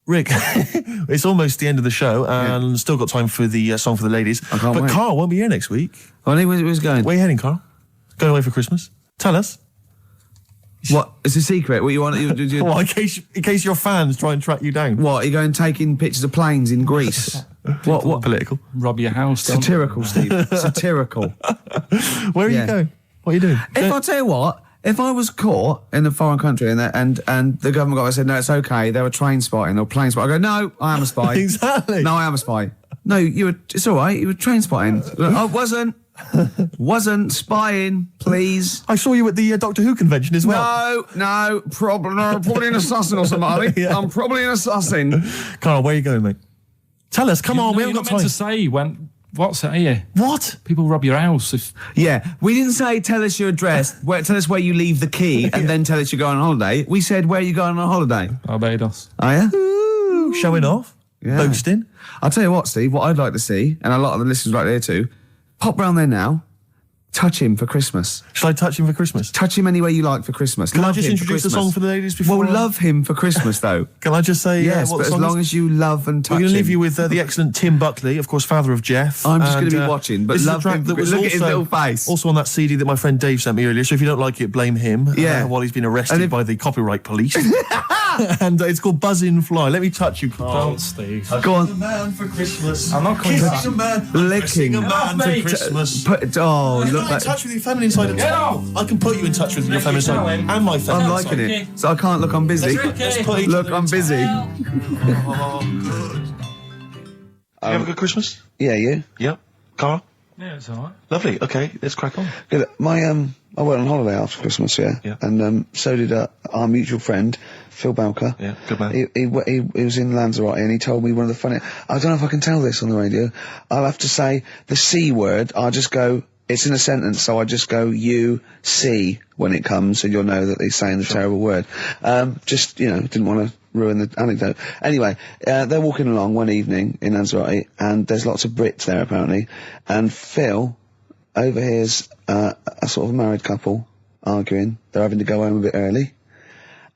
Rick, it's almost the end of the show, and still got time for the song for the ladies. I can't wait. Carl won't be here next week. Oh, where's going? Where are you heading, Carl? Going away for Christmas? Tell us. What? It's a secret. What you want? Well, in case your fans try and track you down. What? Are you going taking pictures of planes in Greece? What? Political? Rob your house. Satirical, Steve. Satirical. Where are you going? What are you doing? I'll tell you what. If I was caught in a foreign country and the government guy said, no, it's okay, they were train spotting or plane spotting, I go, no, I am a spy. Exactly. No, I am a spy. No, it's all right, you were train spotting. I wasn't spying, please. I saw you at the Doctor Who convention as well. No, probably an assassin or something. Yeah. I'm probably an assassin. Carl, where are you going, mate? Tell us, come on, we haven't got time. To say when... What's that here? What? People rob your house. Yeah, we didn't say tell us your address, tell us where you leave the key, and then tell us you're going on holiday. We said where you going on holiday. Barbados. Oh, yeah? Ooh, showing off. Yeah. Boasting. I'll tell you what, Steve, what I'd like to see, and a lot of the listeners right there too, pop round there now, touch him for Christmas. Shall I touch him for Christmas? Touch him any way you like for Christmas. Can I just introduce the song for the ladies before? Well, love him for Christmas, though. Can I just say yes, what but the song as long is? as you love and touch him. We're going to leave you with the excellent Tim Buckley, of course, father of Jeff. I'm just going to be watching, but love him. Look at his little face. Also on that CD that my friend Dave sent me earlier, so if you don't like it, blame him. While he's been arrested by the copyright police. And it's called Buzzin' Fly. Let me touch you, Carl. Don't, Steve. Go on. A man for Christmas. I'm not coming back. Kissing a man. Licking a man for Christmas. Look, I'm in touch with your feminine side of town. I can put you in touch with your feminine side and my feminine I'm liking it. So I can't look, I'm busy. Look, I'm busy. You have a good Christmas? Yeah, you? Yep. Carl? Yeah, it's all right. Lovely. Okay, let's crack on. Good. I went on holiday after Christmas, and so did our mutual friend Phil Balker. Yeah, good man. He was in Lanzarote and he told me one of the funny. I don't know if I can tell this on the radio. I'll have to say the C word. I'll just go. It's in a sentence, so I just go you see when it comes, and you'll know that he's saying the terrible word. Just didn't want to ruin the anecdote. Anyway, they're walking along one evening in Lanzarote, and there's lots of Brits there apparently, and Phil overhears a sort of married couple arguing. They're having to go home a bit early,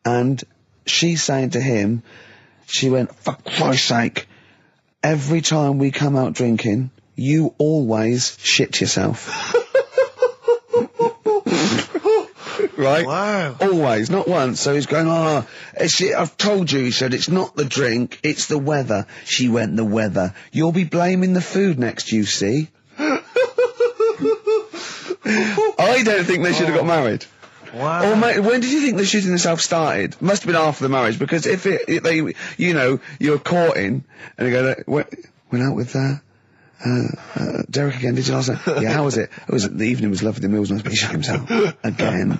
and she's saying to him, she went, "For Christ's sake, every time we come out drinking, you always shit yourself." Right? Wow. Always, not once. So he's going, I've told you, he said, it's not the drink, it's the weather. She went, the weather. You'll be blaming the food next, you see. I don't think they should have got married. Wow. Or when did you think the shooting itself started? Must have been after the marriage, because if you're courting, and you go, went out with Derek again, did you last night? Yeah, how was it? The evening was lovely, the meals must be, he shot himself. Again.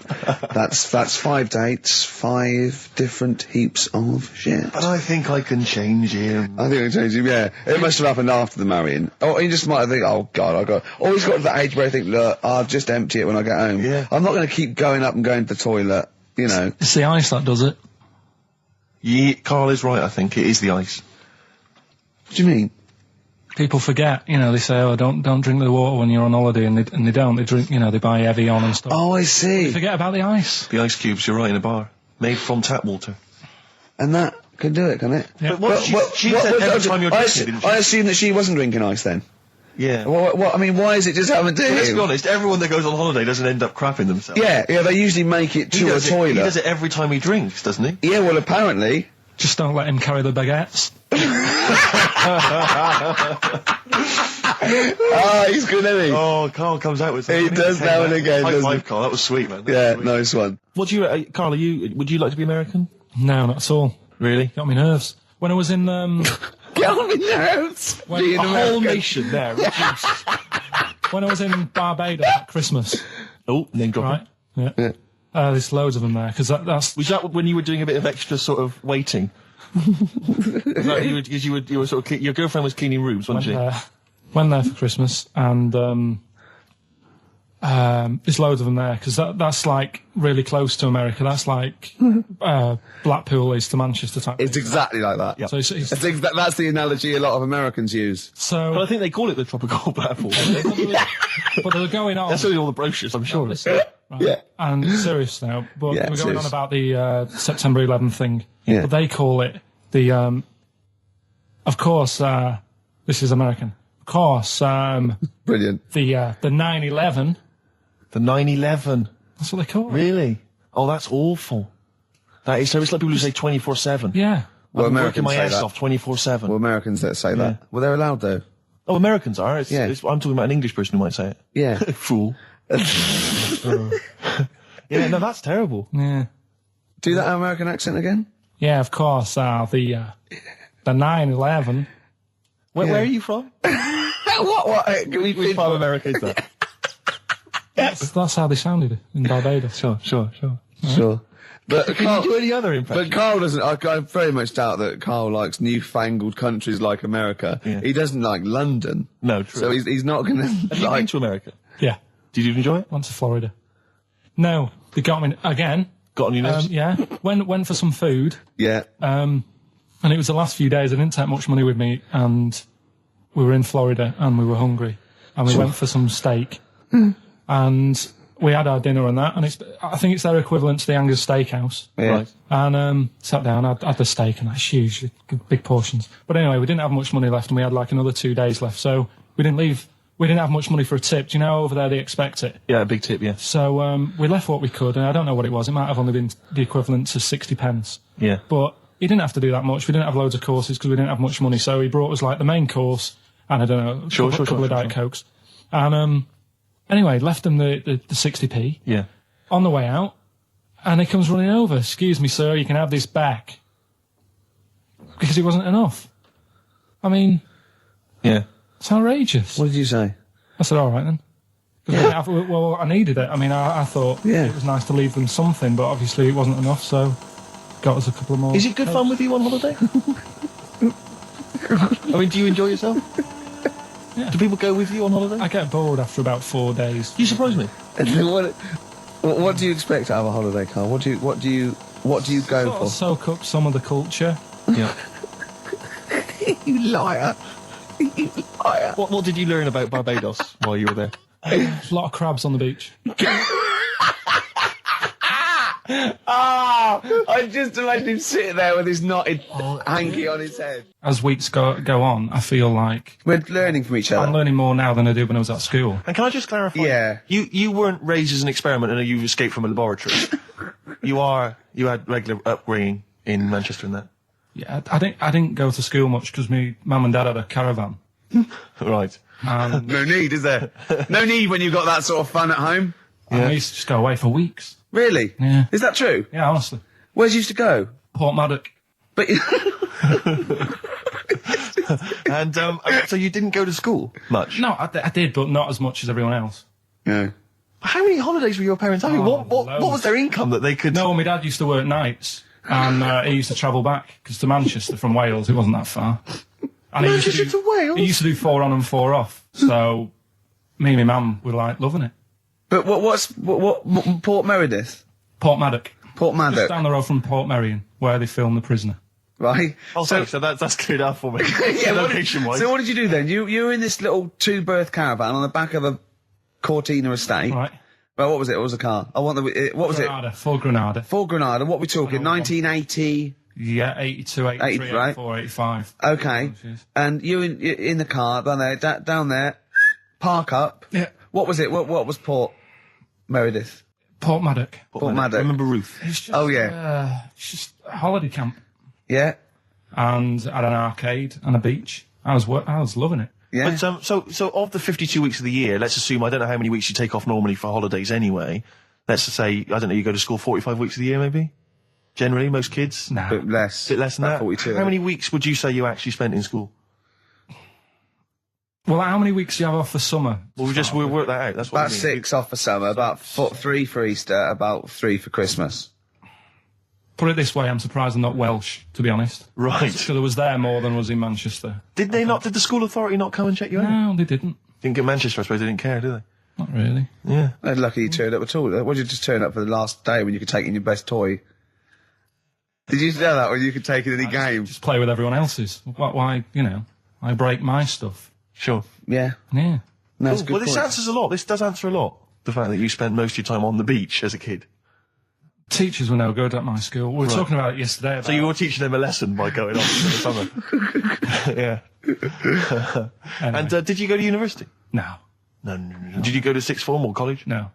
That's 5 dates, 5 different heaps of shit. But I think I can change him. I think I can change him, yeah. It must have happened after the marrying. Or you just might think, oh God, or he's got to that age where I think, look, I'll just empty it when I get home. Yeah. I'm not going to keep going up and going to the toilet, It's the ice that does it. Yeah, Carl is right, I think. It is the ice. What do you mean? People forget, they say, oh, don't drink the water when you're on holiday, and they don't. They drink, they buy Evian and stuff. Oh, I see. They forget about the ice. The ice cubes, you're right, in a bar. Made from tap water. And that can do it, can it? Yeah. But she said every time you're drinking, didn't she? I assume that she wasn't drinking ice then. Yeah. What, I mean, why is it just happened to him? Let's be honest, everyone that goes on holiday doesn't end up crapping themselves. Yeah, they usually make it to a toilet. He does it every time he drinks, doesn't he? Yeah, well, apparently. Just don't let him carry the baguettes. He's good, isn't he? Oh, Carl comes out with something. He does now and again, High doesn't five, he? Carl. That was sweet, man. Yeah, sweet. nice one. What do you, Carl? Would you like to be American? No, not at all. Really? Got me nerves. When I was in, Get on my nerves. when Being a American. whole nation there reduced. When I was in Barbados at Christmas. Oh, name dropping. Right? Yeah. There's loads of them there, because that's... Was that when you were doing a bit of extra sort of waiting? Because you were sort of your girlfriend was cleaning rooms, wasn't she? Went there for Christmas, and there's loads of them there, because that's like really close to America. That's like Blackpool is to Manchester type. It's exactly like that. Yep. So That's the analogy a lot of Americans use. So, But I think they call it the tropical Blackpool. but they were going on. That's only all the brochures, I'm sure. Right. Yeah. And serious now, but Yeah, we're going serious. on about the September 11th thing. Yeah. But they call it the Of course, this is American. Of course, Brilliant. the 9/11. The 9/11. That's what they call it. Really? Oh, that's awful. That is, so it's like people who say 24/7. Yeah. Well, I'm working Americans my say ass that. off 24/7. Well, Americans that say that. Well, they're allowed though. Oh, Americans are. I'm talking about an English person who might say it. Yeah. Fool. Yeah, no, that's terrible. Yeah. Do that American accent again. Yeah, of course, the 9/11. Where are you from? What? Which part of America is that? That's how they sounded in Barbados. Sure. Sure. But Can you do any other impression? But Carl doesn't. I very much doubt that Carl likes newfangled countries like America. Yeah. He doesn't like London. No, true. So he's not going to Have you been to America? Yeah. Did you enjoy it? Went to Florida. No, they got me again. Got on your nerves? Yeah. Went for some food. Yeah. And it was the last few days. I didn't take much money with me, and we were in Florida, and we were hungry, and we went for some steak, and we had our dinner and that, and I think it's their equivalent to the Angus Steakhouse. Yeah. Right. And sat down, had the steak, and that's huge, big portions. But anyway, we didn't have much money left, and we had like another 2 days left, so we didn't leave. We didn't have much money for a tip. Do you know over there they expect it? Yeah, a big tip, yeah. So we left what we could, and I don't know what it was. It might have only been the equivalent to 60 pence. Yeah. But he didn't have to do that much. We didn't have loads of courses because we didn't have much money. So he brought us like the main course and I don't know, a couple of Diet Cokes. And anyway, left him the 60p Yeah. on the way out, and he comes running over. Excuse me, sir, you can have this back. Because it wasn't enough. I mean, Yeah. it's outrageous. What did you say? I said, all right then. 'Cause well, I needed it. I mean, I thought it was nice to leave them something, but obviously it wasn't enough, so got us a couple of more. Is it good fun with you on holiday? I mean, do you enjoy yourself? Yeah. Do people go with you on holiday? I get bored after about 4 days. You surprise me. What do you expect out of a holiday, Carl? What do you go Sort for? of soak up some of the culture. Yeah. You liar. You liar. What did you learn about Barbados while you were there? A lot of crabs on the beach. I just imagine him sitting there with his knotted hanky on his head. As weeks go on, I feel like We're learning from each I'm other. learning more now than I did when I was at school. And can I just clarify? Yeah. You weren't raised as an experiment and you escaped from a laboratory. You had regular upbringing in Manchester and that. Yeah, I didn't go to school much because my mum and dad had a caravan. Right. And No need, is there? No need when you've got that sort of fun at home. I used to just go away for weeks. Really? Yeah. Is that true? Yeah, honestly. Where's you used to go? Port Maddock. But And so you didn't go to school much? No, I did, but not as much as everyone else. no. How many holidays were your parents having? Oh, What loads. was their income that they could... No, my dad used to work nights, and he used to travel back, because to Manchester from Wales, it wasn't that far. And he used Manchester to Wales? He used to do 4 on and 4 off, so me and my mum were like loving it. But what Port Meredith? Port Maddock. Port Just Maddock, down the road from Port Merion, where they filmed The Prisoner. right? Oh, so that's cleared up for me. Location-wise. So what did you do then? You were in this little 2-berth caravan on the back of a Cortina estate. Right. Well, what was it? What was the car? I want the. What was Granada, for Granada. it? For Granada. What we talking? 1980. Yeah, 82, 83, 80, right? 84, 85. Okay. Oh, jeez. And you in the car down there, park up. Yeah. What was it? What was Port Meredith? Port Maddock. Port Maddock. Remember Ruth? It's just, Oh, yeah. it's just a holiday camp. Yeah. And had an arcade and a beach. I was loving it. Yeah. But so of the 52 weeks of the year, let's assume, I don't know how many weeks you take off normally for holidays anyway. Let's just say, I don't know, you go to school 45 weeks of the year maybe? Generally, most kids? Nah. Bit less. Bit less than About that? 42. How many weeks would you say you actually spent in school? Well, how many weeks do you have off for summer? We'll work that out. That's what About I mean. 6 off for summer, about 3 for Easter, about 3 for Christmas. Put it this way, I'm surprised I'm not Welsh, to be honest. Right. Because I was there more than was in Manchester. Did the school authority not come and check you out? No, they didn't. Didn't get Manchester, I suppose they didn't care, do they? Not really. Yeah. They're lucky you turned up at all. What did you just turn up for the last day when you could take in your best toy? Did you know that when you could take in any game? Just play with everyone else's. Why, I break my stuff. Sure. Yeah. Yeah. No, that's a good Well, this point. answers a lot. This does answer a lot. The fact that you spent most of your time on the beach as a kid. Teachers were no good at my school. We were talking about it yesterday. About So you were teaching them a lesson by going off for the summer. Yeah. Anyway. And did you go to university? No. No. Did you go to sixth form or college? No.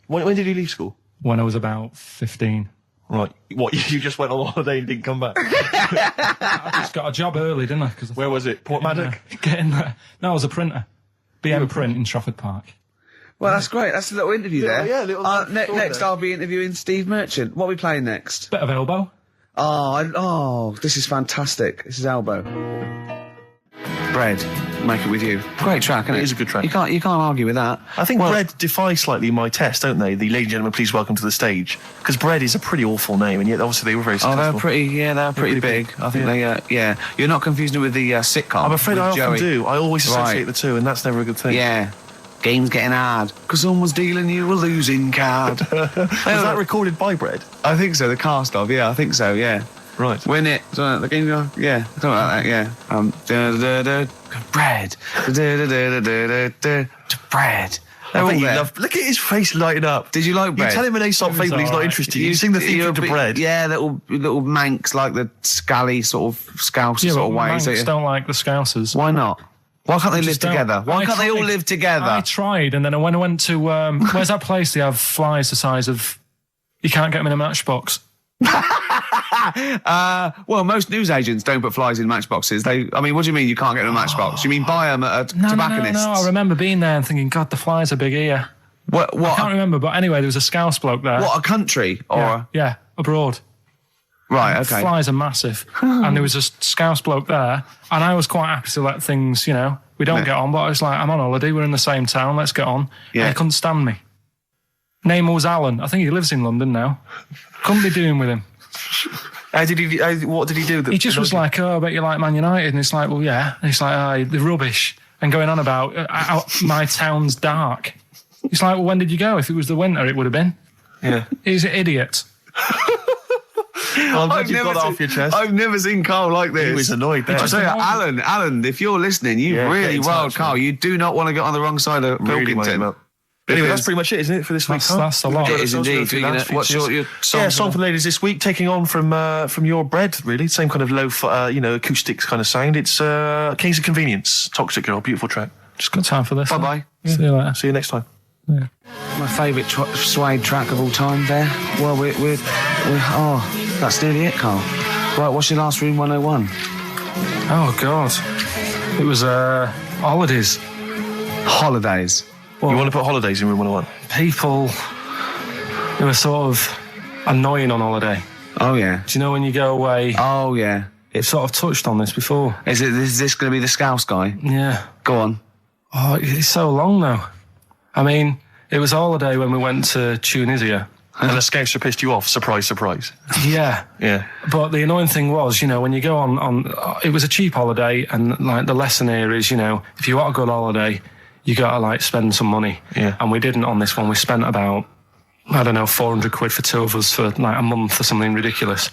When did you leave school? When I was about 15. Right. What, you just went on holiday and didn't come back? I just got a job early, didn't I? Where was it? Port Maddock? Getting there. No, I was a printer. BM Print in Trafford Park. Well, that's great. That's a little interview there. Yeah, little next I'll be interviewing Steve Merchant. What are we playing next? Bit of elbow. Oh, this is fantastic. This is Elbow. Bread. Make it with you. Great track, isn't it? It is a good track. You can't argue with that. I think Bread defy slightly my test, don't they? The ladies and gentlemen, please welcome to the stage. Because Bread is a pretty awful name, and yet obviously they were very successful. Oh, they're pretty big. I think they. You're not confusing it with the sitcom. I'm afraid I with often Joey. do. I always associate Right. the two, and that's never a good thing. Yeah. Game's getting hard because someone's dealing you a losing card. Was that recorded by Bread? I think so. The cast of, I think so. Yeah. Right. Win it. So the game, yeah. Something like that. Yeah. Bread. Bread. I bet you love. Look at his face lighting up. Did you like You Bread? tell him an Aesop It was fable, he's not alright. interested. You sing the theme to Bread. Yeah, little manx like the scally sort of scouse Yeah, sort but of ways. Manx don't like the Scousers. Why not? Why can't they live Just don't. together? Why I can't they all tried. live together? I tried, and then when I went to where's that place? They have flies the size of you can't get them in a matchbox. Well, most newsagents don't put flies in matchboxes. What do you mean you can't get in a matchbox? You mean buy them at a tobacconist's? No. I remember being there and thinking, God, the flies are big here. What? I can't remember, but anyway, there was a Scouse bloke there. What, a country? Or Yeah, abroad. Right, okay. Flies are massive. And there was a Scouse bloke there, and I was quite happy to let things, we don't get on, but I was like, I'm on holiday, we're in the same town, let's get on. Yeah. And he couldn't stand me. Name was Alan. I think he lives in London now. Couldn't be doing with him. What did he do? He just was like, I bet you like Man United. And it's like, well, yeah. And he's like, they're rubbish. And going on about my town's dark. He's like, well, when did you go? If it was the winter, it would have been. Yeah. He's an idiot. I'm glad you got that off your chest. I've never seen Carl like this. He was annoyed there. I tell you, Alan, if you're listening, you Yeah, really get in wild touch, Carl. man. You do not want to get on the wrong side of Really wound him Pilkington. up. Anyway, that's Because- pretty much it, isn't it, for this week? That's a lot. It is indeed. What's your song? Yeah, song for the ladies this week, taking on from your Bread, really. Same kind of low, acoustics kind of sound. It's Kings of Convenience, Toxic Girl, beautiful track. Just got time for this. Bye-bye. See you later. See you next time. Yeah. My favourite suede track of all time there. Well, we're that's nearly it, Carl. Right, what's your last Room 101? Oh, God. It was holidays. Holidays. You want to put holidays in Room 101? People who are sort of annoying on holiday. Oh, yeah. Do you know when you go away? Oh, yeah. It's sort of touched on this before. Is this going to be the Scouse guy? Yeah. Go on. Oh, it's so long though. I mean, it was a holiday when we went to Tunisia. And the Scouser pissed you off, surprise, surprise. Yeah. Yeah. But the annoying thing was, when you go on, it was a cheap holiday, and like the lesson here is, if you want a good holiday, you got to spend some money. Yeah. And we didn't on this one. We spent about, I don't know, 400 quid for two of us for a month or something ridiculous.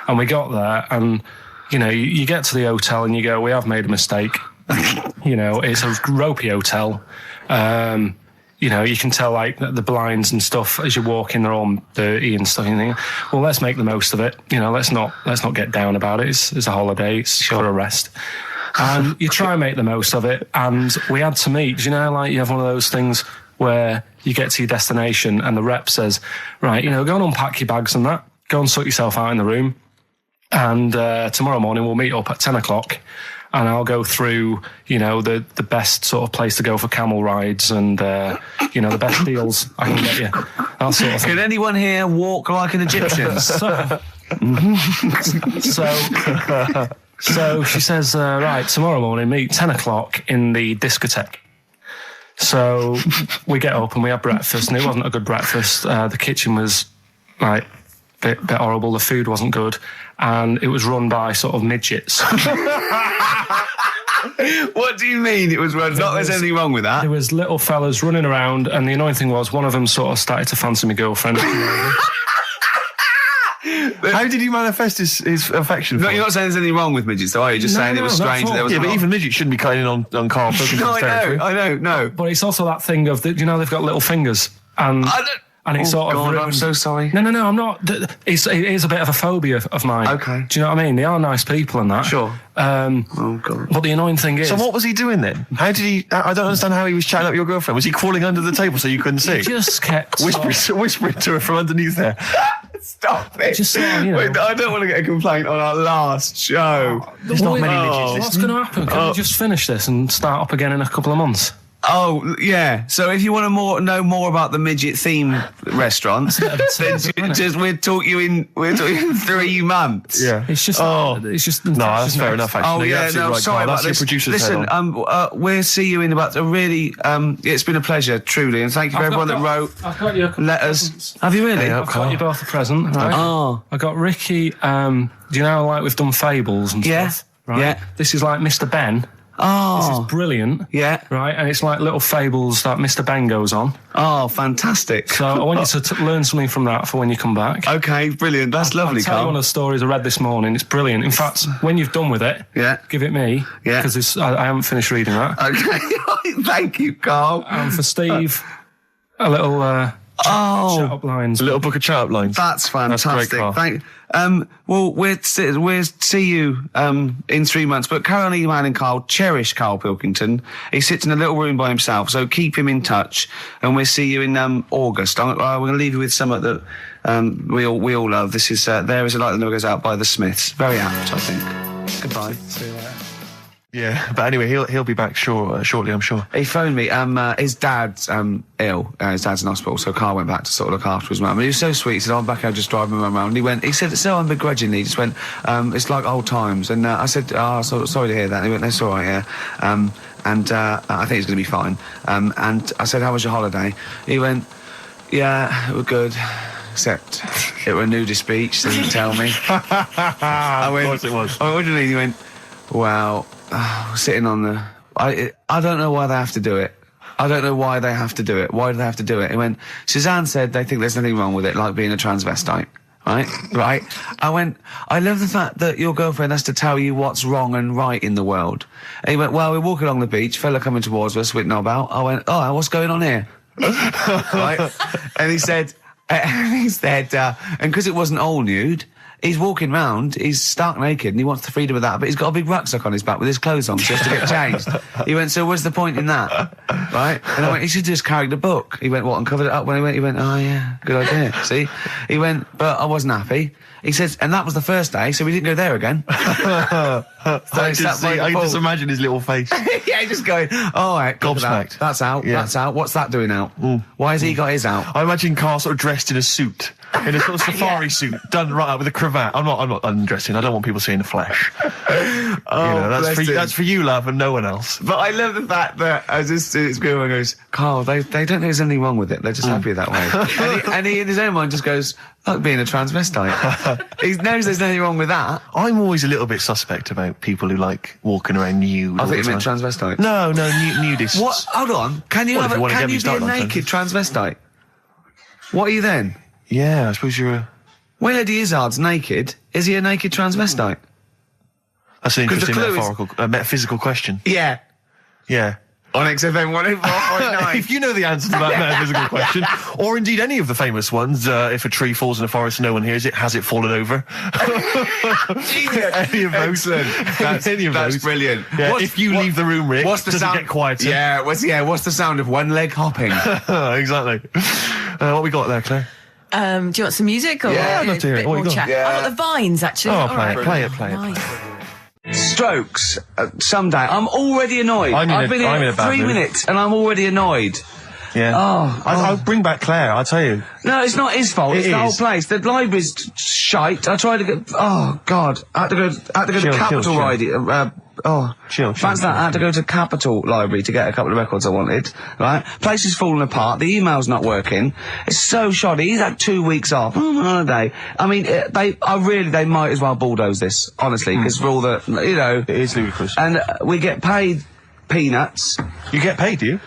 And we got there and, you get to the hotel and you go, we have made a mistake. It's a ropey hotel. You can tell the blinds and stuff as you walk in, they're all dirty and stuff. And you think, well, let's make the most of it. Let's not get down about it. It's a holiday. It's got a rest. And you try and make the most of it. And we had to meet. You have one of those things where you get to your destination and the rep says, right, go and unpack your bags and that. Go and sort yourself out in the room. And tomorrow morning we'll meet up at 10 o'clock. And I'll go through, the best sort of place to go for camel rides and, the best deals I can get you. That sort of thing. Can anyone here walk like an Egyptian? So she says, right, tomorrow morning, meet 10 o'clock in the discotheque. So we get up and we have breakfast, and it wasn't a good breakfast. The kitchen was, bit horrible. The food wasn't good. And it was run by sort of midgets. What do you mean it was run? Not there's anything wrong with that. There was little fellas running around, and the annoying thing was one of them sort of started to fancy my girlfriend. How did he manifest his affection for No, you're not saying there's anything wrong with midgets, though, are you? Just saying it was not strange at that there was. Yeah, but even midgets shouldn't be cutting in on Karl Pilkington's territory. I know, no. But it's also that thing of, they've got little fingers. And And it sort of God, ruined... I'm so sorry. No, I'm not. It is a bit of a phobia of mine. Okay. Do you know what I mean? They are nice people and that. Sure. Oh, God. But the annoying thing is... So what was he doing then? How did he... I don't understand how he was chatting up your girlfriend. Was he crawling under the table so you couldn't see? He just kept... Whispering to her from underneath there. Stop it. Just sort of, you know... Wait, I don't want to get a complaint on our last show. There's not many midgets What's listening. going to happen? Can we just finish this and start up again in a couple of months? Oh, yeah. So if you want to know more about the midget theme restaurant, then we'll talk you in 3 months. Yeah. It's just... It's just... No, that's fair enough, actually. Oh, You're yeah, absolutely no, right, sorry Carl. about That's your this. producer's head Listen, on. we'll see you in about a really... it's been a pleasure, truly, and thank you for everyone that wrote I've got you letters. Have you really? Yeah, I've got you both a present, right? Oh. I got Ricky, do you know, like we've done fables and Yeah. stuff, right? Yeah. This is like Mr. Ben. Oh. This is brilliant. Yeah. Right, and it's like little fables that Mr. Ben goes on. Oh, fantastic. So I want you to learn something from that for when you come back. Okay, brilliant. That's lovely, I'll tell you one Carl. of the stories I read this morning. It's brilliant. In fact, when you've done with it, Yeah. give it me. Yeah. Because I haven't finished reading that. Okay, thank you, Carl. And for Steve, a little shut up lines. A little book of chat-up lines. That's fantastic. great, Carl. Well, we'll see you in 3 months. But carry on emailing Carl. Cherish Karl Pilkington. He sits in a little room by himself, so keep him in touch. And we'll see you in August. We're going to leave you with something that we all love. This is There Is a Light That Never Goes Out by the Smiths. Very apt, I think. Goodbye. See you later. Yeah, but anyway, he'll be back shortly, I'm sure. He phoned me. His dad's ill. His dad's in hospital, so Carl went back to sort of look after his mum. And he was so sweet. He said, "I'm back. I'll just drive my mum around." And he said, so unbegrudgingly, he just went, "It's like old times." And I said, sorry to hear that. And he went, "That's all right, yeah." I think he's going to be fine. And I said, "How was your holiday?" He went, "Yeah, it was good. Except it were a nudist beach, so he didn't tell me." I went, Of course it was. I went, "What do you mean?" He went, "Well, sitting on the... I don't know why they have to do it. I don't know why they have to do it. Why do they have to do it?" He went, "Suzanne said they think there's nothing wrong with it, like being a transvestite." Right? I went, "I love the fact that your girlfriend has to tell you what's wrong and right in the world." And he went, "Well, we're walking along the beach, fella coming towards us with knob out." I went, "Oh, what's going on here?" Right? And he said, and because it wasn't all nude, he's walking round, he's stark naked, and he wants the freedom of that, but he's got a big rucksack on his back with his clothes on, so he has to get changed. He went, "So what's the point in that?" Right? And I went, "He should just carry the book." He went, "What, and covered it up?" When he went, "Oh yeah, good idea." See? He went, "But I wasn't happy." He says, and that was the first day, so we didn't go there again. I can just imagine his little face. Yeah, just going, "Oh, right, Gobsmacked. That's out, Yeah. that's out. What's that doing out? Why has he got his out?" I imagine Carl sort of dressed in a suit, in a sort of safari suit, done right up with a cravat. I'm not undressing. I don't want people seeing the flesh. That's for you, love, and no one else. But I love the fact that it's good when he goes, "Carl, they don't think there's anything wrong with it. They're just happy that way." and he in his own mind just goes, "Like being a transvestite." He knows there's nothing wrong with that. I'm always a little bit suspect about people who like walking around nude. I all think the you meant time. transvestite. No, nudists. What? Hold on. Can you Well, if you wanna get me be a started on naked transvestite? What are you then? Yeah, I suppose you're a... When Eddie Izzard's naked, is he a naked transvestite? That's an 'Cause the interesting clue is- metaphysical question. Yeah. Yeah. On XFM 104.9. If you know the answer to that metaphysical question, or indeed any of the famous ones, if a tree falls in a forest and no one hears it, has it fallen over? Any of those. Excellent. Any of That's those. brilliant. Yeah, if you leave the room, Rick, what's the does sound? it get quieter? Yeah, what's the sound of one leg hopping? Exactly. What we got there, Claire? Do you want some music or Yeah, I'd love to hear a it. bit What you more got? chat? Yeah. I've got the Vines actually. Oh, All play right. it, play it, play it. Nice. Strokes. Someday. I'm already annoyed. I've been I'm in here a bad 3 mood. minutes and I'm already annoyed. Yeah. I'll bring back Claire, I'll tell you. No, it's not his fault. It It's the whole is. place. The library's shite. I tried to get... Oh, God. I had to go Chill, to Capital chill. Library. Chill, Fancy that. I had to go to Capital Library to get a couple of records I wanted. Right? Place is falling apart. The email's not working. It's so shoddy. He's had 2 weeks off. On holiday. I mean, they might as well bulldoze this, honestly, because for all the, you know... It is ludicrous. And we get paid peanuts. You get paid, do you?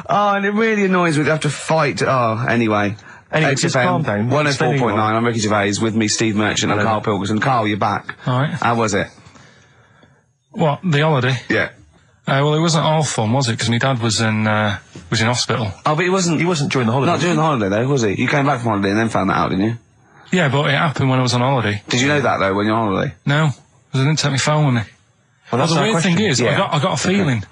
Oh, and it really annoys me to have to fight. Oh, anyway. Anyway, just calm down. 104.9, I'm Ricky Gervais, with me, Steve Merchant and Karl Pilkington. Karl, you're back. All right. How was it? What, the holiday? Yeah. Well, it wasn't all fun, was it? Because my dad was in hospital. Oh, but he wasn't during the holiday. Not during the holiday, though, was he? You came back from holiday and then found that out, didn't you? Yeah, but it happened when I was on holiday. Did you know that, though, when you're on holiday? No, because I didn't take my phone with me. Well, that's the our weird question. thing is, I got a feeling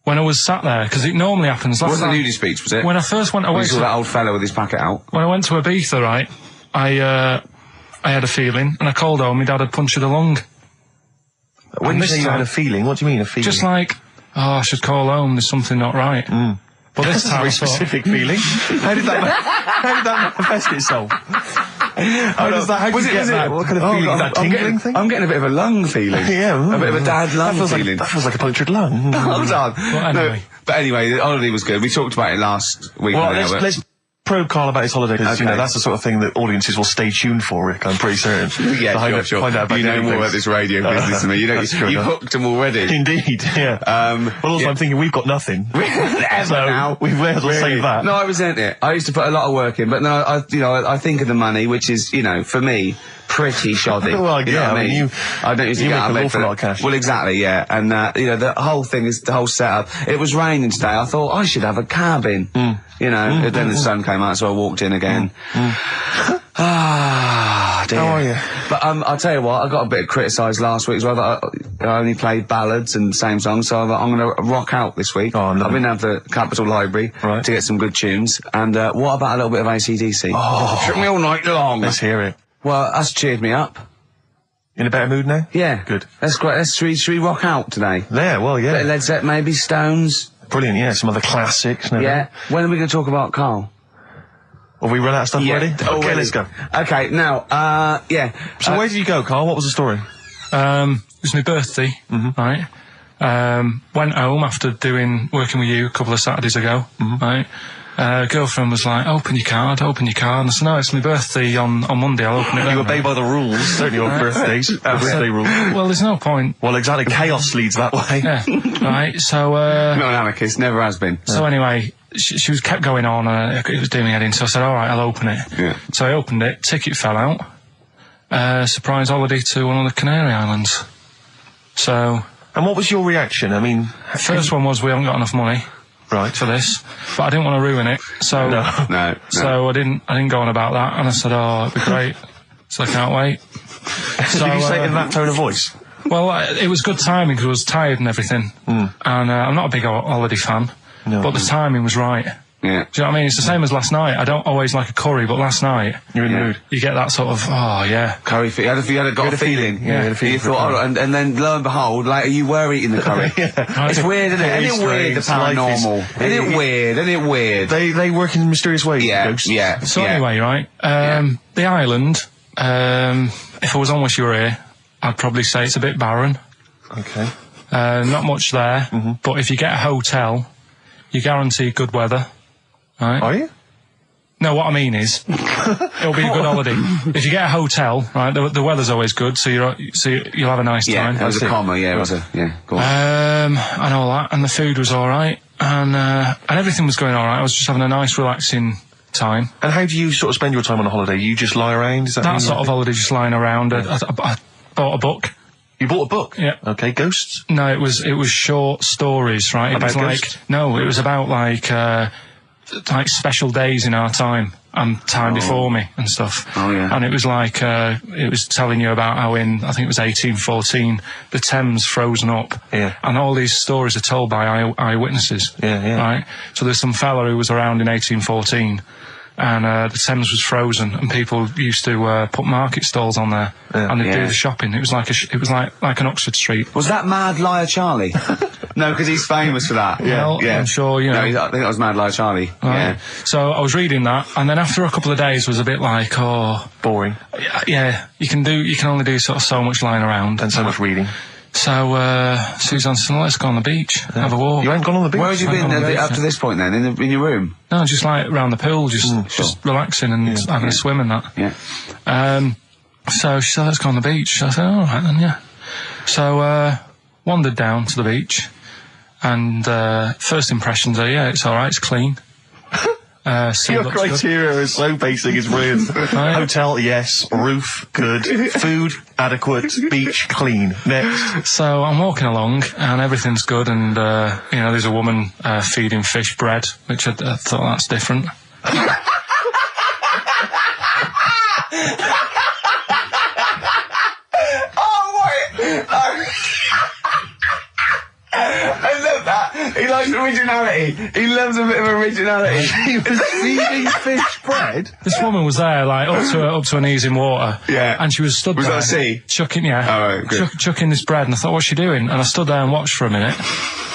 when I was sat there, because it normally happens. It wasn't a nudie speech, was it? When I first went away, You saw that old fellow with his packet out. when I went to Ibiza, right, I had a feeling, and I called home. My dad had punctured a lung. When And you this say you had time- a feeling, what do you mean a feeling? Just like, I should call home. There's something not right. But this time, very I thought, specific feeling. How did that manifest itself? How did you get that? What kind of feeling? Is that tingling thing? I'm getting a bit of a lung feeling. Yeah, A bit of a dad lung feeling. That feels like a punctured lung. Hold on. anyway. But anyway, the holiday was good. We talked about it last week. Well, now, but- let's probe Karl about his holiday, because Okay. that's the sort of thing that audiences will stay tuned for, Rick, I'm pretty certain. Yeah, To sure. find out about You know daily more things. about this radio business than me. You know, That's true you've enough. hooked them already. Indeed, yeah. Well, also, yeah. I'm thinking we've got nothing. Ever So, now. we may as well save that. No, I resent it. I used to put a lot of work in, but no, I think of the money, which is, for me, pretty shoddy. Well, You know yeah, what I mean, I don't usually you get make out of an bed awful for lot of that. cash. Well, exactly, yeah. And, the whole thing is, the whole setup. It was raining today. I thought, I should have a cabin. And then the sun came out, so I walked in again. Ah, dear. How are you? But I'll tell you what, I got a bit criticised last week as well that I only played ballads and same songs, so I'm going to rock out this week. Oh, I'm I've loving been down to the Capitol Library Right. to get some good tunes. And what about a little bit of AC/DC? Oh. Took me all night long. Let's hear it. Well, that's cheered me up. In a better mood now? Yeah. Good. That's great. Should we rock out today? Yeah, well, Bit of yeah. Led Zeppelin, maybe Stones. Brilliant, yeah. Some other classics. and Yeah. everything. When are we going to talk about Carl? Have we run out of stuff already? Okay, already. let's go. Okay, now, yeah. So where did you go, Karl? What was the story? it was my birthday, right? Went home after working with you a couple of Saturdays ago, right? Girlfriend was like, open your card. And I said, no, it's my birthday on Monday, I'll open it then. You obey by the rules, certainly on birthdays. Birthday rules. Well, there's no point. Well, exactly. Chaos leads that way. Yeah, right, so, Not an anarchist, never has been. so anyway, she was kept going on, it was doing me head in, so I said, alright, I'll open it. Yeah. So I opened it, ticket fell out, surprise holiday to one of the Canary Islands. So, And what was your reaction? I mean, first one was we haven't got enough money right. for this, but I didn't want to ruin it, so, No. so I didn't go on about that, and I said, oh, it'd be great, so I can't wait. So, Did you say it in that tone of voice? well, it was good timing because I was tired and everything, and I'm not a big holiday fan, No. but the timing was right. Yeah. Do you know what I mean? It's the same as last night. I don't always like a curry, but last night You're in the Yeah. mood. you get that sort of, oh yeah. Curry, you had a feeling. Yeah, you had a feeling You for thought, curry. and then lo and behold, later you were eating the curry. It's weird, isn't it? Very Isn't it weird, the strange. Life is- paranormal? Isn't it weird? Isn't it weird? They work in mysterious ways. Yeah, ghosts. yeah. So yeah. anyway, right, the island, if I was on Wish You Were Here, I'd probably say it's a bit barren. Okay. Not much there, but if you get a hotel, you guarantee good weather. Right? Are you? No, what I mean is, it'll be a good holiday. If you get a hotel, right, the weather's always good, so you'll have a nice Yeah, time. it was a see. comma, yeah, it was a, yeah, go on. And all that, and the food was alright, and everything was going alright. I was just having a nice, relaxing time. And how do you sort of spend your time on a holiday? You just lie around? Is that That sort of holiday, just lying around. I bought a book. You bought a book? Yeah. Okay, ghosts? No, it was short stories, right? It About was like ghosts? no, it was about like special days in our time and time before me and stuff. Oh, yeah. And it was like it was telling you about how I think it was 1814 the Thames frozen up. Yeah. And all these stories are told by eyewitnesses. Yeah. Right. So there's some fella who was around in 1814. And the Thames was frozen, and people used to put market stalls on there, and they'd do the shopping. It was like like an Oxford Street. Was that Mad Liar Charlie? No, because he's famous for that. Well, I'm sure, you know. No, I think that was Mad Liar Charlie. Yeah. Right. So I was reading that, and then after a couple of days was a bit like, oh, Boring. yeah, you can only do sort of so much lying around. And so much reading. So Suzanne said, let's go on the beach, have a walk. You ain't gone on the beach? Where had you been up to this point then? In your room? No, just like around the pool, just relaxing and having a swim and that. Yeah. So she said, let's go on the beach. I said, all right then, yeah. So wandered down to the beach, and first impressions are, yeah, it's all right, it's clean. Sea Your looks good. criteria is so basic, it's brilliant. Hotel, yes. Roof, good. Food, adequate. Beach, clean. Next. So I'm walking along and everything's good, and there's a woman feeding fish bread, which I thought that's different. I love that. He likes originality. He loves a bit of originality. He was feeding fish bread? This woman was there, like, up to her knees in water. Yeah. And she was stood Was there. that a sea? Chucking, yeah. Oh, right, good. Chucking this bread, and I thought, what's she doing? And I stood there and watched for a minute,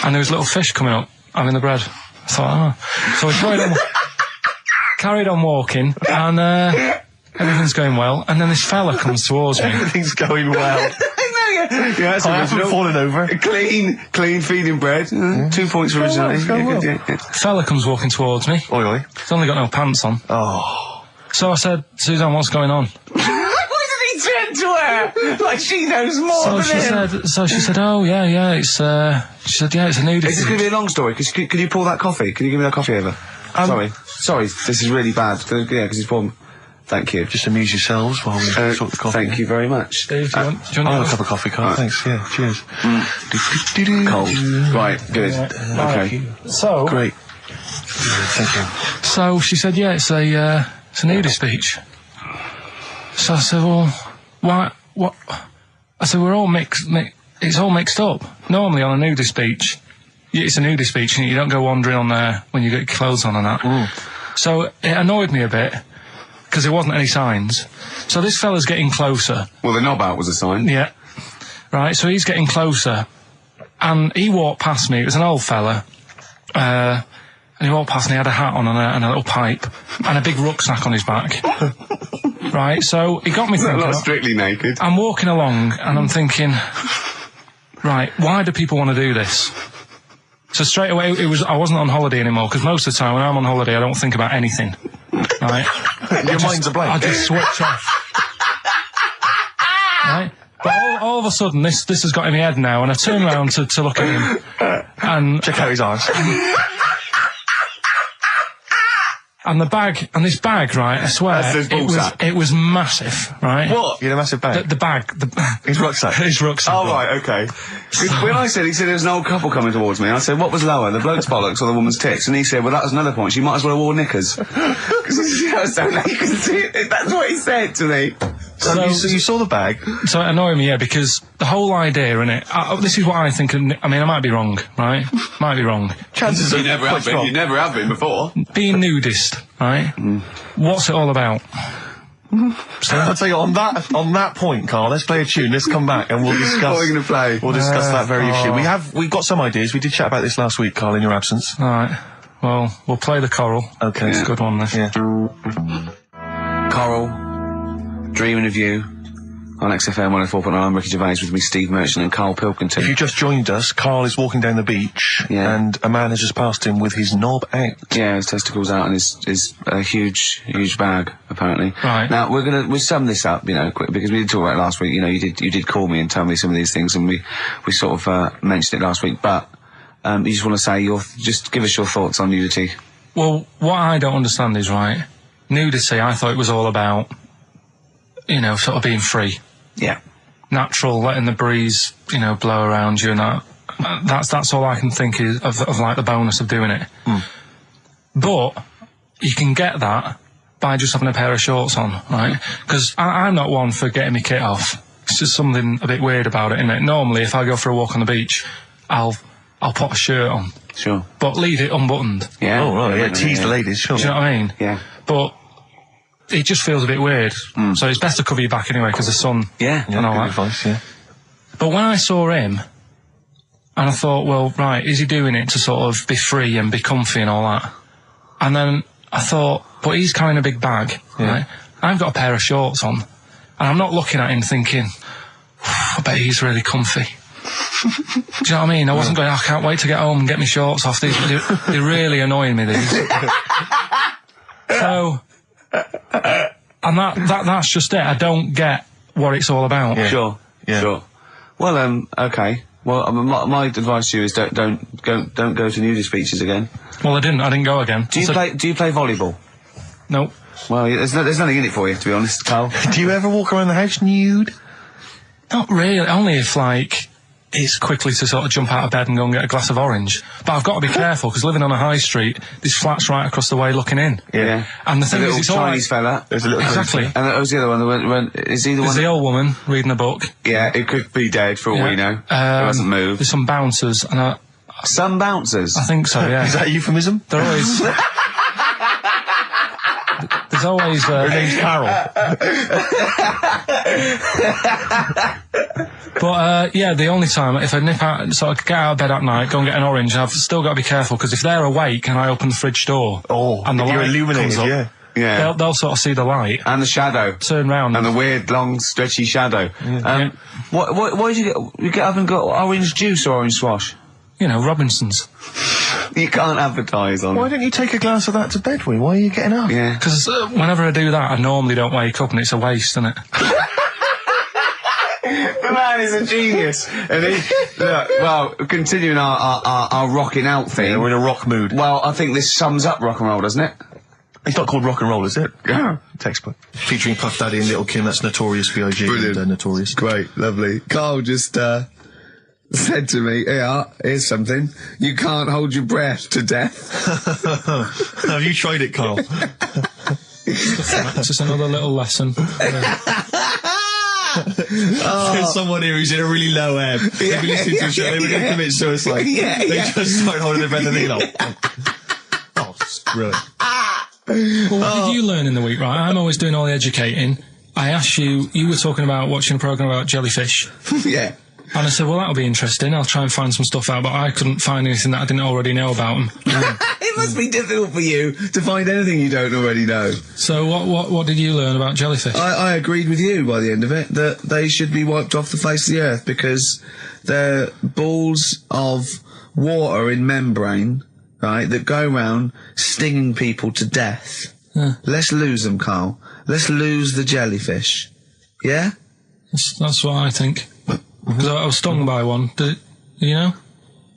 and there was little fish coming up, having the bread. I thought, oh. So we carried on walking, and everything's going well, and then this fella comes towards me. Everything's going well. Yeah, that's I haven't original. fallen over. Clean feeding bread. 2 points for originality. well. Fella comes walking towards me. Oi, oi. He's only got no pants on. Oh. So I said, Suzanne, what's going on? Why did he turn to her? Like she knows more So than him. she said, oh, yeah, it's, she said, yeah, it's a nudist. Is this going to be a long story? Could you pour that coffee? Can you give me that coffee over? Sorry, this is really bad. Yeah, because he's poured... Thank you. Just amuse yourselves while we sort the coffee. Thank you very much. Dave, do you want I'll have a cup of coffee, Carl. Thanks, yeah, cheers. Cold. Right, good. Okay. So, Great. Thank you. So she said, yeah, it's a nudist beach. So I said, well, why, what? I said, we're all it's all mixed up. Normally on a nudist beach, it's a nudist beach and you don't go wandering on there when you get clothes on and that. So it annoyed me a bit, because there wasn't any signs. So this fella's getting closer. Well, the knob out was a sign. Yeah. Right, so he's getting closer. And he walked past me. It was an old fella. And he walked past and he had a hat on and a little pipe. And a big rucksack on his back. Right, so he got me thinking. Not strictly naked. I'm walking along and I'm thinking, right, why do people want to do this? So straight away, I wasn't on holiday anymore, because most of the time when I'm on holiday, I don't think about anything. Right? Your mind's a blank. I just switch off. Right? But all of a sudden, this has got in my head now, and I turn around to look at him, and Check out his eyes. and this bag, right? I swear, That's his ball sack. it was massive, right? What? You had a massive bag. The bag, His rucksack. his rucksack. Oh, right, okay. When he said there was an old couple coming towards me, I said, what was lower, the bloke's bollocks or the woman's tits? And he said, well, that was another point. She might as well have worn knickers. Because you know, so you can see it. That's what he said to me. So you saw the bag. So it annoyed me, yeah, because the whole idea in it, this is what I think, I mean, I might be wrong, right? Might be wrong. Chances You are never have quite been. You never have been before. Being nudist, right? What's it all about? So I'll tell you, on that point, Carl, let's play a tune, let's come back and we'll discuss... What are we going to play? We'll discuss that very issue. We've got some ideas. We did chat about this last week, Carl, in your absence. Alright, well, we'll play the choral. Okay. It's a good one, this. Yeah. Coral, Dreaming of You, on XFM 104.9. I'm Ricky Gervais, with me Steve Merchant and Karl Pilkington. If you just joined us, Carl is walking down the beach, and a man has just passed him with his knob out. Yeah, his testicles out and his huge bag, apparently. Right. Now, we'll sum this up, quick, because we did talk about it last week. You did call me and tell me some of these things, and we sort of mentioned it last week, but you just want to say just give us your thoughts on nudity. Well, what I don't understand is, right, nudity, I thought it was all about, sort of being free. Yeah. Natural, letting the breeze, blow around you and that. That's all I can think is of like the bonus of doing it. But you can get that by just having a pair of shorts on, right? Because I'm not one for getting my kit off. It's just something a bit weird about it, isn't it? Normally, if I go for a walk on the beach, I'll put a shirt on. Sure. But leave it unbuttoned. Yeah. Oh, right, yeah, tease the ladies, sure. Do you know what I mean? Yeah. But it just feels a bit weird. So it's best to cover your back anyway, because the sun Yeah. and all Good that. advice, yeah. But when I saw him, and I thought, well, right, is he doing it to sort of be free and be comfy and all that? And then I thought, but he's carrying a big bag, right? I've got a pair of shorts on, and I'm not looking at him thinking, I bet he's really comfy. Do you know what I mean? I wasn't going, I can't wait to get home and get my shorts off. They're really annoying me, these. So, and that's just it. I don't get what it's all about. Yeah. Sure. Yeah. Sure. Well, okay. Well, my advice to you is don't go to nudist beaches again. Well, I didn't go again. Do you play volleyball? No. Well, there's nothing in it for you, to be honest, Carl. Do you ever walk around the house nude? Not really. Only if, like, it's quickly to sort of jump out of bed and go and get a glass of orange. But I've got to be careful, because living on a high street, there's flats right across the way looking in. Yeah. And the thing is, little it's Chinese fella. There's a little Exactly. And that was the other one. Is he the There's one? the old woman reading a book. Yeah, it could be dead for all we know. It hasn't moved. There's some bouncers, and Some bouncers. I think so, yeah. Is that a euphemism? They're always... There's always... Her name's Carol. But, yeah, the only time, if I nip out, so I get out of bed at night, go and get an orange, I've still got to be careful, because if they're awake and I open the fridge door... and the you're light illuminated, comes up, yeah. Yeah. they'll sort of see the light, And the shadow. turn round... And the weird, long, stretchy shadow. Why did you get up and got orange juice or orange swash? You know, Robinson's. You can't advertise on. Why don't you take a glass of that to bed with? Why are you getting up? Yeah. Because whenever I do that, I normally don't wake up, and it's a waste, isn't it? The man is a genius. And well, continuing our rocking out thing. Yeah, we're in a rock mood. Well, I think this sums up rock and roll, doesn't it? It's not called rock and roll, is it? Yeah. Textbook. Featuring Puff Daddy and Little Kim, that's Notorious B.I.G. Brilliant. and Notorious. Great, lovely. Carl just said to me, here's something. You can't hold your breath to death. Have you tried it, Carl? It's just another little lesson. There's someone here who's in a really low ebb. They've been listening to the show, they were going to commit suicide. They just started holding their breath and they're like... Oh, screw it. Well, what did you learn in the week, right? I'm always doing all the educating. I asked you were talking about watching a programme about jellyfish. Yeah. And I said, well, that'll be interesting. I'll try and find some stuff out, but I couldn't find anything that I didn't already know about them. It must be difficult for you to find anything you don't already know. So what did you learn about jellyfish? I agreed with you by the end of it that they should be wiped off the face of the earth because they're balls of water in membrane, right, that go around stinging people to death. Yeah. Let's lose them, Carl. Let's lose the jellyfish. Yeah? That's what I think. Because I was stung by one. You know?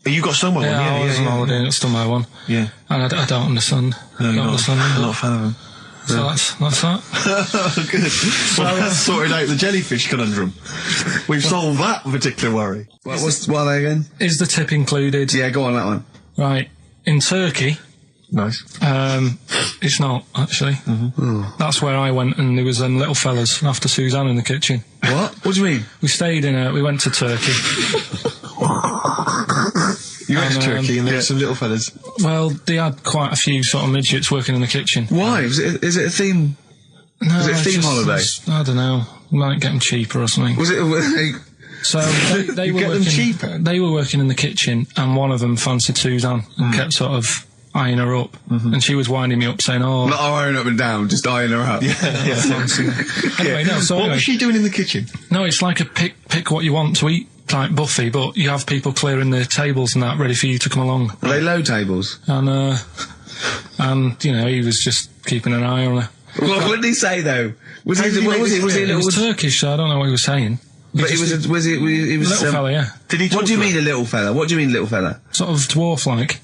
You got stung by one? Yeah, I was on holiday and got stung by one. Yeah. And I don't understand. No, I you're don't understand not, them. I'm not a fan of them. So that's that. Oh, good. Well, that's sorted out the jellyfish conundrum. We've solved that particular worry. What are they again? Is the tip included? Yeah, go on that one. Right. In Turkey, Nice. it's not, actually. That's where I went, and there was them little fellas after Suzanne in the kitchen. What? What do you mean? We went to Turkey. You went to And, Turkey and there were some little fellas. Well, they had quite a few sort of midgets working in the kitchen. Why? Is it a theme? No, Was it a it's theme holiday? I don't know. Might get them cheaper or something. Was it... So they You were get them working, cheaper? They were working in the kitchen, and one of them fancied Suzanne and kept sort of eyeing her up, and she was winding me up saying, "Oh, Not eyeing up and down, just eyeing her up. fancy." Anyway, no. So What anyway, was she doing in the kitchen? no, it's like a pick what you want to eat type buffet, but you have people clearing the tables and that ready for you to come along. Are they low tables? And you know, he was just keeping an eye on her. What did he say though? Was he? did he What make was this it? Was clear? he? It was Was Turkish, so I don't know what he was saying. But he was. He was. Little fella, yeah, Did he talk What do you to her? mean a little fella? What do you mean little fella? sort of dwarf-like.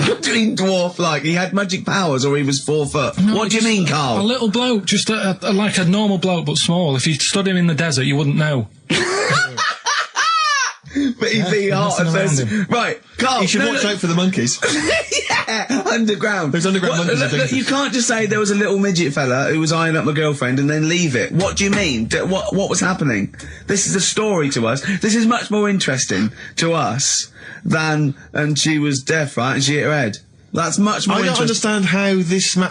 What do you mean dwarf? Like he had magic powers, or he was 4 foot? No, What do you just mean, A Carl? little bloke, just like a normal bloke, but small. If you stood him in the desert, you wouldn't know. But he'd be hot and nothing around says, right, Carl. You should watch out for the monkeys. Yeah, underground. Those underground monkeys are dangerous. You can't just say there was a little midget fella who was eyeing up my girlfriend and then leave it. What do you mean? What was happening? This is a story to us. This is much more interesting to us than, and she was deaf, right, and she hit her head. That's much more I don't interesting. understand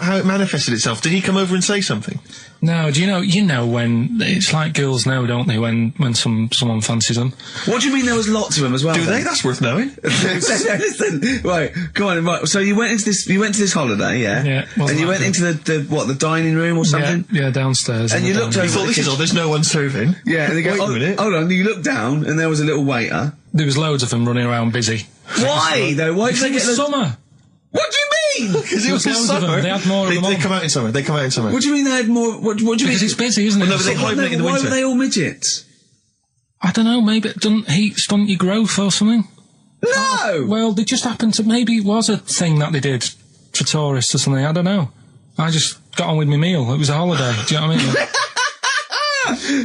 how it manifested itself. Did he come over and say something? No, do you know when it's like girls know, don't they? When someone fancies them. What do you mean there was lots of them as well? Do then? they? That's worth knowing. Listen, right, come on, right. So you went to this holiday, yeah? Yeah, wasn't And you that went good? into the dining room or something? Yeah, downstairs. And in you the looked dining You over room. thought, this is all, there's no one serving. Yeah, and they go, Wait a minute. hold on, you looked down and there was a little waiter. There was loads of them running around busy. Why, though? Why did Because they it get was the... summer. What do you mean? Because it was in Loads of them. summer. They had more of them They on. come out in summer. They come out in summer. What do you mean they had more... What do you mean? Because it's busy, isn't it? Well, no, but they Summer. hibernate in the Why winter. were they all midgets? I don't know, maybe it doesn't heat stunt your growth or something. No! Well, they just happened to, maybe it was a thing that they did for tourists or something, I don't know. I just got on with my meal. It was a holiday, do you know what I mean?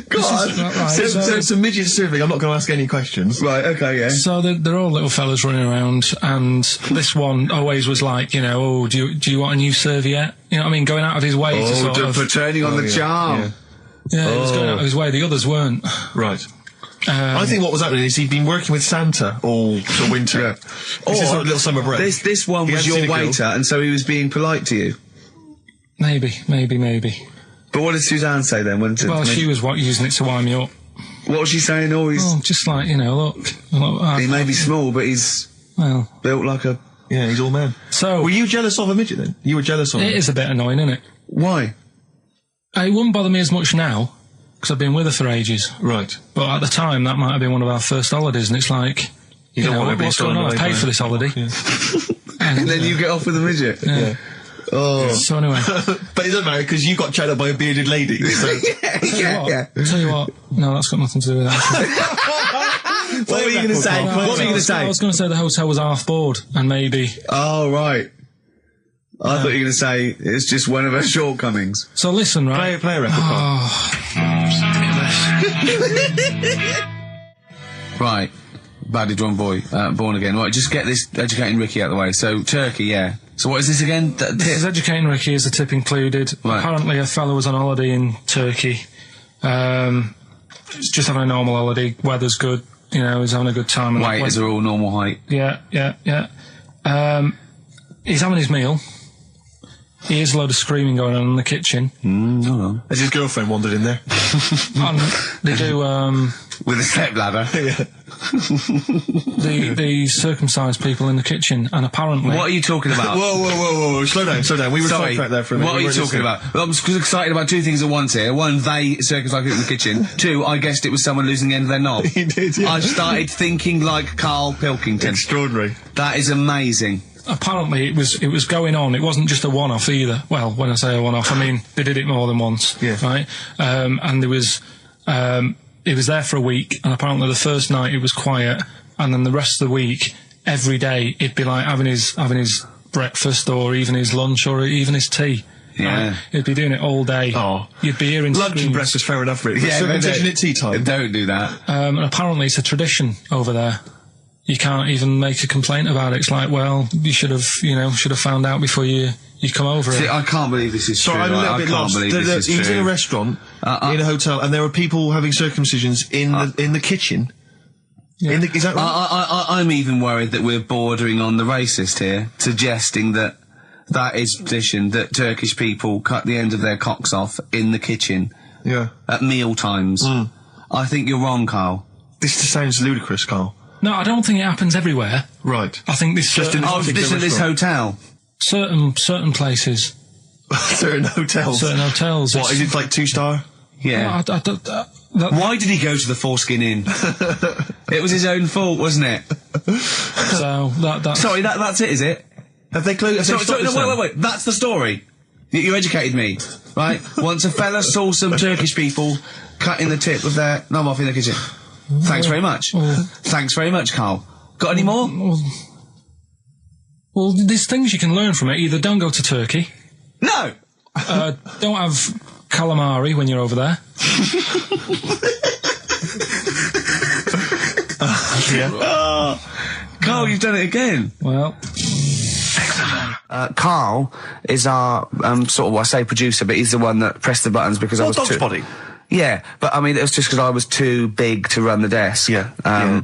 God. Right, So it's a midget surfing. I'm not going to ask any questions. Right, okay, yeah. So they're all little fellas running around, and this one always was like, you know, oh, do you want a new serviette? You know what I mean? Going out of his way to sort of... for turning on the charm. Yeah, he was going out of his way. The others weren't. Right. I think what was happening is he'd been working with Santa all till winter. Yeah. This is sort of little summer break. This one He was hadn't your seen a girl. waiter, and so he was being polite to you. Maybe. But what did Suzanne say then? Well, she was using it to wind me up. What was she saying? Oh, he's... Oh, just like, you know, look he may be small, but he's well, built like a... Yeah, he's all man. so Were you jealous of a midget then? You were jealous of it him? is a bit annoying, isn't it? Why? It wouldn't bother me as much now, because I've been with her for ages. Right. But at the time, that might have been one of our first holidays, and it's like, you don't know, want to be what's going on? I stolen away paid by for this holiday. Yeah. And then you get off with a midget? Yeah. Oh. So anyway, But it doesn't matter because you got chatted up by a bearded lady. So. yeah. tell you what, no, that's got nothing to do with that. What were you going to say? What were you going to say? I was going to say the hotel was half board, and maybe. Oh, right. I thought you were going to say it's just one of her shortcomings. So listen, right? Play a record. Right. Badly drawn boy, born again. Right, just get this educating Ricky out of the way. So, Turkey, yeah. So what is this again? This is educating Ricky. Is the tip included? Right. Apparently, a fellow was on holiday in Turkey. He's just having a normal holiday. Weather's good. You know, he's having a good time. And Waiters are all normal height. Yeah. He's having his meal. He hears a load of screaming going on in the kitchen. Hold on. Has his girlfriend wandered in there? And they do, With a step ladder. Yeah. the circumcised people in the kitchen, and apparently... What are you talking about? Whoa. Slow down. We were Sorry, sidetracked there for a minute. what are you talking about? I'm excited about two things at once here. One, they circumcised people in the kitchen. Two, I guessed it was someone losing the end of their knob. He did, yeah. I started thinking like Karl Pilkington. Extraordinary. That is amazing. Apparently it was going on. It wasn't just a one-off either. Well, when I say a one-off, I mean they did it more than once. Yeah. Right? And there was... it was there for a week, and apparently the first night it was quiet, and then the rest of the week, every day, it'd be like having his breakfast, or even his lunch, or even his tea. Yeah. Right? He'd be doing it all day. Oh. You'd be hearing Lunch and screams. breakfast, fair enough, really. Yeah, Circumcision at tea time. Don't do that. And apparently it's a tradition over there. You can't even make a complaint about it. It's like, well, you should have found out before you come over See, it. I can't believe this is Sorry, true. I'm a little I bit can't lost. believe this is He was true. in a restaurant, in a hotel, and there were people having circumcisions in the kitchen. Yeah. Is that right? I'm even worried that we're bordering on the racist here, suggesting that is tradition, that Turkish people cut the end of their cocks off in the kitchen Yeah. at meal times. I think you're wrong, Carl. This just sounds ludicrous, Carl. No, I don't think it happens everywhere. Right. I think this Just in Oh, particular this at this restaurant. hotel. certain places, Certain hotels. certain hotels. What, is it like 2-star? Yeah. Why did he go to the Foreskin Inn? It was his own fault, wasn't it? So that's Sorry, that's it, is it? Have they closed? Sorry, no, wait. That's the story. You educated me, right? Once a fella saw some Turkish people cutting the tip of their knob off in the kitchen. Thanks very much. Thanks very much, Carl. Got any more? Well, there's things you can learn from it. Either don't go to Turkey, No! don't have calamari when you're over there. Carl, you've done it again. Well, Carl is our, sort of, I say producer, but he's the one that pressed the buttons because I was Dog's too... body. Yeah, but I mean, it was just because I was too big to run the desk. Yeah.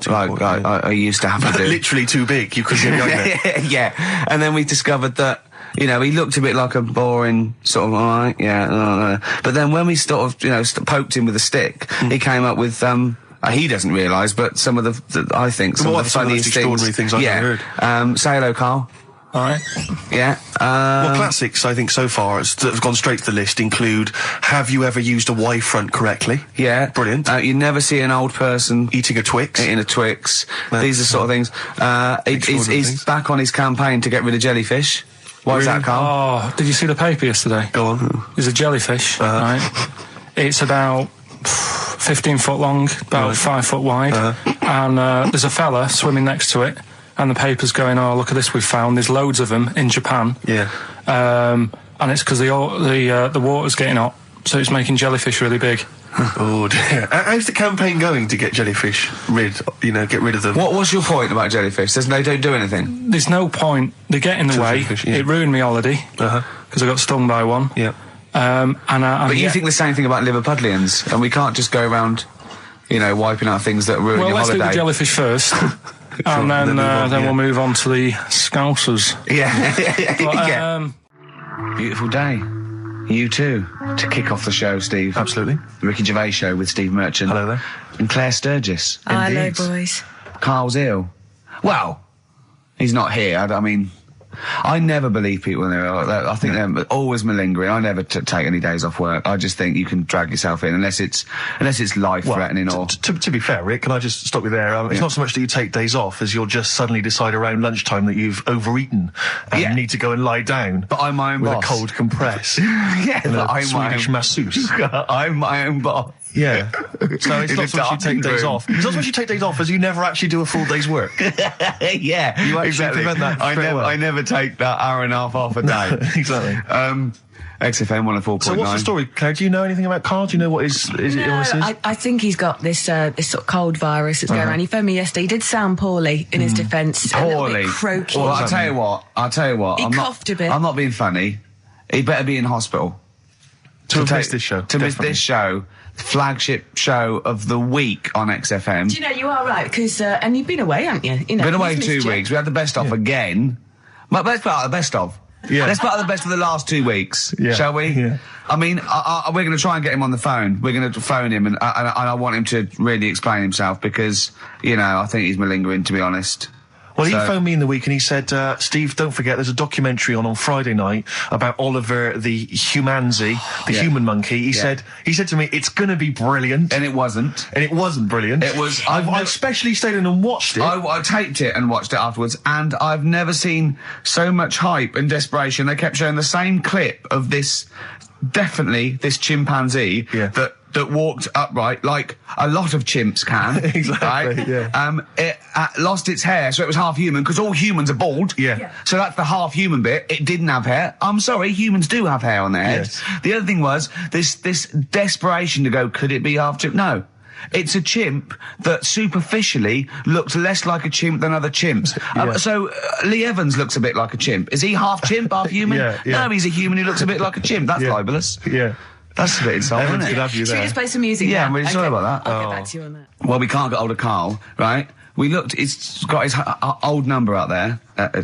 Too like important, I used to have to do. Literally too big. You couldn't get behind there. Yeah, and then we discovered that, you know, he looked a bit like a boring sort of, alright, yeah, but then when we sort of, you know, poked him with a stick, he came up with, he doesn't realise, but some of the I think, some Well, of the some of the funniest extraordinary things I've ever heard. Say hello, Carl. alright. Yeah. Well, classics, I think, so far, that have gone straight to the list include, have you ever used a Y front correctly? Yeah. Brilliant. You never see an old person Eating a Twix? eating a Twix. That's, These are sort of things. extraordinary He's things. back on his campaign to get rid of jellyfish. Why is that, Carl? Oh, did you see the paper yesterday? Go on. There's a jellyfish, right? It's about 15 foot long, about 5 foot wide, and there's a fella swimming next to it, and the paper's going, "Oh, look at this, we've found there's loads of them in Japan." Yeah. And it's because the water's getting hot, so it's making jellyfish really big. Oh dear. How's the campaign going to get jellyfish get rid of them? What was your point about jellyfish? They don't do anything. There's no point. They get in the way. Jellyfish, yeah. It ruined me holiday because I got stung by one. Yeah. But you think the same thing about Liverpudlians, and we can't just go around, wiping out things that ruin Well, your let's do holiday. the jellyfish first, and then we'll move on to the Scousers. Yeah. But, yeah. Beautiful day. You too. To kick off the show, Steve. Absolutely. The Ricky Gervais Show with Steve Merchant. Hello there. And Claire Sturgis. Hello, Indeed. boys. Carl's ill. Well, he's not here. I mean, I never believe people when they're ill. I think they're always malingering. I never take any days off work. I just think you can drag yourself in unless it's life-threatening or... To be fair, Rick, can I just stop you there? It's not so much that you take days off as you'll just suddenly decide around lunchtime that you've overeaten and need to go and lie down. But I'm my own with boss. a cold compress. Yeah, and but a I'm my Swedish own... masseuse. I'm my own boss. Yeah. So it's In not a so much you take days room. off. It's not so much you take days off as you never actually do a full day's work. Yeah, You actually exactly. prevent that straight away. I never take that hour and a half off a day. Exactly. XFM 104.9. So what's the story, Claire? Do you know anything about Karl? Do you know what his illness is? I think he's got this this sort of cold virus that's going around. He phoned me yesterday. He did sound poorly in his defence. A little Poorly. bit croaky. Well, I'll tell you what. He coughed a bit. I'm not being funny. He better be in hospital. To miss this show. To miss definitely. this show. Flagship show of the week on XFM. Do you know, you are right, because, and you've been away, haven't you? Been away he's 2 missed you. weeks. We had the best of again. But let's put out the best of. Yeah. Let's put out the best of the last 2 weeks, Yeah. shall we? Yeah. I mean, we're going to try and get him on the phone. We're going to phone him, and I want him to really explain himself because, I think he's malingering, to be honest. Well, he So- phoned me in the week and he said, Steve, don't forget, there's a documentary on Friday night about Oliver the humanzi, the human monkey. He said to me, it's going to be brilliant. And it wasn't. And it wasn't brilliant. It was- I especially stayed in and watched it. I taped it and watched it afterwards, and I've never seen so much hype and desperation. They kept showing the same clip of this chimpanzee that walked upright like a lot of chimps can. Exactly, right? yeah. It lost its hair, so it was half human, because all humans are bald. Yeah. So that's the half human bit. It didn't have hair. I'm sorry, humans do have hair on their heads. Yes. The other thing was this desperation to go, could it be half chimp? No. It's a chimp that superficially looked less like a chimp than other chimps. So Lee Evans looks a bit like a chimp. Is he half chimp, half human? Yeah. No, he's a human who looks a bit like a chimp. That's libelous. Yeah. That's a bit insulting, Evans isn't could it? have you Should we there. just play some music Yeah, now? I'm really sorry about that. I'll get back to you on that. Well, we can't get hold of Karl, right? We looked, it's got his old number out there.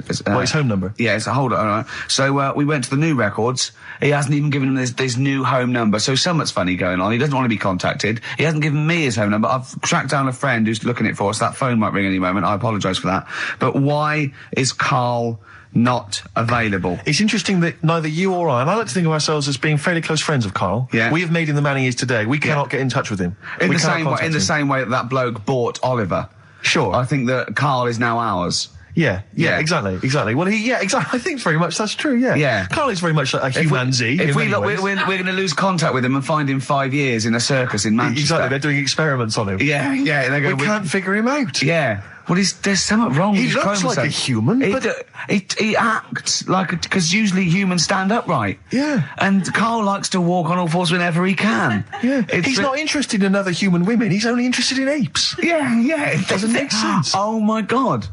His home number? Yeah, it's a hold on. Right. So we went to the new records. He hasn't even given him this new home number. So something's funny going on. He doesn't want to be contacted. He hasn't given me his home number. I've tracked down a friend who's looking it for us. That phone might ring any moment. I apologise for that. But why is Karl not available? It's interesting that neither you or I, and I like to think of ourselves as being fairly close friends of Karl. Yeah. We have made him the man he is today. We cannot get in touch with him. In We the cannot same way, contact in the him. same way that bloke bought Oliver. Sure. I think that Karl is now ours. Yeah, Yeah. exactly. Well, exactly. I think very much that's true. Yeah, Yeah. Karl is very much like a humanzi. If in we many look, ways. we're going to lose contact with him and find him 5 years in a circus in Manchester. Exactly, they're doing experiments on him. Yeah. They're We going. can't figure him out. Yeah. Well, there's something wrong with He his looks like chromosome. a human, but He acts like because usually humans stand upright. Yeah. And Karl likes to walk on all fours whenever he can. yeah, It's he's not interested in other human women. He's only interested in apes. Yeah. It doesn't make sense. Oh my God.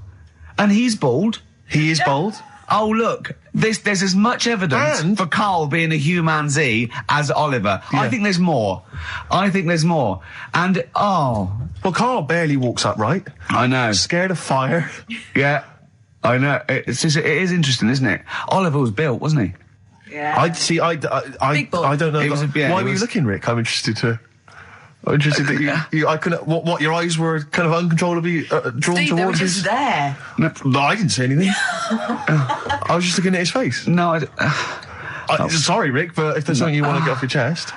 And he's bald. He is bald. Oh look, there's as much evidence And- for Karl being a humanzi as Oliver. Yeah. I think there's more. And Well, Karl barely walks upright. I know. Scared of fire. Yeah, I know. It is interesting, isn't it? Oliver was built, wasn't he? Yeah. I see. I Big ball. don't know. It was a- yeah, Why it were you was- looking, Rick? I'm interested that you. I couldn't. What? Your eyes were kind of uncontrollably drawn Steve, they were towards just his. there. No, I didn't say anything. I was just looking at his face. No, Sorry, Rick, but if there's something you want to get off your chest.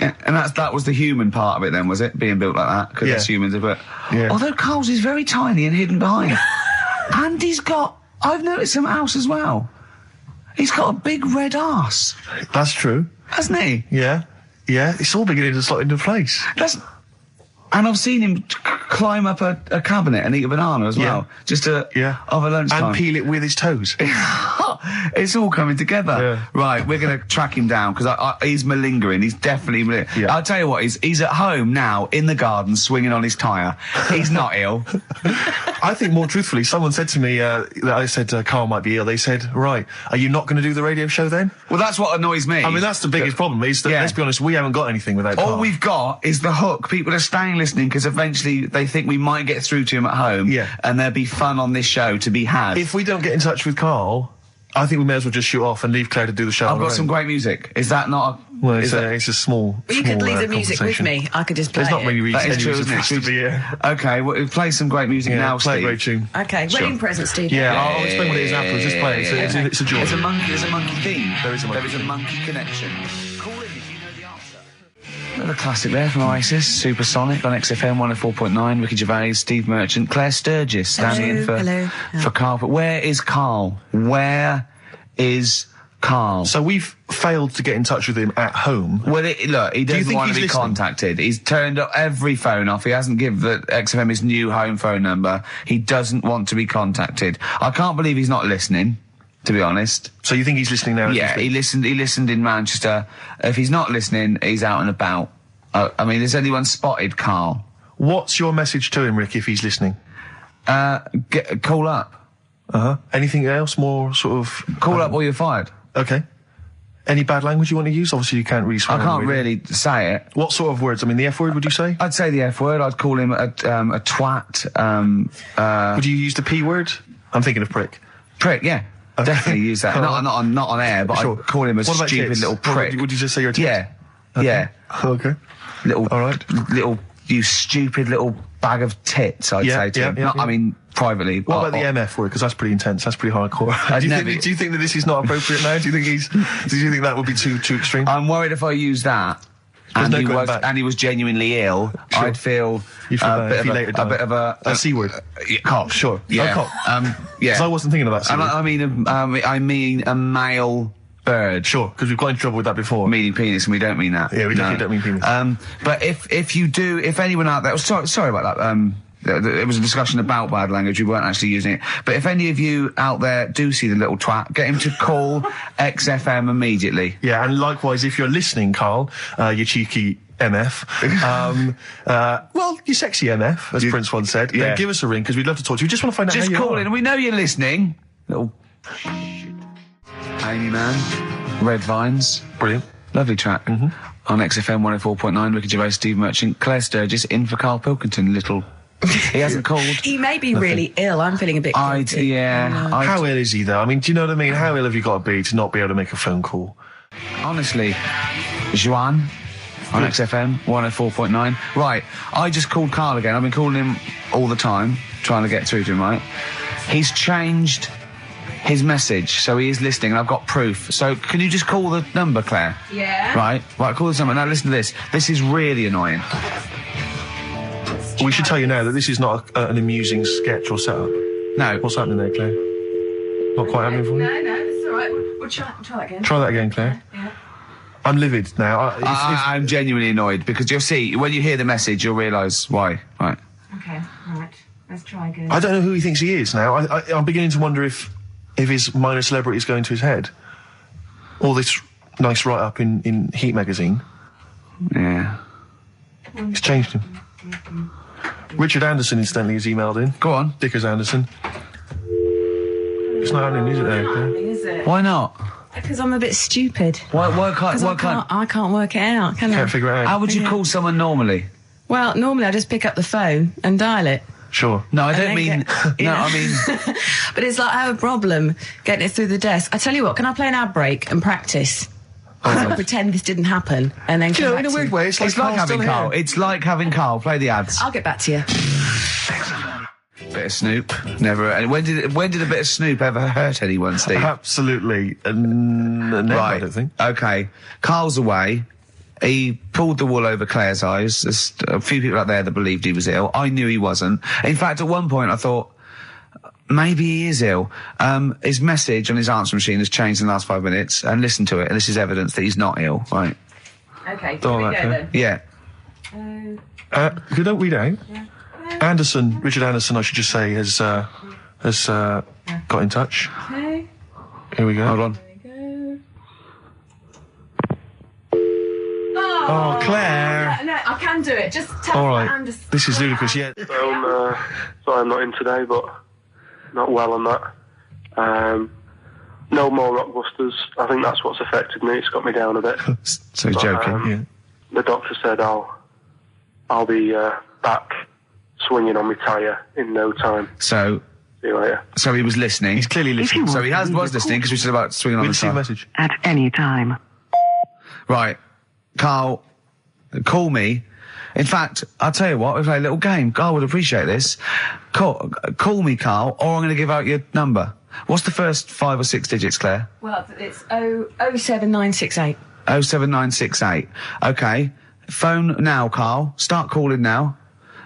yeah, and that was the human part of it then, was it? Being built like that, because Yeah. that's humans, but... Yeah. Although Karl's is very tiny and hidden behind. And I've noticed something else as well. He's got a big red arse, That's true. hasn't he? Yeah. Yeah, it's all beginning to slot into place. And I've seen him climb up a cabinet and eat a banana as well. Just over lunchtime. And peel it with his toes. It's all coming together. Yeah. Right, we're going to track him down because he's malingering. He's definitely malingering. Yeah. I'll tell you what, he's at home now in the garden swinging on his tyre. He's not ill. I think more truthfully, someone said to me that I said Carl might be ill. They said, right, are you not going to do the radio show then? Well, that's what annoys me. I mean, that's the biggest problem is that, let's be honest, we haven't got anything without Carl. All we've got is the hook. People are staying listening because eventually they think we might get through to him at home. Yeah. And there'll be fun on this show to be had. If we don't get in touch with Carl, I think we may as well just shoot off and leave Claire to do the show. I've got some great music. Is that not Well, it's a small. Well, you could small, leave the music with conversation. me. I could just play There's not it. many reasons. That is true, anyways, isn't it? for us to be here. Okay, well, play some great music now, play Steve. a great tune. Okay, wedding present, Steve. Yeah, I'll explain what it is afterwards. Just play it. It's a joy. There's a monkey theme. There is a monkey monkey connection. Call in if you know the answer. Another classic there from Oasis, Supersonic on XFM 104.9. Ricky Gervais, Steve Merchant, Claire Sturgis standing in for Carl. But where is Carl? Where is Carl? So we've failed to get in touch with him at home. Well, look, he doesn't think want to he's be listening? contacted. He's turned every phone off. He hasn't given the XFM his new home phone number. He doesn't want to be contacted. I can't believe he's not listening, to be honest. So you think he's listening now? Yeah, he listened in Manchester. If he's not listening, he's out and about. I mean, has anyone spotted Carl? What's your message to him, Rick, if he's listening? Call up. Anything else more sort of... Call up or you're fired. Okay. Any bad language you want to use? Obviously you can't really swear. I can't on the radio. really say it. What sort of words? I mean, the F word, would you say? I'd say the F word. I'd call him a twat. Would you use the P word? I'm thinking of prick. Prick, yeah. Definitely use that. Not on air, but Sure. I'd call him a What about stupid tits? little prick. Would you just say you're a tit? Yeah. Okay. Yeah. Okay. Little, All right. you stupid little bag of tits, I'd say to him. yeah. I mean, privately. What about the MF word? Because that's pretty intense. That's pretty hardcore. Do you think that this is not appropriate now? Do you think that would be too extreme? I'm worried if I use that and, no he going was, back. and he was genuinely ill, Sure. I'd feel, You'd feel bad if he a later bit of died. a C word. Cock, sure. Yeah. cock. Yeah. Because I wasn't thinking of that. C And word. I mean a male bird. Sure, because we've got into trouble with that before. Meaning penis, and we don't mean that. Yeah, we definitely don't mean penis. But if anyone out there, sorry about that. There was a discussion about bad language. We weren't actually using it. But if any of you out there do see the little twat, get him to call XFM immediately. Yeah, and likewise, if you're listening, Carl, you cheeky MF, well, you sexy MF, as Prince once said, Yeah. then give us a ring, because we'd love to talk to you. We just want to find out Just how you call are. in, and we know you're listening. Little Amy Man, Red Vines. Brilliant. Lovely track. On XFM 104.9, Ricky Gervais, Steve Merchant, Claire Sturgis, in for Karl Pilkington. He hasn't called. He may be really ill. I'm feeling a bit guilty. How ill is he, though? I mean, do you know what I mean? How ill have you got to be to not be able to make a phone call? Honestly, Juan on XFM 104.9. Right, I just called Carl again. I've been calling him all the time, trying to get through to him, right? He's changed his message, so he is listening, and I've got proof. So can you just call the number, Claire? Yeah. Right, call this number. Now listen to this. This is really annoying. We should tell you now that this is not an amusing sketch or setup. No. What's happening there, Claire? Not quite happening for you? No, it's all right. We'll try that again. Try that again, Claire. Yeah. I'm livid now. I'm genuinely annoyed, because you'll see, when you hear the message, you'll realise why. Right. Okay, right. Let's try again. I don't know who he thinks he is now. I'm beginning to wonder if his minor celebrity is going to his head. All this nice write-up in Heat magazine. Yeah. It's changed him. Richard Anderson, incidentally, has emailed in. Go on. Dickers Anderson. It's not happening, is it, there, Claire? Is it? Why not? Because I'm a bit stupid. Why I can't... can't work it out, can I? Can't figure it out. How would you call someone normally? Well, normally I just pick up the phone and dial it. Sure. No, I don't then mean... you know. I mean... But it's like I have a problem getting it through the desk. I tell you what, can I play an ad break and practice? I'll pretend this didn't happen and then Do you come know, back in a to weird you. way, it's like Carl's having still Carl. here. It's like having Carl. Play the ads. I'll get back to you. Bit of Snoop. Never... And when did a bit of Snoop ever hurt anyone, Steve? Absolutely. Never, I don't think. Okay. Carl's away. He pulled the wool over Claire's eyes. There's a few people out there that believed he was ill. I knew he wasn't. In fact, at one point I thought, maybe he is ill. His message on his answer machine has changed in the last 5 minutes, and listen to it, and this is evidence that he's not ill, right? Okay, All here we right, go okay. then. Yeah. If you don't read out, Richard Anderson, I should just say, has got in touch. Okay. Here we go. Hold on. There we go. Oh, Claire. No, I can do it. Just tell All me right. Anderson. This is ludicrous, yeah. Sorry I'm not in today, but not well on that. No more Rockbusters. I think that's what's affected me. It's got me down a bit. So he's joking. Yeah. The doctor said I'll be back swinging on my tyre in no time. So See you later. he was listening. He's clearly listening. So he was listening because we said about swinging on We the didn't see a side. message. At any time. Right. Carl, call me. In fact, I'll tell you what, we'll play a little game. Carl would appreciate this. Call me, Carl, or I'm going to give out your number. What's the first 5 or 6 digits, Claire? Well, it's 07968. 07968. Okay. Phone now, Carl. Start calling now.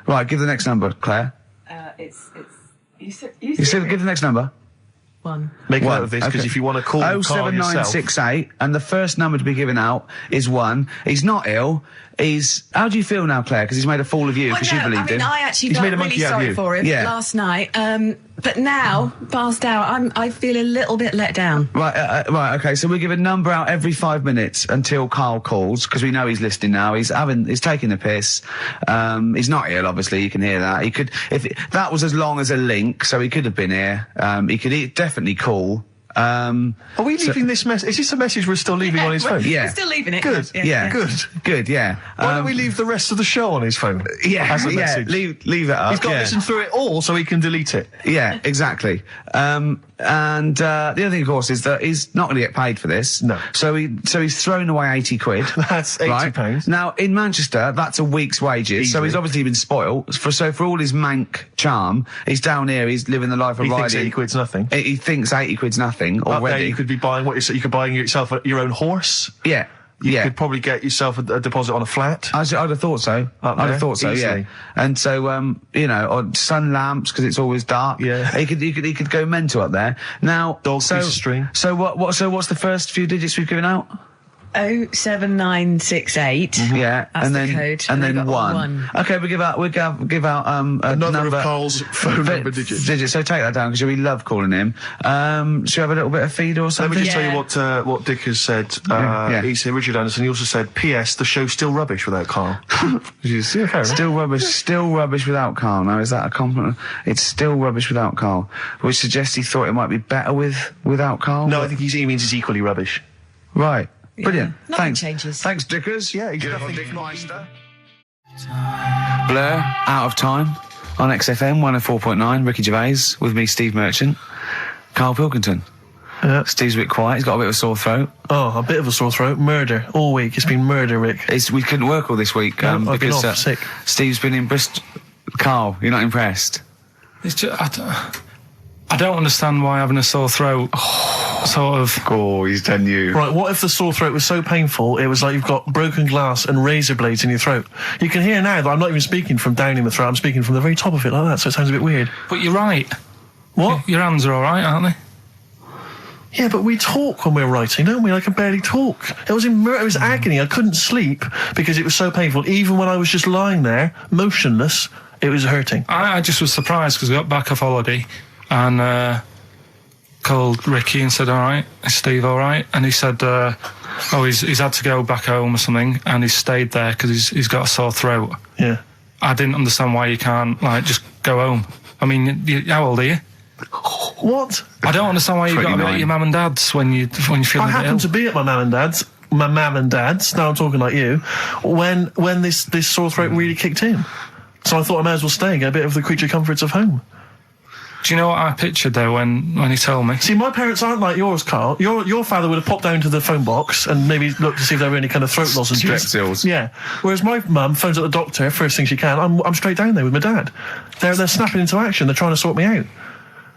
Right, give the next number, Claire. You said Give the next number. 1. Make a One. note of this, because Okay. if you want to call Carl yourself... 07968, and the first number to be given out is 1. He's not ill. How do you feel now, Claire? Because he's made a fool of you, because you believed him. I actually He's felt made a really monkey out of sorry you. for him Yeah. last night. But now, passed out, I feel a little bit let down. Right, okay, so we give a number out every 5 minutes until Carl calls, because we know he's listening now. He's taking the piss. He's not ill, obviously, you can hear that. That was as long as a link, so he could have been here. He could definitely call. Are we leaving this message? Is this a message we're still leaving on his phone? Yeah. We're still leaving it. Good. Yeah. Good, yeah. Why don't we leave the rest of the show on his phone? As a message? Leave it up. He's got to yeah. listen through it all so he can delete it. Yeah, exactly. And the other thing, of course, is that he's not going to get paid for this. No. So he's thrown away 80 quid. That's 80 right? pounds. Now, in Manchester, that's a week's wages. So Easily. he's obviously been spoilt. For all his mank charm, he's down here, he's living the life of He riding. thinks 80 quid's nothing. He thinks 80 quid's nothing Up there, already. you could be buying you could buy yourself your own horse. Yeah. You yeah. could probably get yourself a deposit on a flat. I'd have thought so. Up I'd there, have thought so, easily. yeah. And so, or sun lamps because it's always dark. Yeah. He could go mental up there. Now, Dog piece of string. So what's the first few digits we've given out? 07968. Yeah, That's and the then code. and then we've got 1. Okay, we give out a Another number of Carl's phone number digits. So take that down because we love calling him. Should we have a little bit of feed or Let something? me just Yeah. tell you what Dick has said. Yeah. He said, Richard Anderson, he also said, P.S. the show's still rubbish without Carl. Yeah, fair enough. Still rubbish without Carl. Now, is that a compliment? It's still rubbish without Carl, which suggests he thought it might be better without Carl. No, I think he means it's equally rubbish. Right. Brilliant. Nothing Thanks. changes. Thanks, Dickers. Yeah, he's Good nothing- old Dick Meister. Blur, Out of Time, on XFM 104.9, Ricky Gervais, with me, Steve Merchant, Karl Pilkington. Steve's a bit quiet, he's got a bit of a sore throat. Oh, a bit of a sore throat. Murder. All week. It's been murder, Rick. We couldn't work all this week No, I've been because off, sick. Steve's been in Bristol. Carl, you're not impressed? It's just, I don't understand why having a sore throat sort of... Oh, he's done you. Right, what if the sore throat was so painful it was like you've got broken glass and razor blades in your throat? You can hear now that I'm not even speaking from down in the throat, I'm speaking from the very top of it like that, so it sounds a bit weird. But you're right. What? Your hands are all right, aren't they? Yeah, but we talk when we're writing, don't we? I can barely talk. It was agony. I couldn't sleep because it was so painful. Even when I was just lying there, motionless, it was hurting. I just was surprised because we got back off holiday and called Ricky and said, all right, is Steve all right? And he said, he's had to go back home or something and he's stayed there because he's got a sore throat. Yeah. I didn't understand why you can't, just go home. I mean, how old are you? What? I don't understand why you've got to be 29. at your mum and dad's when you're feeling I a bit happened ill. to be at my mum and dad's. Now I'm talking like you. When this sore throat really kicked in, so I thought I may as well stay and get a bit of the creature comforts of home. Do you know what I pictured though when he told me? See, my parents aren't like yours, Carl. Your father would have popped down to the phone box and maybe looked to see if there were any kind of throat lozenges. Strepsils. Yeah. Whereas my mum phones at the doctor first thing she can. I'm straight down there with my dad. They're snapping into action. They're trying to sort me out.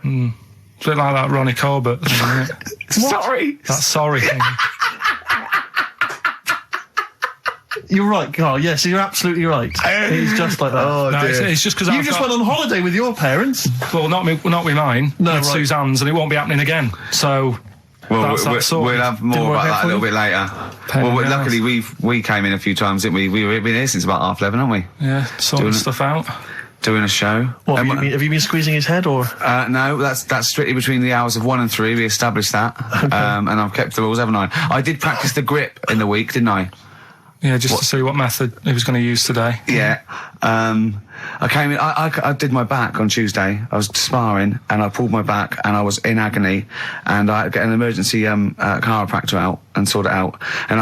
It's a bit like that Ronnie Corbett thing, isn't it? Sorry. That sorry thing. You're right, Carl. Yes, you're absolutely right. It's just like that. Oh, No, dear. it's just because You just went on holiday with your parents. Well, not with mine. No, with right. Suzanne's, and it won't be happening again. So Well, that's that sorted. we'll have Didn't more work about out that a for little you? bit later. Well, luckily we came in a few times, didn't we? We've been here since about 11:30, haven't we? Yeah, sorting stuff out. Doing a show. What, have you been squeezing his head, or? No, that's strictly between the hours of 1 and 3. We established that. And I've kept the rules, haven't I? I did practice the grip in the week, didn't I? Yeah, just to see what method he was going to use today. Yeah. I came in, I did my back on Tuesday. I was sparring and I pulled my back and I was in agony and I had to get an emergency chiropractor out and sort it out. And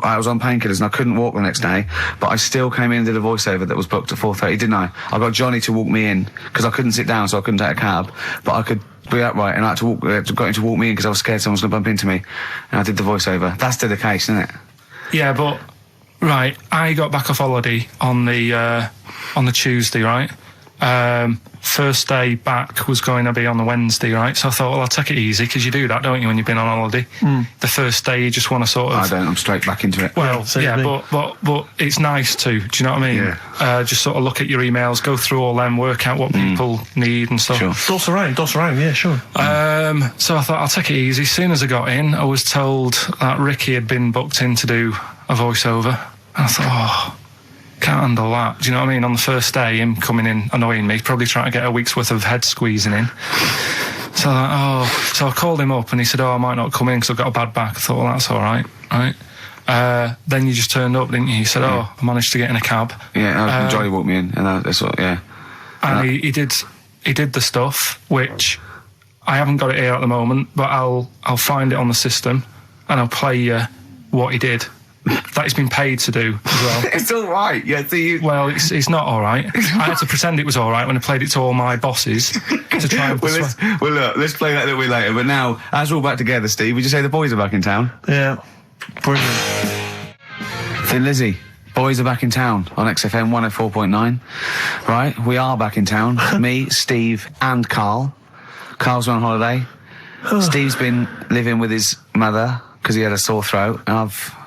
I was on painkillers and I couldn't walk the next day, but I still came in and did a voiceover that was booked at 4:30, didn't I? I got Johnny to walk me in because I couldn't sit down, so I couldn't take a cab, but I could be upright, and I had to got him to walk me in because I was scared someone was going to bump into me. And I did the voiceover. That's still the case, isn't it? Yeah, but right, I got back off holiday on the Tuesday, right? First day back was going to be on the Wednesday, right? So I thought, well, I'll take it easy, because you do that, don't you, when you've been on holiday? The first day you just want to sort of... I don't, I'm straight back into it. Well, yeah, but it's nice to, do you know what I mean? Yeah. Just sort of look at your emails, go through all them, work out what people need and stuff. Sure. Doss around, yeah, sure. So I thought, I'll take it easy. As soon as I got in, I was told that Ricky had been booked in to do a voiceover. And I thought, can't handle that. Do you know what I mean? On the first day, him coming in annoying me, probably trying to get a week's worth of head squeezing in. So I called him up and he said, I might not come in because I've got a bad back. I thought, well, that's all right, right? Then you just turned up, didn't you? He said, I managed to get in a cab. Yeah, Johnny walked me in, and that's what, yeah. And he did the stuff, which I haven't got it here at the moment, but I'll find it on the system and I'll play you what he did. That he's been paid to do as well. It's all right. Yeah, well, it's not all right. I had to pretend it was all right when I played it to all my bosses to try and look, let's play that a little bit later. But now, as we're all back together, Steve, would you say the boys are back in town? Yeah, brilliant. Thin Lizzy, boys are back in town on XFM 104.9. Right, we are back in town. Me, Steve, and Karl. Karl's on holiday. Steve's been living with his mother because he had a sore throat, and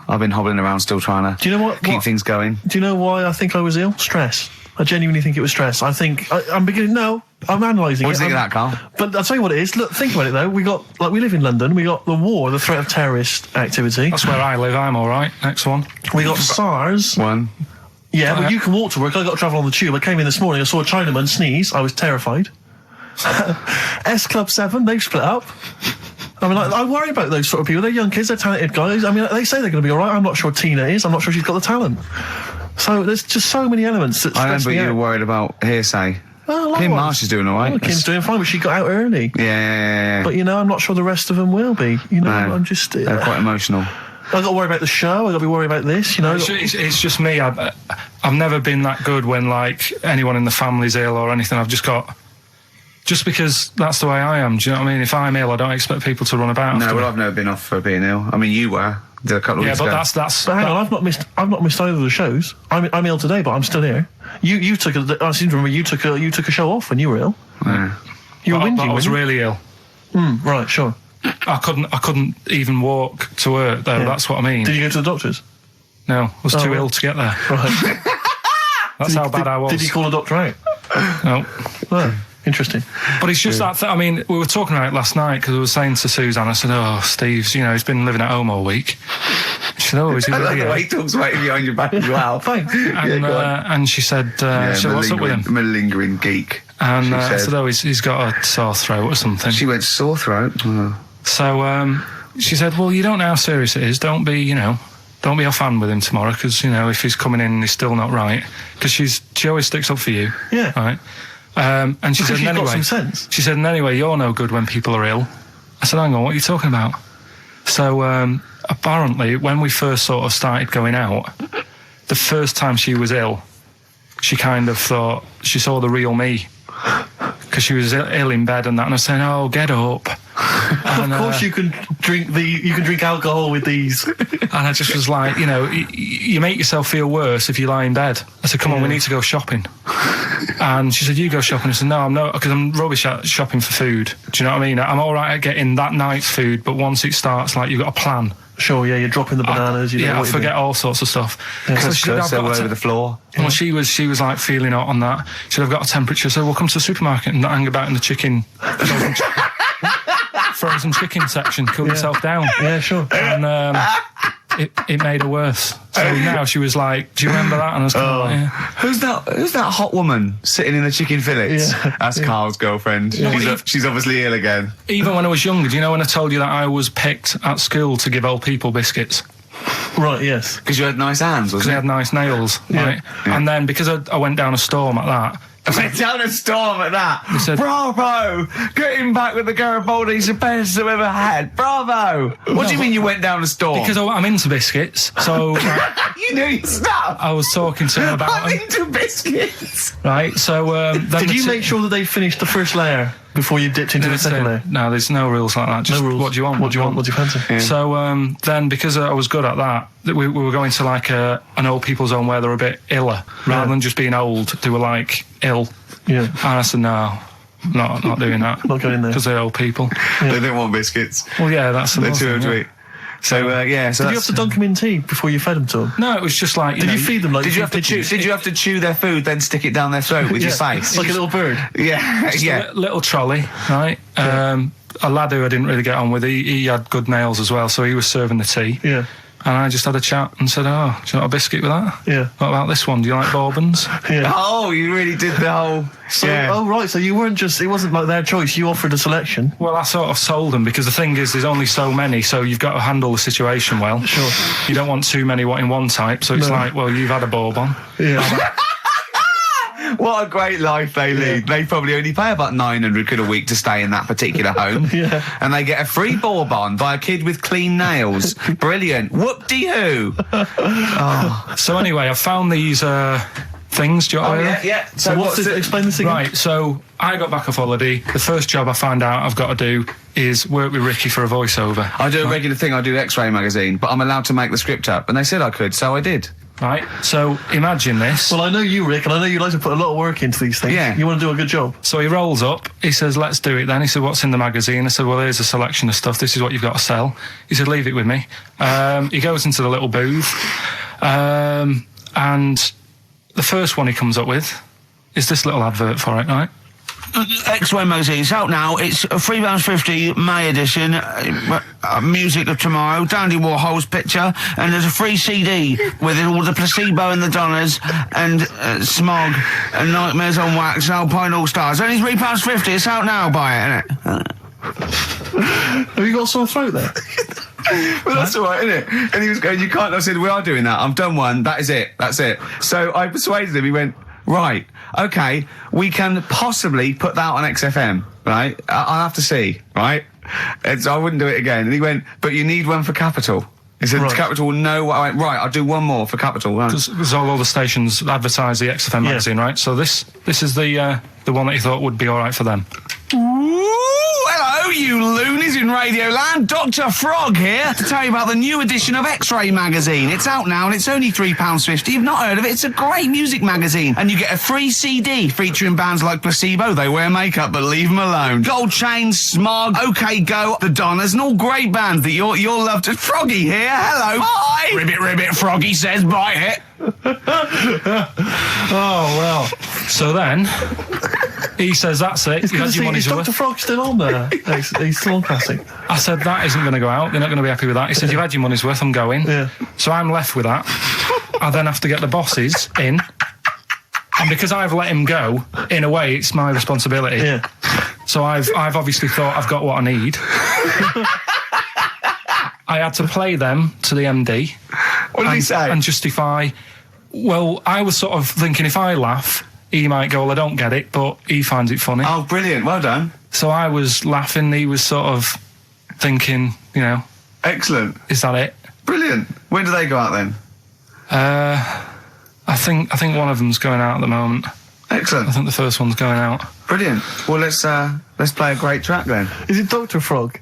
I've been hobbling around still trying to keep things going. Do you know why I think I was ill? Stress. I genuinely think it was stress. I think I'm analysing it. What do you think of that, Karl? But I'll tell you what it is. Look, think about it though. We live in London. We got the war, the threat of terrorist activity. That's where I live. I'm all right. Next one. We got SARS. One. Yeah, but you can walk to work. I got to travel on the tube. I came in this morning. I saw a Chinaman sneeze. I was terrified. S Club 7. They've split up. I mean, I worry about those sort of people. They're young kids, they're talented guys. I mean, they say they're going to be all right. I'm not sure Tina is. I'm not sure she's got the talent. So there's just so many elements that stress me out. I remember you were worried about hearsay. Well, Kim Marsh is doing all right. Well, Kim's doing fine, but she got out early. Yeah. But, I'm not sure the rest of them will be. No, I'm just... they're quite emotional. I've got to worry about the show. I've got to be worried about this, It's just me. I've never been that good when, anyone in the family's ill or anything. I've just got... Just because that's the way I am, do you know what I mean? If I'm ill, I don't expect people to run about. No, well, I've never been off for being ill. I mean, you were a couple of weeks ago. Yeah, but that's. But hang on, I've not missed either of the shows. I'm ill today, but I'm still here. You took I seem to remember you took a show off when you were ill. Yeah. You were whinging. I was really ill. Right, sure. I couldn't even walk to work though. Yeah. That's what I mean. Did you go to the doctors? No, I was too ill to get there. Right. That's how bad I was. Did you call a doctor out? No. Oh. Interesting. But it's just that, I mean, we were talking about it last night because I was saying to Suzanne, I said, Steve's, he's been living at home all week. She said, is he really? I like the way he talks about you behind your back as well. Thanks. And she said, what's up with him? Malingering geek. And I said, he's got a sore throat or something. She went, sore throat? Oh. So she said, well, you don't know how serious it is. Don't be offhand with him tomorrow because, if he's coming in and he's still not right. Because she always sticks up for you. Yeah. Right? And she said, got some sense. She said, and anyway, you're no good when people are ill. I said, hang on, what are you talking about? So, apparently, when we first sort of started going out, the first time she was ill, she kind of thought she saw the real me. Because she was ill in bed and that, and I was saying, get up. And, of course you can drink alcohol with these. And I just was like, you make yourself feel worse if you lie in bed. I said, come on, we need to go shopping. And she said, you go shopping. I said, no, I'm not, because I'm rubbish at shopping for food. Do you know what I mean? I'm all right at getting that night's food, but once it starts, you've got a plan. Sure, yeah, you're dropping the bananas. I forget all sorts of stuff. Yeah, so she said, I've got over the floor. Well, she was feeling out on that. She said, I've got a temperature, so we'll come to the supermarket and not hang about in the frozen chicken section, cool yourself down. Yeah, sure. And it made her worse. So now she was like, "Do you remember that?" And I was kind of like, yeah. Who's that hot woman sitting in the chicken fillets? Yeah. That's Carl's girlfriend. She's obviously ill again. Even when I was younger, do you know when I told you that I was picked at school to give old people biscuits? Right, yes. Because you had nice hands, Because wasn't they it? had nice nails, right? Yeah. And then because I went down a storm at that, I went down a storm at that. said- Bravo! Getting back with the Garibaldi's the best I've ever had. Bravo! What do you mean you went down a storm? because I'm into biscuits, so you knew your stuff. I was talking to him about I'm them, into biscuits. right? So then Did you make sure that they finished the first layer before you dipped into the second layer? No, there's no rules like that. Just No rules. what do you want? What do you want? What do you fancy? Yeah. So then, because I was good at that, we were going to like an old people's home where they were a bit iller, rather than just being old. They were like ill, Yeah. and I said no, not doing that. Not going there. Because they're old people. They didn't want biscuits. Well, yeah, that's the They're most too thing, old to yeah. eat. So yeah. So Did you have to dunk them in tea before you fed them to them? No, it was just like Did you feed them like Did you have to pigeons? chew? Did you have to chew their food, then stick it down their throat with your face? Like a little bird. Yeah, yeah. little trolley, right? A lad who I didn't really get on with, he had good nails as well, so he was serving the tea. Yeah. And I just had a chat and said, "Oh, do you want a biscuit with that? Yeah. What about this one? Do you like bourbons?" Yeah. Oh, you really did the whole. So, yeah. oh right, so you weren't just, it wasn't like their choice, you offered a selection. Well, I sort of sold them because the thing is, there's only so many, so you've got to handle the situation well. Sure. You don't want too many in one type, so it's No. like, well, you've had a bourbon. Yeah. What a great life they lead. They probably only pay about 900 quid a week to stay in that particular home. Yeah. And they get a free bourbon by a kid with clean nails. Brilliant. Whoop-de-hoo. So anyway, I found these things. Do you want to hear them? yeah. So what's this, explain this again. Right, so I got back off holiday. The first job I found out I've got to do is work with Ricky for a voiceover. I do a regular thing. I do X-Ray magazine, but I'm allowed to make the script up. And they said I could, so I did. Right, so imagine this. Well, I know you, Rick, and I know you like to put a lot of work into these things. Yeah. You want to do a good job. So he rolls up, he says, "Let's do it then." He said, "What's in the magazine?" I said, "Well, here's a selection of stuff. This is what you've got to sell." He said, "Leave it with me." He goes into the little booth, and the first one he comes up with is this little advert for it, right? X-Ray magazine. It's out now. It's £3.50 May edition. Music of Tomorrow. Dandy Warhol's picture, and there's a free CD with all the Placebo and the Donners and Smog and Nightmares on Wax and Alpine All Stars. Only £3.50. It's out now. Buy it, innit? Have you got a sore throat there? Well, that's all right, isn't it? And he was going, "You can't." I said, "We are doing that. I've done one. That is it. That's it." So I persuaded him. He went, "Right, okay, we can possibly put that on XFM, right? I'll have to see, right?" And so I wouldn't do it again. And he went, "But you need one for Capital." He said, Right. "Capital will know what." I went, "Right, I'll do one more for Capital." Right. Because all the stations advertise the XFM magazine, right? So this is the one that he thought would be all right for them. Ooh, hello, you loonies in Radioland. Dr. Frog here to tell you about the new edition of X-Ray magazine. It's out now and it's only £3.50. You've not heard of it? It's a great music magazine. And you get a free CD featuring bands like Placebo. They wear makeup, but leave them alone. Gold Chain, Smog, OK Go, The Donners, and all great bands that you'll love to. Froggy here. Hello. Bye. Ribbit, ribbit, Froggy says bye it. Oh, well. So then, he says, "That's it. You had your money's Is worth." Dr. Frog still on there? He's still on Classic. I said, "That isn't going to go out. They're not going to be happy with that." He said, "You've had your money's worth. I'm going." Yeah. So I'm left with that. I then have to get the bosses in. And because I've let him go, in a way, it's my responsibility. Yeah. So I've obviously thought I've got what I need. I had to play them to the MD. What did he say? And justify. Well, I was sort of thinking if I laugh, he might go, "Well, I don't get it," but he finds it funny. Oh, brilliant. Well done. So I was laughing, he was sort of thinking, Excellent. is that it? Brilliant. When do they go out then? I think one of them's going out at the moment. Excellent. I think the first one's going out. Brilliant. Well, let's play a great track then. Is it Dr. Frog?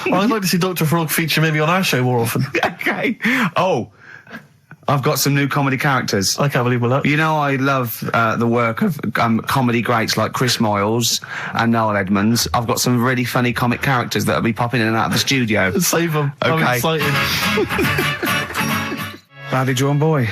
I'd like to see Dr. Frog feature maybe on our show more often. Okay. Oh, I've got some new comedy characters. I can't believe that. You know, I love the work of comedy greats like Chris Moyles and Noel Edmonds. I've got some really funny comic characters that'll be popping in and out of the studio. Save them. Okay. I'm excited. Rowdy John Boy.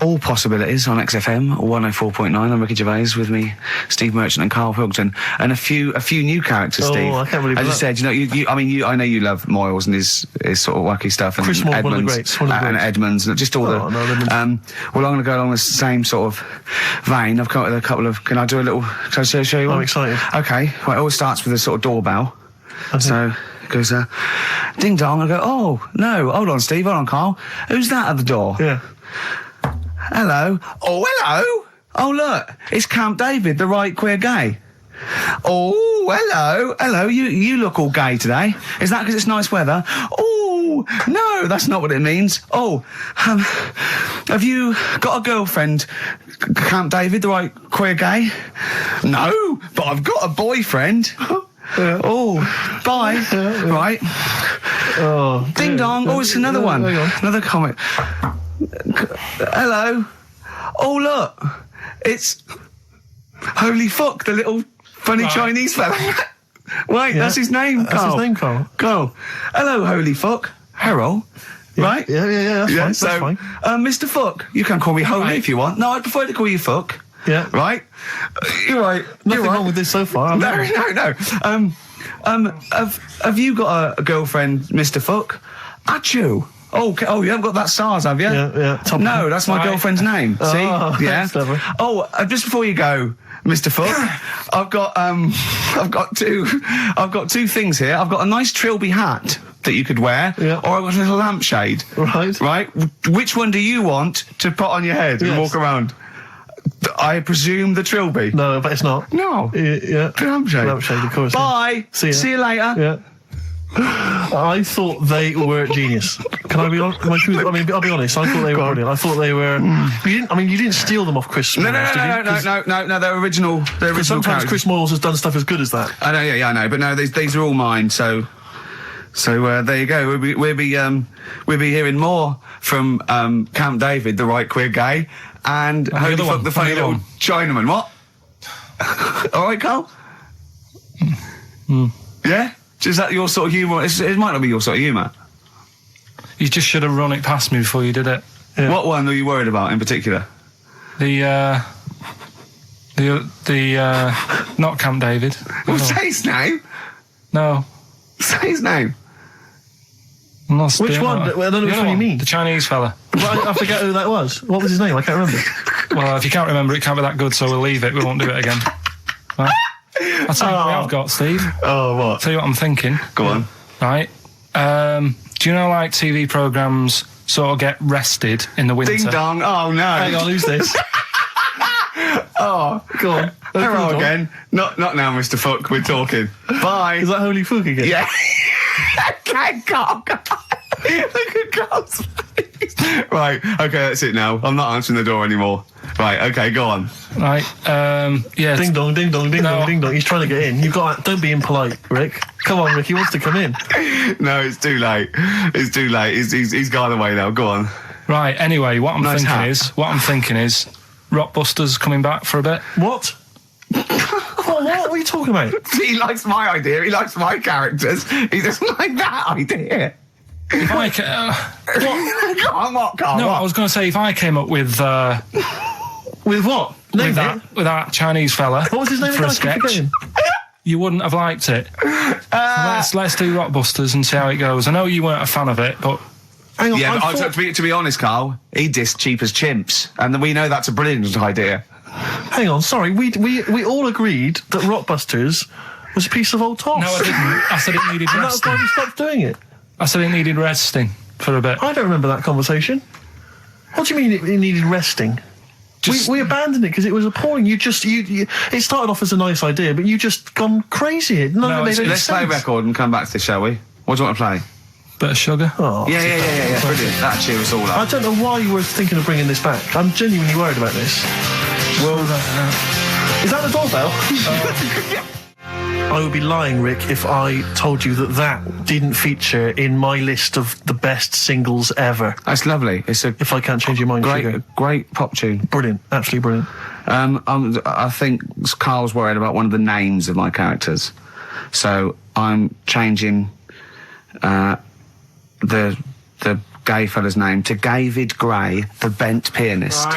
All possibilities on XFM 104.9. I'm Ricky Gervais, with me, Steve Merchant and Karl Pilkington, and a few new characters. Steve, I can't believe as that. I said, I know you love Moyles and his sort of wacky stuff, and Chris Moore, one of the Edmonds, greats, one of the and greats. Edmonds, and just all Oh, no, Edmonds. well, I'm going to go along the same sort of vein. I've come up with a couple of. Can I do a little? Can I show you one? I'm excited. Okay, well, it always starts with a sort of doorbell. So it goes, ding dong. I go, oh no, hold on, Steve, hold on, Karl. Who's that at the door? Yeah. Hello. Oh, hello. Oh, look, it's Camp David, the right queer gay. Oh, hello. Hello, you look all gay today. Is that because it's nice weather? Oh, no, that's not what it means. Oh, have you got a girlfriend, Camp David, the right queer gay? No, but I've got a boyfriend. Oh, bye. Right. Oh. Ding dong. Oh, it's another one. Hang on. Another comic. Hello. Oh, look. It's Holy Fuck, the little funny Chinese fella. Wait, that's his name, That's Karl. his name, Karl. Karl. Hello, Holy Fuck. Harold. Right? Yeah, that's So, fine. Mr. Fuck, you can call me Holy if you want. No, I'd prefer to call you Fuck. Yeah. Right? You're right. Nothing You're right. wrong with this so far. No. Have you got a girlfriend, Mr. Fuck? Achoo. Oh, you haven't got that SARS, have you? Yeah. No, that's my girlfriend's name. See? Oh, Yeah. that's clever. Oh, just before you go, Mr. Fuck, I've got two things here. I've got a nice Trilby hat that you could wear, Yeah. or I've got a little lampshade. Right. Right? Which one do you want to put on your head and Yes. walk around? I presume the Trilby. No, but it's not. No. Yeah. Lampshade. Lampshade, of course. Bye. See ya. See you later. Yeah. I thought they were genius. Can I be honest? I'll be honest. I thought they were brilliant. I thought they were. You didn't steal them off Chris. No, Moyles, did you? no. They're original. They're Because original sometimes characters. Chris Moyles has done stuff as good as that. I know, yeah, I know. But no, these are all mine. So there you go. We'll be hearing more from Camp David, the right queer gay, and Holy other Fuck, one. the funny The other little one. Chinaman. What? All right, Karl. Yeah. Is that your sort of humour? It might not be your sort of humour. You just should have run it past me before you did it. Yeah. What one are you worried about in particular? The not Camp David. Well, No. say his name. No. Say his name. I'm not Which doing one? that. I don't know The which other one you mean. The Chinese fella. Well, I forget who that was. What was his name? I can't remember. Well, if you can't remember, it can't be that good, so we'll leave it. We won't do it again. Right? I'll tell you what I've got, Steve. Oh, what? Tell you what I'm thinking. Go on. Right. Do you know, like, TV programmes sort of get rested in the winter? Ding dong. Oh no. Hang on, who's this? Oh, Go on. hello Go on. again. Not now, Mr. Fuck. We're talking. Bye. Is that Holy Fuck again? Yeah. Okay, Karl. Look at Karl's face. Right. Okay, that's it now. I'm not answering the door anymore. Right. Okay, go on. Right. Yeah. Ding dong, ding dong, ding No. dong, ding dong. He's trying to get in. You've got. Don't be impolite, Rick. Come on, Rick. He wants to come in. No, it's too late. It's too late. He's gone away now. Go on. Right. Anyway, what I'm Nice thinking is Rockbusters coming back for a bit. What? What are you talking about? He likes my idea. He likes my characters. He doesn't like that idea. If I Go on, what, Karl? no, what? I was going to say if I came up with With what? Name it. with that Chinese fella What was his name for again? a I keep sketch, forgetting. you wouldn't have liked it. So let's do Rockbusters and see how it goes. I know you weren't a fan of it, but Hang on. Yeah, I but thought- to be honest, Karl, he dissed cheap as chimps, and we know that's a brilliant idea. Hang on. Sorry. We all agreed that Rockbusters was a piece of old toss. no, I didn't. I said it needed And that's why resting. we stopped doing it. I said it needed resting for a bit. I don't remember that conversation. What do you mean it needed resting? We abandoned it because it was appalling. You it started off as a nice idea, but you just gone crazy. None of it made any Let's play a sense. record and come back to this, shall we? What do you want to play? Bit of sugar. Oh, Yeah. Brilliant. That cheer us all I up. don't know why you were thinking of bringing this back. I'm genuinely worried about this. Well, Is that the doorbell? I would be lying, Rick, if I told you that didn't feature in my list of the best singles ever. That's lovely. It's a If I can't change your mind, Sugar. great pop tune. Brilliant, absolutely brilliant. I think Karl's worried about one of the names of my characters, so I'm changing the gay fella's name to David Gray, the bent pianist.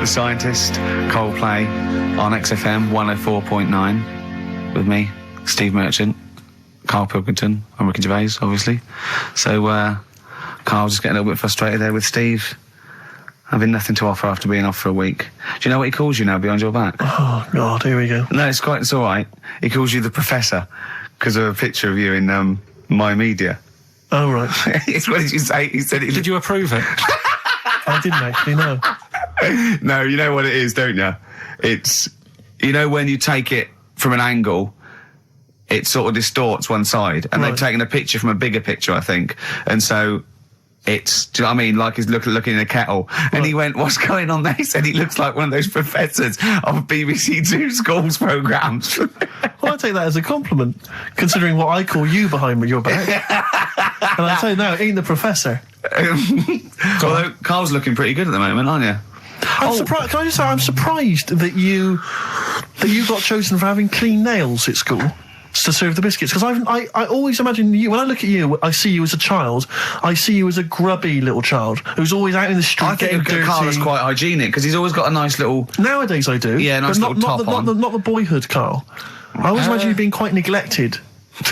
The Scientist, Coldplay, on XFM 104.9, with me, Steve Merchant, Karl Pilkington, and Ricky Gervais, obviously. So, Karl just getting a little bit frustrated there with Steve, having nothing to offer after being off for a week. Do you know what he calls you now behind your back? Oh, God, here we go. No, it's all right. He calls you the Professor, because of a picture of you in, My Media. Oh, right. What did you say? He said it. Did you approve it? I didn't actually, no. No, you know what it is, don't you? It's, you know, when you take it from an angle, it sort of distorts one side, and they've taken a picture from a bigger picture, I think, and so it's, do you know what I mean, like he's looking in a kettle, and he went, what's going on there? He said he looks like one of those professors of BBC Two schools programmes. Well, I take that as a compliment, considering what I call you behind your back. And I tell you now, it ain't the Professor. Although Carl's looking pretty good at the moment, aren't you? I'm surprised. Can I just say, I'm surprised that you got chosen for having clean nails at school to serve the biscuits, because I always imagine you, when I look at you, I see you as a child, I see you as a grubby little child who's always out in the street getting dirty. Carl is quite hygienic, because he's always got a nice little... Nowadays I do. Yeah, nice little top on. Not the boyhood Carl. I always imagine you being quite neglected.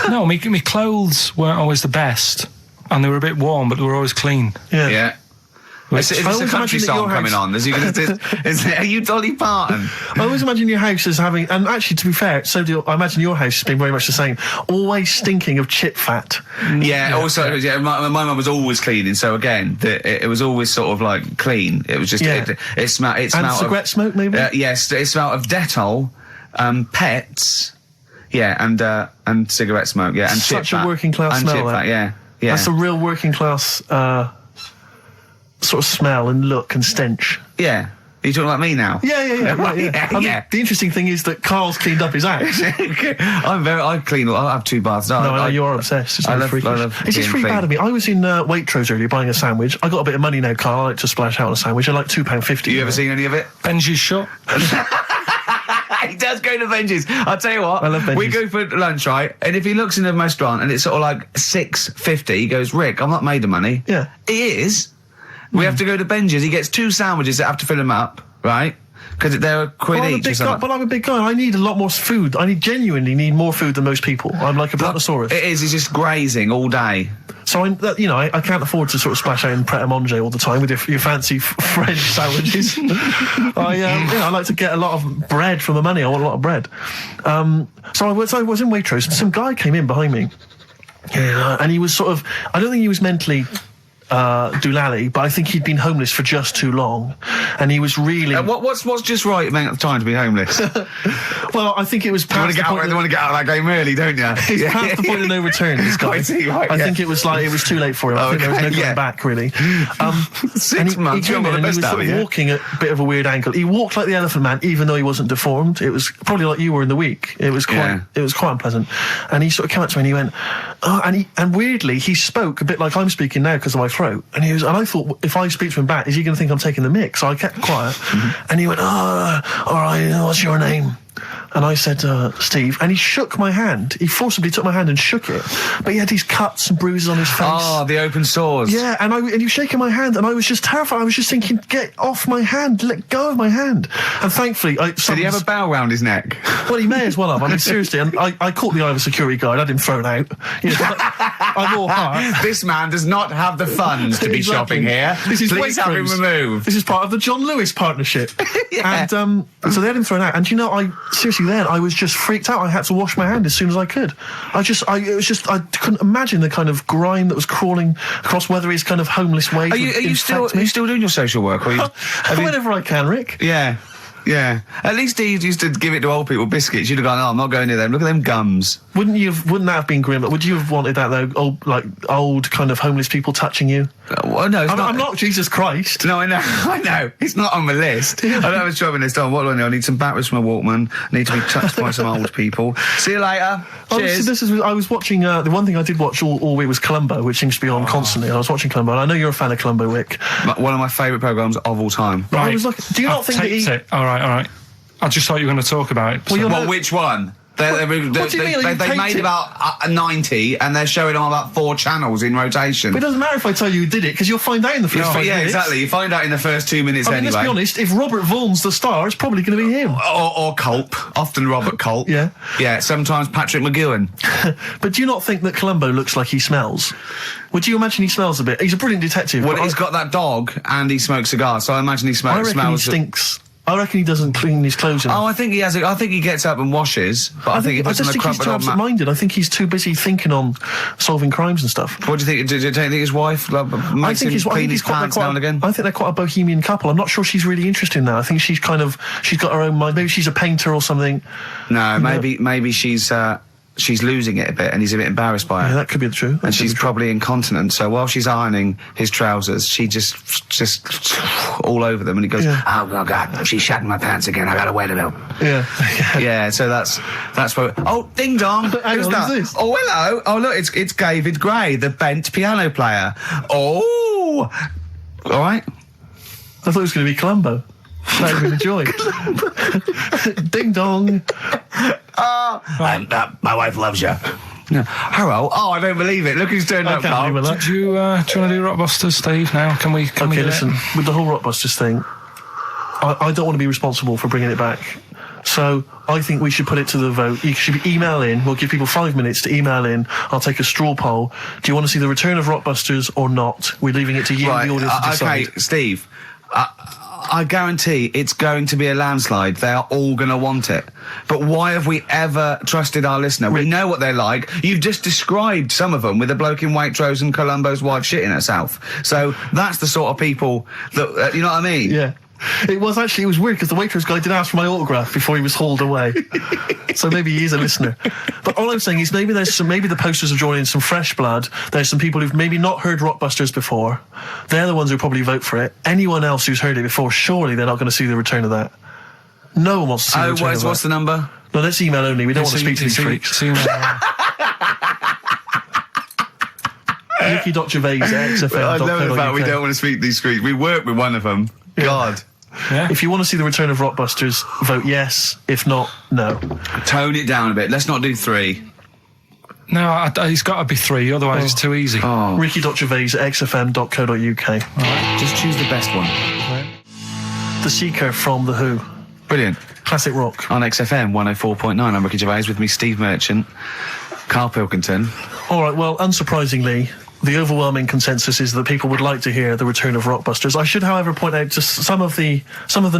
No, my clothes weren't always the best, and they were a bit warm, but they were always clein. Yeah. Is this a country song coming on? Are you Dolly Parton? I always imagine your house as having, and actually, to be fair, I imagine your house has been very much the same, always stinking of chip fat. Yeah, also, my mum was always cleaning, so again, it was always sort of like clean. It was just, it smelled and cigarette smoke, maybe? Yes, it smelled of Dettol, pets, and cigarette smoke, and such chip fat. A working class smell, chip fat, yeah. That's a real working class, sort of smell and look and stench. Yeah. Are you talking about me now? Yeah. I mean, the interesting thing is that Carl's cleaned up his house. I have 2 baths. No, you are obsessed. It's really freakish. It's just really bad of me. I was in Waitrose earlier buying a sandwich. I got a bit of money now, Carl. I like to splash out on a sandwich. I like £2.50. You ever seen any of it? Benji's shop. He does go to Benji's. I'll tell you what. I love Benji's. We go for lunch, right? And if he looks in a restaurant and it's sort of like $6.50, he goes, Rick, I'm not made of money. Yeah. He is. We have to go to Benji's. He gets 2 sandwiches that have to fill him up, right? Because they're a quid each or something. But I'm a big guy. I need a lot more food. I genuinely need more food than most people. I'm like a brontosaurus. It is. He's just grazing all day. So I can't afford to sort of splash out in Pret a Manger all the time with your fancy French sandwiches. I like to get a lot of bread for the money. I want a lot of bread. So I was in Waitrose, and some guy came in behind me. And he was sort of, I don't think he was mentally doolally, but I think he'd been homeless for just too long, and he was really. What's just right at the time to be homeless? Well, I think it was. You want to get out of that game early, don't you? He's past the point of no return. This guy. I think it was too late for him. I think there was no going back, really. 6 months. He came in and he was sort of walking at a bit of a weird angle. He walked like the Elephant Man, even though he wasn't deformed. It was probably like you were in the week. It was quite unpleasant. And he sort of came up to me and he went, and weirdly he spoke a bit like I'm speaking now because of my throat. And I thought, if I speak to him back, is he going to think I'm taking the mick? So I kept quiet. And he went, all right, what's your name? And I said, Steve. And he shook my hand. He forcibly took my hand and shook it. But he had these cuts and bruises on his face. Oh, the open sores. Yeah, and he was shaking my hand, and I was just terrified. I was just thinking, get off my hand, let go of my hand. And thankfully, did he have a bell round his neck? Well, he may as well have. I mean, seriously, and I caught the eye of a security guard. I had him thrown out. I'm all heart. This man does not have the funds to be shopping here. Please have him removed. This is part of the John Lewis partnership. And so they had him thrown out. And seriously, then I was just freaked out. I had to wash my hand as soon as I could. I couldn't imagine the kind of grime that was crawling across whether his kind of homeless ways. Are you still doing your social work? Or whenever I can, Rick. Yeah. At least he used to give it to old people biscuits. You'd have gone, I'm not going near them. Look at them gums. Wouldn't that have been grim? Would you have wanted that though? Old kind of homeless people touching you? Well, no, I'm not Jesus Christ. No, I know. It's not on the list. I don't have a shopping list on. What do I know? I need some batteries from a Walkman. I need to be touched by some old people. See you later. Cheers. I was watching, the one thing I did watch all week was Columbo, which seems to be on constantly. I was watching Columbo, and I know you're a fan of Columbo, Rick. One of my favourite programmes of all time. Right. I was like, do you not think that All right. I just thought you were going to talk about it. Well, which one? What do you mean? They made about 90, and they're showing on about 4 channels in rotation. But it doesn't matter if I tell you who did it, because you'll find out in the first 5 minutes. Yeah, exactly. You find out in the first 2 minutes anyway. Let's be honest, if Robert Vaughan's the star, it's probably going to be him. Or Culp. Often Robert Culp. Yeah. Yeah, sometimes Patrick McGowan. But do you not think that Columbo looks like he smells? Would you imagine he smells a bit? He's a brilliant detective. Well, he's got that dog, and he smokes cigars, so I imagine he I reckon smells... he stinks. I reckon he doesn't clean his clothes enough. Oh, I think he has. I think he gets up and washes, but I think he puts just on a think he's crumpled too old absent-minded. I think he's too busy thinking on solving crimes and stuff. What do you think? Do you think his wife makes him clean his pants now and again? I think they're quite a bohemian couple. I'm not sure she's really interested in that. I think she's got her own mind. Maybe she's a painter or something. No, maybe she's losing it a bit, and he's a bit embarrassed by it. Yeah, that could be true. And she's probably incontinent, so while she's ironing his trousers, she just all over them, and he goes, "Oh God, she's shatting my pants again. I gotta wear them out." Yeah. Yeah. So that's what. Oh, ding dong! Hang Who's on, that? who's this? Oh, hello! Oh, look, it's David Gray, the bent piano player. Oh, all right. I thought it was going to be Columbo. That would be the joy. Ding dong. My wife loves you. No. Hello. Oh, I don't believe it. Look who's turned up, Carl. Do you want to do Rockbusters, Steve? Now, can we? Okay, listen. With the whole Rockbusters thing, I don't want to be responsible for bringing it back. So I think we should put it to the vote. You should email in. We'll give people 5 minutes to email in. I'll take a straw poll. Do you want to see the return of Rockbusters or not? We're leaving it to you, the audience, to decide. Okay, Steve. I guarantee it's going to be a landslide. They are all going to want it. But why have we ever trusted our listener? We know what they're like. You've just described some of them with a bloke in Waitrose and Columbo's wife shitting herself. So that's the sort of people that, you know what I mean? Yeah. It was weird because the Waitrose guy did ask for my autograph before he was hauled away. So maybe he is a listener. But all I'm saying is maybe the posters are drawing in some fresh blood. There's some people who've maybe not heard Rockbusters before. They're the ones who probably vote for it. Anyone else who's heard it before, surely they're not going to see the return of that. No one wants to see the return of that. What's the number? No, let's email only. We don't want to speak to these freaks. Ricky.Gervais at XFM. I know the fact we don't want to speak to these freaks. We work with one of them. Yeah. God. Yeah. If you want to see the return of Rockbusters, vote yes. If not, no. Tone it down a bit. Let's not do 3. No, it's got to be 3, otherwise it's too easy. Oh. Ricky.Gervais at xfm.co.uk. Right, just choose the best one. The Seeker from The Who. Brilliant. Classic rock. On XFM 104.9, I'm Ricky Gervais, with me Steve Merchant, Karl Pilkington. All right, well, unsurprisingly, the overwhelming consensus is that people would like to hear the return of Rockbusters. I should, however, point out just some of the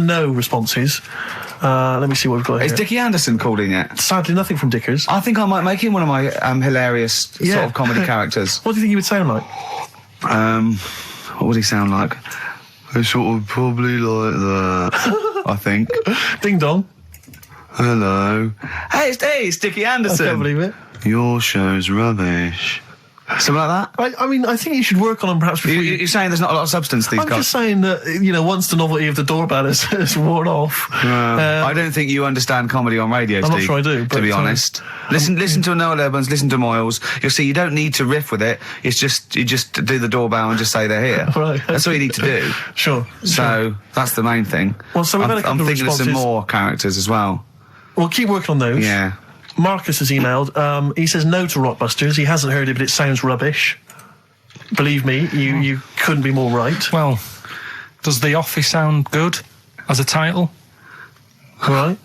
no responses. Let me see what we've got here. Is Dickie Anderson called in yet? Sadly, nothing from Dickers. I think I might make him one of my hilarious sort of comedy characters. What do you think he would sound like? What would he sound like? I sort of probably like that, I think. Ding dong. Hello. Hey, it's Dickie Anderson. I can't believe it. Your show's rubbish. Something like that? I mean, I think you should work on them perhaps before You're saying there's not a lot of substance to these guys? I'm just saying that, once the novelty of the doorbell has worn off. I don't think you understand comedy on radio, Steve. I'm not sure I do. To be honest. Listen to Noel Urbans, listen to Moyles. You'll see you don't need to riff with it. It's just, you just do the doorbell and just say they're here. Right. That's all you need to do. Sure. So, that's the main thing. Well, so we've had a couple I'm of thinking of some responses. more characters as well. We'll keep working on those. Yeah. Marcus has emailed. He says no to Rockbusters. He hasn't heard it, but it sounds rubbish. Believe me, you couldn't be more right. Well, does The Office sound good as a title? All right.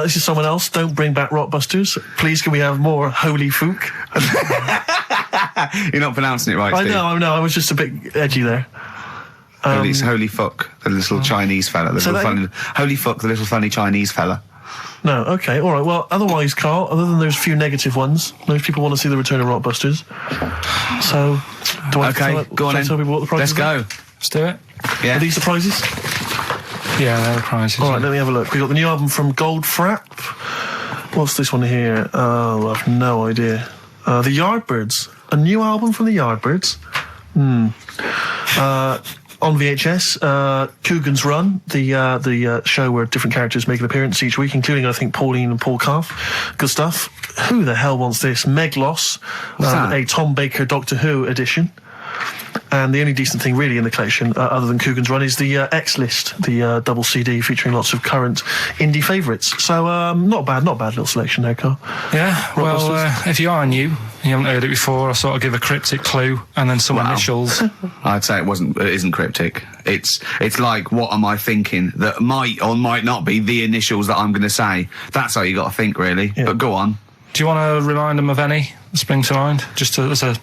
This is someone else. Don't bring back Rockbusters. Please, can we have more Holy Fook? You're not pronouncing it right, Steve. I know. I was just a bit edgy there. Holy fuck, the little Chinese fella. Holy fuck, the little funny Chinese fella. No, okay, all right. Well, otherwise, Carl, other than those few negative ones, most people want to see the return of Rockbusters. So, do I go on in. tell people what the prizes Let's are? go. Let's do it. Yeah. Are these the prizes? Yeah, they're the prizes. All right, let me have a look. We've got the new album from Goldfrapp. What's this one here? Oh, I've no idea. The Yardbirds. A new album from the Yardbirds. On VHS, Coogan's Run, the show where different characters make an appearance each week, including, I think, Pauline and Paul Calf. Good stuff. Who the hell wants this? Meglos, a Tom Baker Doctor Who edition. And the only decent thing really in the collection, other than Coogan's Run, is the X List, the double CD featuring lots of current indie favourites. So not bad little selection there, Carl. Yeah, well, if you are new, you haven't heard it before, I sort of give a cryptic clue and then some initials. I'd say it isn't cryptic. It's like, what am I thinking that might or might not be the initials that I'm going to say. That's how you got to think, really. Yeah. But go on. Do you want to remind them of any that spring to mind? Just as a...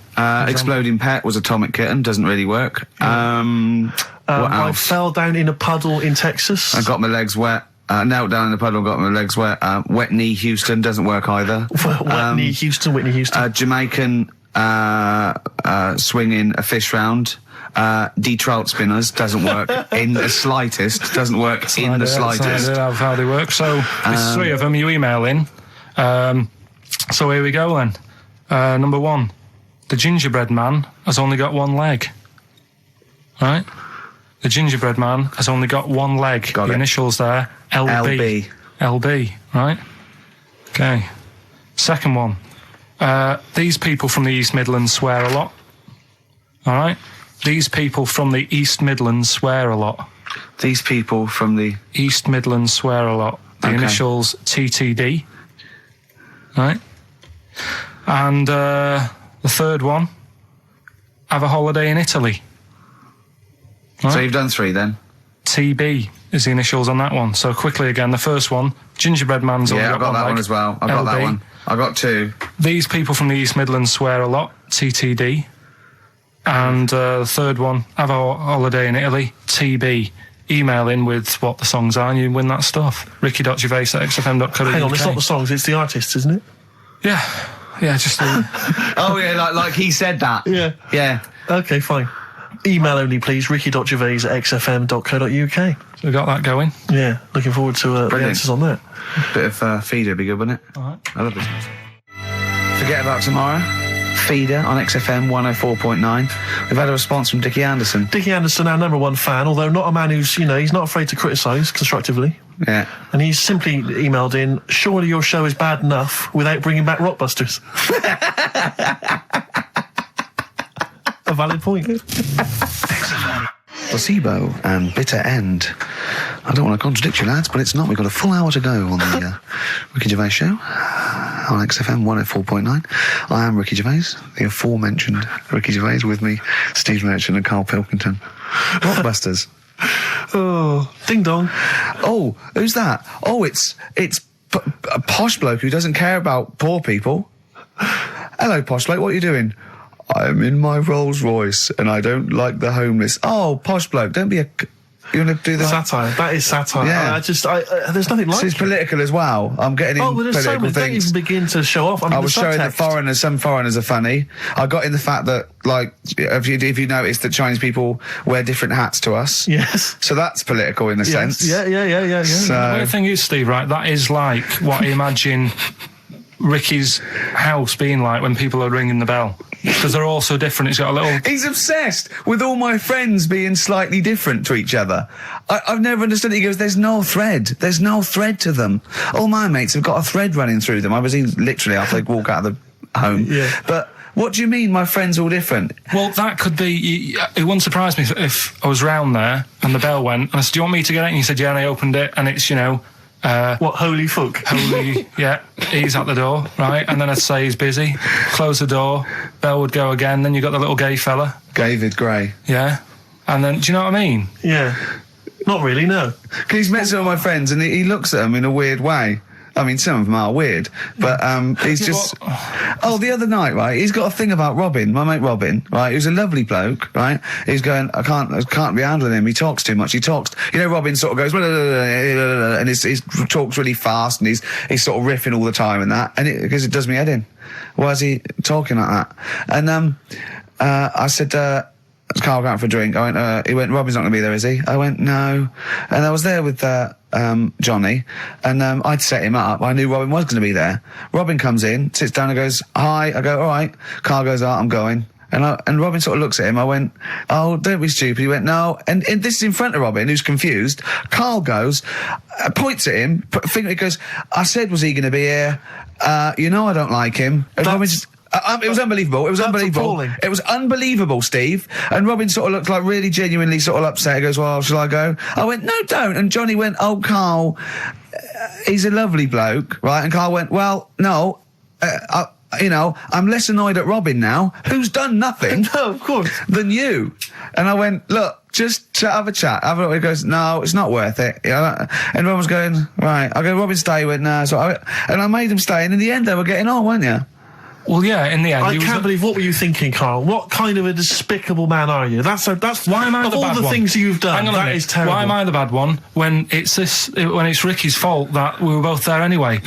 Exploding Pet was Atomic Kitten, doesn't really work. What else? I fell down in a puddle in Texas. I got my legs wet. Knelt down in the puddle, got my legs wet. Wet Knee Houston doesn't work either. Whitney Houston. Jamaican swinging a fish round. D-trout spinners doesn't work in the slightest. Doesn't work in the slightest. That's how they work. So there's 3 of them. You email in. So here we go then. Number 1, the gingerbread man has only got 1 leg. Right? The gingerbread man has only got 1 leg. Got the it. Initials there. LB. LB. Right? Okay. Second one. These people from the East Midlands swear a lot. All right? These people from the East Midlands swear a lot. These people from the East Midlands swear a lot. The initials TTD. Right? And the third one, have a holiday in Italy. Right? So you've done 3 then? TB is the initials on that one. So quickly again, the first one, gingerbread man's only I've got that one as well. I've got that one. I've got 2. These people from the East Midlands swear a lot, TTD. And the third one, have a holiday in Italy, TB. Email in with what the songs are and you win that stuff. ricky.gervais@xfm.co.uk. Hang on, it's not the songs, it's the artists, isn't it? Yeah, just Oh yeah, like he said that. Yeah. Okay, fine. Email only, please. ricky.gervais@xfm.co.uk. So we got that going. Yeah, looking forward to the answers on that. Bit of feeder would be good, wouldn't it? All right. I love this. Forget about tomorrow. Feeder on XFM 104.9. We've had a response from Dickie Anderson. Dickie Anderson, our number 1 fan, although not a man who's, he's not afraid to criticise constructively. Yeah. And he's simply emailed in, surely your show is bad enough without bringing back Rockbusters. A valid point. Placebo and Bitter End. I don't want to contradict you, lads, but it's not. We've got a full hour to go on the Ricky Gervais show on XFM 104.9. I am Ricky Gervais, the aforementioned Ricky Gervais, with me, Steve Merchant and Karl Pilkington. Rockbusters. Oh, ding dong. Oh, who's that? Oh, it's a posh bloke who doesn't care about poor people. Hello, posh bloke, what are you doing? I'm in my Rolls Royce and I don't like the homeless. Oh, posh bloke, don't be a... You want to do that? Satire. That is satire. Yeah. There's nothing like It's it. political as well. I'm getting in There's so political many. Don't things. even begin to show off. I was showing that some foreigners are funny. I got in the fact that, like, if you notice that Chinese people wear different hats to us. Yes. So that's political in a sense. Yeah. So, The weird thing is, Steve, right, that is like what I imagine Ricky's house being like when people are ringing the bell. Because they're all so different. It's got a little... he's obsessed with all my friends being slightly different to each other. I've never understood it. He goes, there's no thread. There's no thread to them. All my mates have got a thread running through them. I was literally after they walk out of the home. Yeah. But what do you mean my friends all different? Well, that could be... It wouldn't surprise me if I was round there and the bell went and I said, do you want me to get it? And he said, yeah, and I opened it and it's, what, holy fuck? Holy, yeah, he's at the door, right? And then I'd say he's busy, close the door, bell would go again, then you got the little gay fella. David Gray. Yeah. And then, do you know what I mean? Yeah. Not really, no. He's met some of my friends and he looks at them in a weird way. I mean, some of them are weird, but he's just... Oh, the other night, right, he's got a thing about Robin, my mate Robin, right, who's a lovely bloke, right? He's going, I can't be handling him, he talks too much, Robin sort of goes, and he talks really fast, and he's sort of riffing all the time and that, and because it does me head in. Why is he talking like that? And I said, Carl going out for a drink. I went, he went, Robin's not going to be there, is he? I went, no. And I was there with Johnny, and I'd set him up. I knew Robin was going to be there. Robin comes in, sits down and goes, hi. I go, all right. Carl goes, oh, I'm going. And Robin sort of looks at him. I went, oh, don't be stupid. He went, no. And this is in front of Robin, who's confused. Carl goes, points at him, he goes, I said, was he going to be here? I don't like him. And Robin just... It was unbelievable. It was unbelievable. appalling. It was unbelievable, Steve. And Robin sort of looked like really genuinely sort of upset. He goes, well, shall I go? I went, no, don't. And Johnny went, oh, Karl, he's a lovely bloke, right? And Karl went, well, no, I'm less annoyed at Robin now, who's done nothing. No, of course. Than you. And I went, look, just have a chat. He goes, no, it's not worth it. And everyone was going, right. I go, Robin, stay. He went, no. And I made him stay. And in the end, they were getting on, weren't you? Well, yeah, in the end. I can't believe, what were you thinking, Karl? What kind of a despicable man are you? That's why am I of the all bad the one? things you've done, Hang on a that minute. is terrible. Why am I the bad one when it's Ricky's fault that we were both there anyway?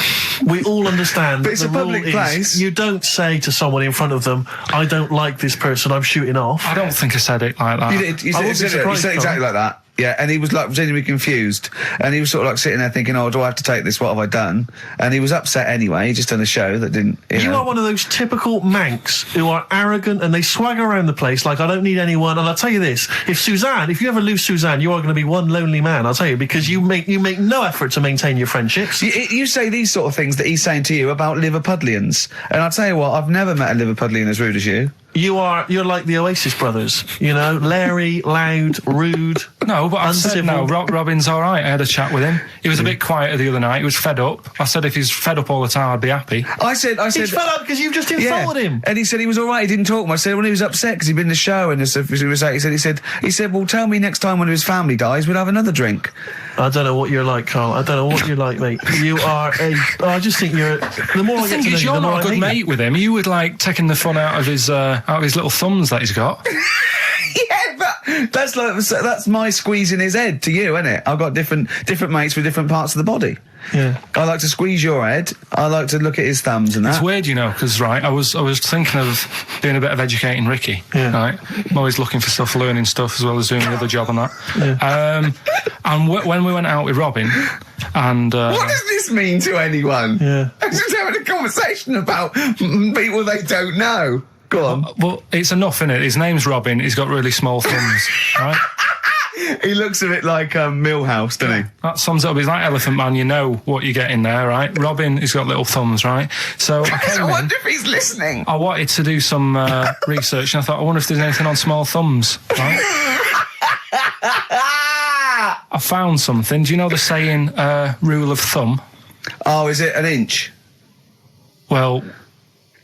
We all understand. But it's the a public rule is place. You don't say to someone in front of them, I don't like this person, I'm shooting off. I don't think I said it like that. You did. You I said, wouldn't be you surprised, said exactly like that. Yeah, and he was like genuinely confused, and he was sort of like sitting there thinking, "Oh, do I have to take this? What have I done?" And he was upset anyway. He just done a show that didn't. You know. are one of those typical Mancs who are arrogant and they swagger around the place like, I don't need anyone. And I'll tell you this, if you ever lose Suzanne, you are going to be one lonely man, I'll tell you, because you make no effort to maintain your friendships. You say these sort of things that he's saying to you about Liverpudlians, and I'll tell you what, I've never met a Liverpudlian as rude as you. You're like the Oasis brothers, Larry, loud, rude. No, but I said no. Robin's all right. I had a chat with him. He was a bit quieter the other night. He was fed up. I said if he's fed up all the time, I'd be happy. I said He's fed up because you've just insulted him. And he said he was all right. He didn't talk much. I said when he was upset because he'd been in the show and he said, well, tell me next time when his family dies, we'll have another drink. I don't know what you're like, Karl. I don't know what you're like, mate. You are I just think you're. The more I get to know you, You're the more not a I good hate mate you. with him. You would like taking the fun out of his little thumbs that he's got. Yeah, but that's my squeezing his head to you, isn't it? I've got different mates with different parts of the body. Yeah. I like to squeeze your head. I like to look at his thumbs and that. It's weird, because I was thinking of doing a bit of educating Ricky. Yeah. Right, I'm always looking for stuff, learning stuff as well as doing the other job and that. Yeah. And when we went out with Robin, and What does this mean to anyone? Yeah. I'm just having a conversation about people they don't know. Go on. well, it's enough, innit? His name's Robin. He's got really small thumbs, right? He looks a bit like Millhouse, doesn't he? That sums it up. He's like Elephant Man. You know what you get in there, right? Robin, he's got little thumbs, right? So I came I in. wonder if he's listening. I wanted to do some research, and I thought, I wonder if there's anything on small thumbs, right? I found something. Do you know the saying, rule of thumb? Oh, is it an inch? Well,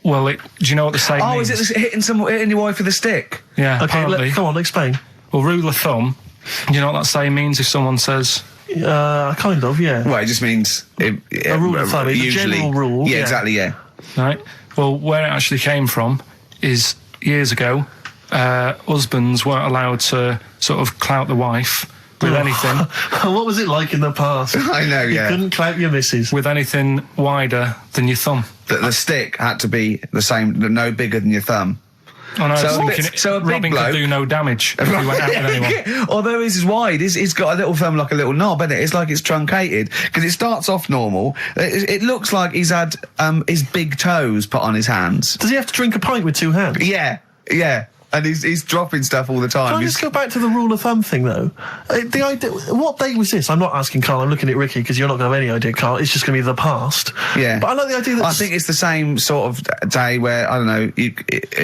do you know what the saying Oh, means? is it hitting your wife with a stick? Yeah, Okay, apparently. come on, explain. Well, rule of thumb, you know what that saying means if someone says... Kind of, yeah. Well, it just means A rule of thumb, it's a usually. general rule. Yeah, exactly. Yeah. Right. Well, where it actually came from is years ago, husbands weren't allowed to sort of clout the wife with anything, What was it like in the past? I know. You Yeah. couldn't clout your missus. with anything wider than your thumb. The stick had to be the same, no bigger than your thumb. Oh, no, So I was a bit- thinking so a big Robin bloke- could do no damage if he went out with anyone. Yeah, although his is wide, he's got a little thumb like a little knob, isn't it? It's like it's truncated because it starts off normal. It looks like he's had his big toes put on his hands. Does he have to drink a pint with two hands? Yeah, yeah. And he's dropping stuff all the time. Can I just go back to the rule of thumb thing, though? The idea, what date was this? I'm not asking Karl, I'm looking at Ricky, because you're not going to have any idea, Karl. It's just going to be the past. Yeah. But I like the idea that... I think it's the same sort of day where, I don't know,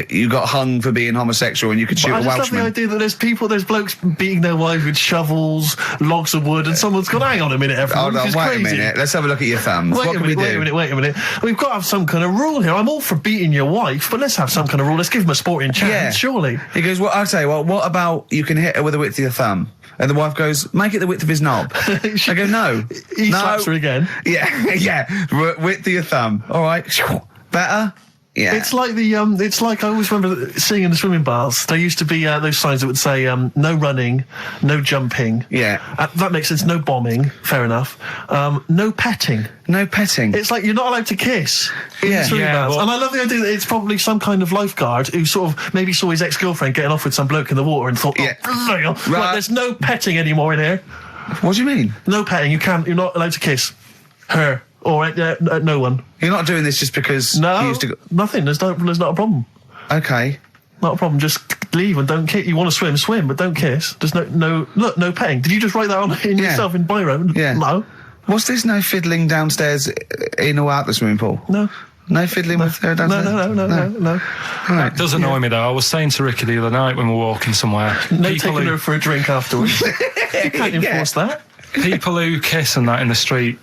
you got hung for being homosexual and you could shoot I a just love Welshman. the idea that there's blokes beating their wives with shovels, logs of wood, and someone's gone, hang on a minute, everyone, Hold on, this is wait crazy. a minute. Let's have a look at your thumbs. What can we do? Wait a minute. We've got to have some kind of rule here. I'm all for beating your wife, but let's have some kind of rule. Let's give him a sporting chance, Yeah. surely. He goes, well, I'll tell you what about you can hit her with the width of your thumb? And the wife goes, make it the width of his knob. I go, no. He no. slaps her again. Yeah, yeah. Width of your thumb. All right. Better? Yeah. It's like it's like I always remember seeing in the swimming baths, there used to be those signs that would say, no running, no jumping. Yeah. That makes sense. No bombing. Fair enough. No petting. No petting. It's like you're not allowed to kiss in Yeah. the swimming Yeah, baths. well- And I love the idea that it's probably some kind of lifeguard who sort of maybe saw his ex-girlfriend getting off with some bloke in the water and thought, Yeah. right, Right. there's no petting anymore in here. What do you mean? No petting. You're not allowed to kiss her or no one. You're not doing this just because No, you used to go... nothing. There's not a problem. Okay. Not a problem. Just leave and don't kiss. You want to swim, but don't kiss. There's no petting. Did you just write that on in Yeah. yourself in biro? Yeah. No. What's this no fiddling downstairs in or out the swimming pool? No. No fiddling with her downstairs? No. It does annoy me though. I was saying to Ricky the other night when we were walking somewhere. No taking her for a drink afterwards. You can't enforce that. People who kiss and that in the street.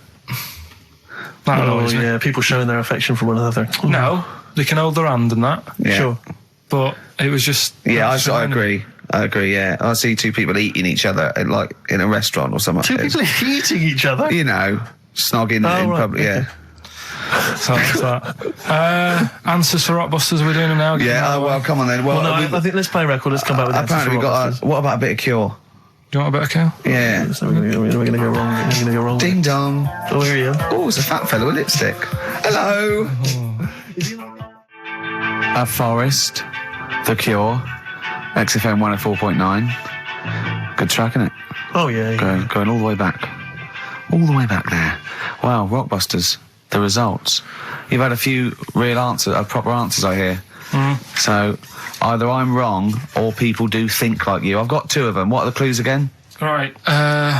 That annoys me. Yeah, people showing their affection for one another. No, they can hold their hand and that. Yeah. Sure. But it was just. Yeah, I agree. Yeah. I see two people eating each other in a restaurant or something. Two people eating each other? You know, snogging in right, public, okay. yeah. So that's that. Answers for Rockbusters, we're doing them now. Yeah, well, come on then. Well, I think let's play a record. Let's come back with that. apparently we got what about a bit of Cure? Do you want a bit of Kill? Yeah. So we're going to go wrong. We're going to go wrong. Ding dong. Oh, here you go. Oh, it's a fat fella with lipstick. Hello. A Forest, The Cure, XFM 104.9. Good track, isn't it? Oh, yeah. Going all the way back. All the way back there. Wow, Rockbusters, the results. You've had a few proper answers, I hear. So, either I'm wrong or people do think like you. I've got two of them. What are the clues again? Right.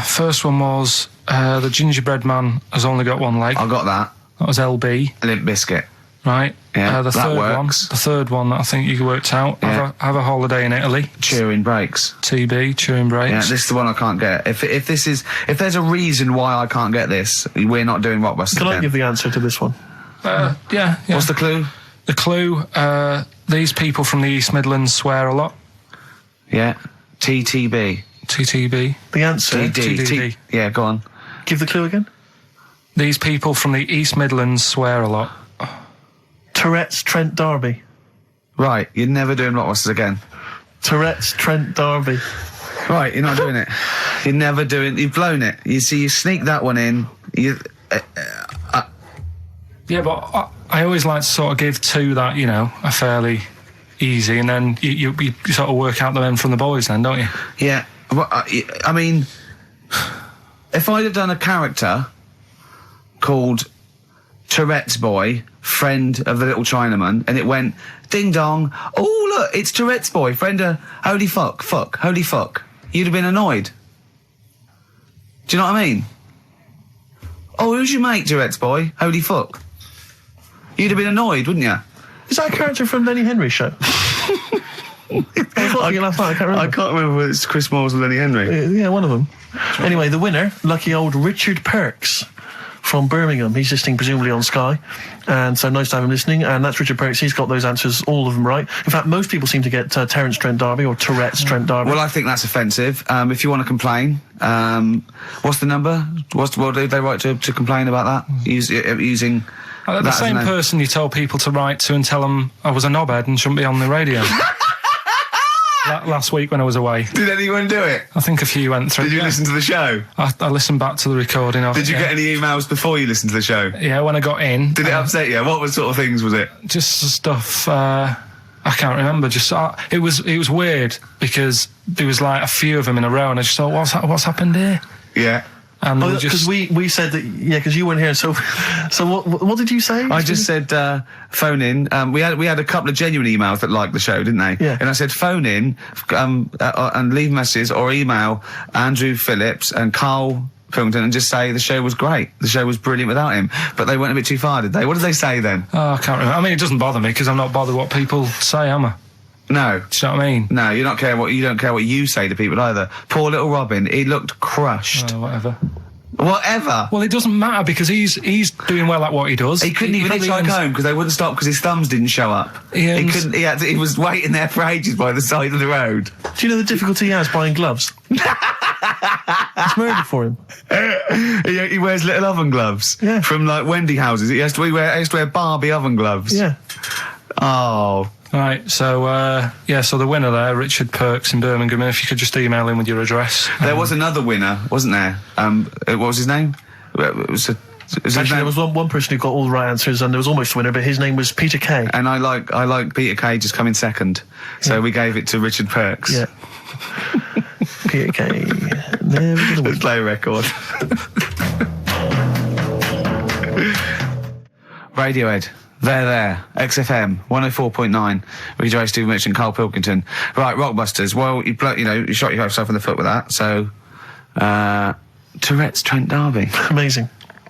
First one was the gingerbread man has only got one leg. I got that. That was LB. Limp Bizkit. Right. Yeah, the that third works. The third one that I think you worked out. Yeah. Have a holiday in Italy. Chewing Breaks. TB, chewing breaks. Yeah, this is the one I can't get. If there's a reason why I can't get this, we're not doing Rockbusters. Can I again. give the answer to this one? Yeah. What's the clue? The clue, these people from the East Midlands swear a lot. Yeah. TTB. TTB. The answer? TTB. Yeah, go on. Give the clue again. These people from the East Midlands swear a lot. Tourette's Trent D'Arby. Right, you're never doing Rockbusters again. Tourette's Trent D'Arby. Right, you're not doing it. You're never doing. You've blown it. You see, you sneak that one in. Yeah, but I always like to sort of give two that, you know, are fairly easy, and then you sort of work out the men from the boys then, don't you? Yeah. Well, I mean, if I'd have done a character called Tourette's Boy, friend of the little Chinaman, and it went, ding dong, oh look, it's Tourette's Boy, friend of holy fuck, holy fuck, you'd have been annoyed. Do you know what I mean? Oh, who's your mate, Tourette's Boy? Holy fuck. You'd have been annoyed, wouldn't you? Is that a character from Lenny Henry's show? I was watching it last night, I can't remember. I can't remember whether it's Chris Moores or Lenny Henry. Yeah, one of them. Anyway, the winner, lucky old Richard Perks from Birmingham. He's listening presumably on Sky, and so nice to have him listening. And that's Richard Perks. He's got those answers, all of them right. In fact, most people seem to get Terence Trent D'Arby or Tourette's Trent D'Arby. Well, I think that's offensive. If you want to complain, what's the number? What do they write to complain about that? Using The that same as an- person you told people to write to and tell them I was a knobhead and shouldn't be on the radio. Last week when I was away. Did anyone do it? I think a few went through. Did you listen to the show? I listened back to the recording of it. Did you get any emails before you listened to the show? Yeah, when I got in. Did it upset you? What sort of things was it? Just stuff, I can't remember. Just it was weird because there was like a few of them in a row, and I just thought, what's happened here? Yeah. And because we said that, yeah, because you weren't here. So what did you say? I just said phone in. We had a couple of genuine emails that liked the show, didn't they? Yeah. And I said phone in and leave messages or email Andrew Phillips and Karl Pilkington and just say the show was great. The show was brilliant without him. But they went a bit too far, did they? What did they say then? I can't remember. I mean, it doesn't bother me because I'm not bothered what people say, am I? No. Do you know what I mean? No, you don't care what you say to people either. Poor little Robin, he looked crushed. Whatever. Whatever. Well, it doesn't matter because he's doing well at what he does. He couldn't even hitchhike home because they wouldn't stop because his thumbs didn't show up. He couldn't. He was waiting there for ages by the side of the road. Do you know the difficulty he has buying gloves? It's murder for him. He wears little oven gloves. Yeah. From like Wendy houses. He has to wear Barbie oven gloves. Yeah. Oh. Right, so so the winner there, Richard Perks in Birmingham, and if you could just email him with your address. There was another winner, wasn't there? What was his name? Actually, there was one person who got all the right answers, and there was almost a winner, but his name was Peter Kay. And I like Peter Kay just coming second, so we gave it to Richard Perks. Yeah. Peter Kay. Never gonna win. Let's play a record. Radiohead. There. XFM 104.9. Ricky Gervais, Steve Mitch and Karl Pilkington. Right, Rockbusters. Well, you shot yourself in the foot with that. So, Tourette's Trent D'Arby. Amazing.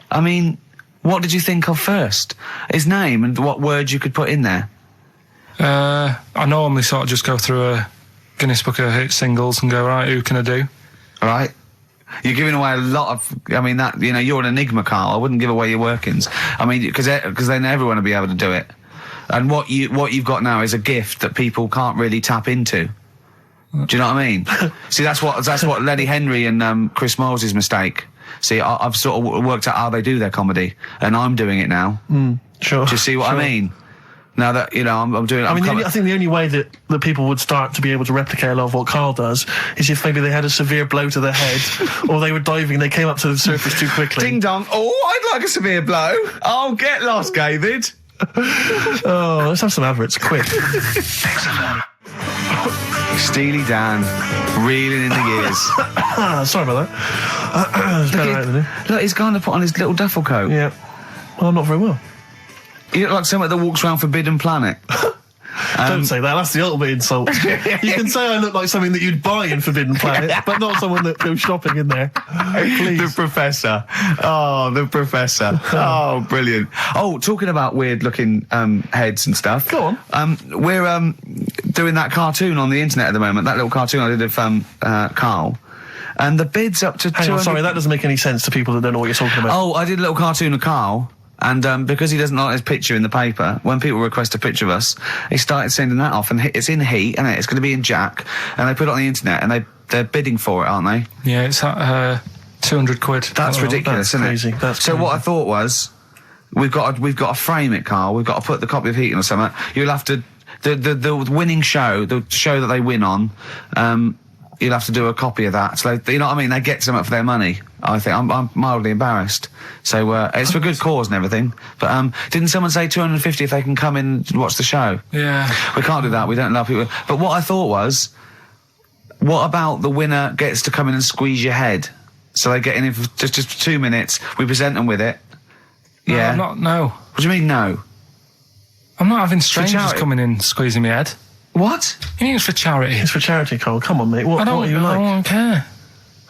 I mean, What did you think of first? His name and what words you could put in there? I normally sort of just go through a Guinness Book of Hit singles and go, right, who can I do? All right. You're giving away a lot of. I mean, that you're an enigma, Carl. I wouldn't give away your workings. I mean, because then everyone will be able to do it. And what you've got now is a gift that people can't really tap into. Do you know what I mean? See, that's what Lenny Henry and Chris Moyles' mistake. See, I've sort of worked out how they do their comedy, and I'm doing it now. Sure. Do you see what I mean? Now that I'm doing it. I think the only way that people would start to be able to replicate a lot of what Carl does is if maybe they had a severe blow to the head, or they were diving and they came up to the surface too quickly. Ding dong! Oh, I'd like a severe blow. Oh, get lost, David. Oh, let's have some adverts, quick. Steely Dan, reeling in the gears. Sorry about that. Look, he's going to put on his little duffel coat. Yeah. Well, I'm not very well. You look like someone that walks around Forbidden Planet. Don't say that, that's the ultimate insult. You can say I look like something that you'd buy in Forbidden Planet, but not someone that goes shopping in there. Please. The Professor. Oh, the Professor. Oh, brilliant. Oh, talking about weird-looking heads and stuff. Go on. We're doing that cartoon on the internet at the moment, that little cartoon I did of Carl. And the bid's up to Hang on, sorry, that doesn't make any sense to people that don't know what you're talking about. Oh, I did a little cartoon of Carl. And because he doesn't like his picture in the paper, when people request a picture of us, he started sending that off, and it's in heat, and it's going to be in Jack, and they put it on the internet, and they're bidding for it, aren't they? Yeah, it's at 200 quid. That's ridiculous, that's isn't crazy. it? That's so crazy. what I thought was, we've got to frame it, Carl. We've got to put the copy of Heaton or something. You'll have to the winning show, the show that they win on. You'll have to do a copy of that. So you know what I mean? They get something for their money. I think I'm mildly embarrassed. So it's for good cause and everything. But didn't someone say 250 if they can come in and watch the show? Yeah. We can't do that. We don't allow people. But what I thought was, what about the winner gets to come in and squeeze your head? So they get in for just 2 minutes. We present them with it. No, Yeah. No. What do you mean no? I'm not having strangers charity. coming in squeezing my head. What? You think it's for charity? It's for charity, Carl. Come on, mate. What I are you like? don't care.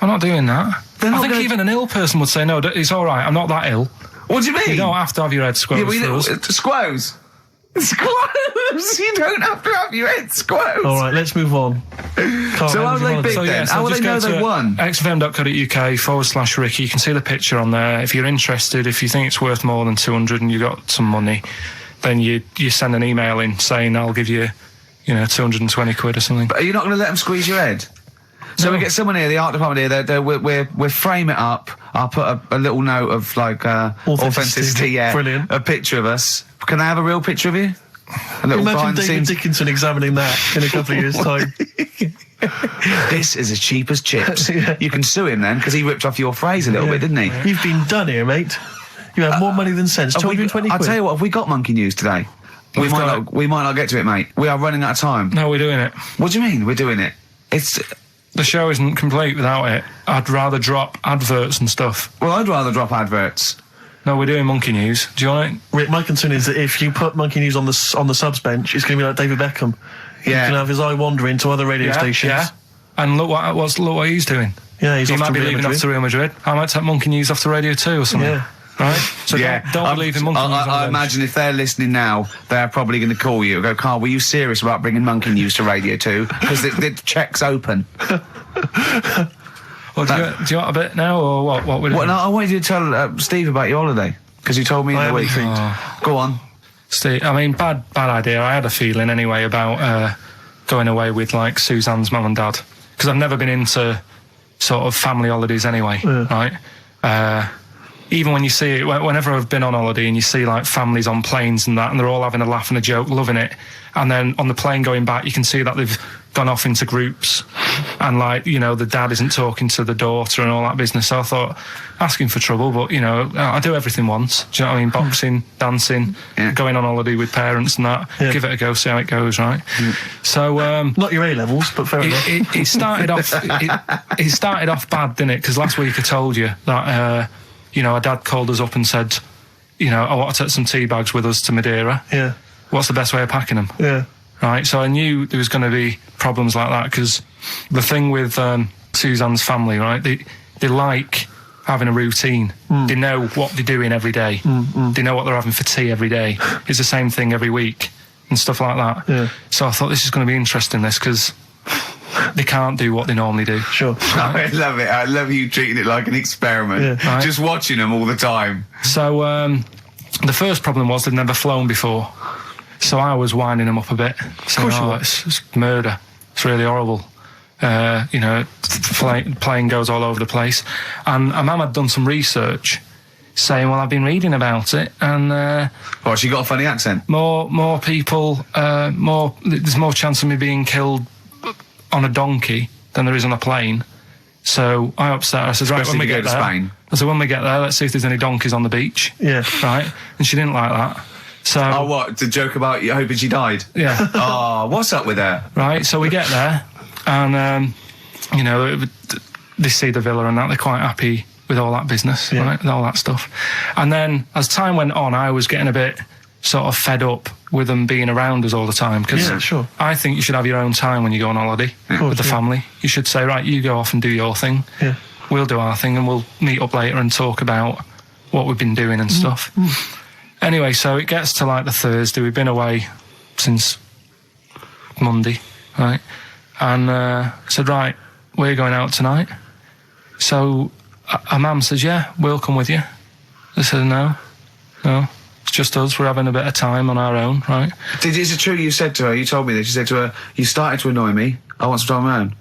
I'm not doing that. They're I not think gonna- even an ill person would say, no, it's all right, I'm not that ill. What do you mean? You don't have to have your head squoze for us. Squoze. Squoze. You don't have to have your head squoze. All right, let's move on. Carl, So how do they bid then? How will they know they've won? xfm.co.uk/Ricky. You can see the picture on there. If you're interested, if you think it's worth more than 200 and you got some money, then you send an email in saying I'll give you, 220 quid or something. But are you not going to let them squeeze your head? So No. we get someone here, the art department here. We'll frame it up. I'll put a little note of authenticity. Yeah, Brilliant. A picture of us. Can I have a real picture of you? A little Imagine behind the David scenes. Dickinson examining that in a couple of years' time. This is as cheap as chips. Yeah. You can sue him then because he ripped off your phrase a little bit, didn't he? You've been done here, mate. You have more money than sense. Have we- 220 quid. I'll tell you what. Have we got monkey news today? We might not get to it, mate. We are running out of time. No, we're doing it. What do you mean? We're doing it. It's. The show isn't complete without it. I'd rather drop adverts and stuff. Well, I'd rather drop adverts. No, we're doing Monkey News. Do you want it? Rick, my concern is that if you put Monkey News on the subs bench, it's going to be like David Beckham. Yeah. He can have his eye wandering to other radio stations. Yeah. And look what he's doing. Yeah, he's he off might to be Real leaving off Madrid. to Real Madrid. I might take Monkey News off to Radio 2 or something. Yeah. Right? So Yeah. don't believe in Monkey News on I bench. imagine if they're listening now, they're probably going to call you and go, Carl, were you serious about bringing Monkey News to Radio 2? Because the check's open. Well, do you want a bit now, or what we're doing? What, no, I wanted you to tell Steve about your holiday. Because you told me in I the haven't week. think. Go on. Steve, I mean, bad idea. I had a feeling anyway about going away with, like, Suzanne's mum and dad. Because I've never been into sort of family holidays anyway, right? Even when you see it, whenever I've been on holiday and you see, like, families on planes and that, and they're all having a laugh and a joke, loving it, and then on the plane going back, you can see that they've gone off into groups, and, like, the dad isn't talking to the daughter and all that business. So I thought, asking for trouble, but, I do everything once. Do you know what I mean? Boxing, dancing, going on holiday with parents and that. Yeah. Give it a go, see how it goes, right? So, Not your A-levels, but fair enough. it started off. It started off bad, didn't it? Because last week I told you that our dad called us up and said, I want to take some tea bags with us to Madeira. Yeah. What's the best way of packing them? Yeah. Right. So I knew there was going to be problems like that because the thing with Suzanne's family, right? They like having a routine. They know what they're doing every day. They know what they're having for tea every day. It's the same thing every week and stuff like that. Yeah. So I thought this is going to be interesting, this, because they can't do what they normally do. Sure. I love it. I love you treating it like an experiment. Yeah. Right. Just watching them all the time. So the first problem was they'd never flown before. So I was winding them up a bit. Saying, course you were. it's murder. It's really horrible. Plane goes all over the place. And Mum had done some research saying, well, I've been reading about it, and Oh, she got a funny accent. more people, there's more chance of me being killed on a donkey than there is on a plane. So I upset her. I said, right, Especially when we if you get go to there, Spain. I said, when we get there, let's see if there's any donkeys on the beach. Yeah. Right? And she didn't like that. So, Oh, what? The joke about you hoping she died? yeah. Oh, what's up with her? Right, so we get there, and they see the villa and that, they're quite happy with all that business, Yeah. right, with all that stuff. And then as time went on, I was getting a bit sort of fed up with them being around us all the time, because Yeah, sure. I think you should have your own time when you go on holiday with the family. You should say, right, you go off and do your thing, Yeah. we'll do our thing, and we'll meet up later and talk about what we've been doing and stuff. Anyway, so it gets to like the Thursday. We've been away since Monday, right? And said, right, we're going out tonight. So our mum says, yeah, we'll come with you. I said, no, it's just us. We're having a bit of time on our own, right? Is it true you said to her, you told me this, you said to her, you started to annoy me, I want some time on my own?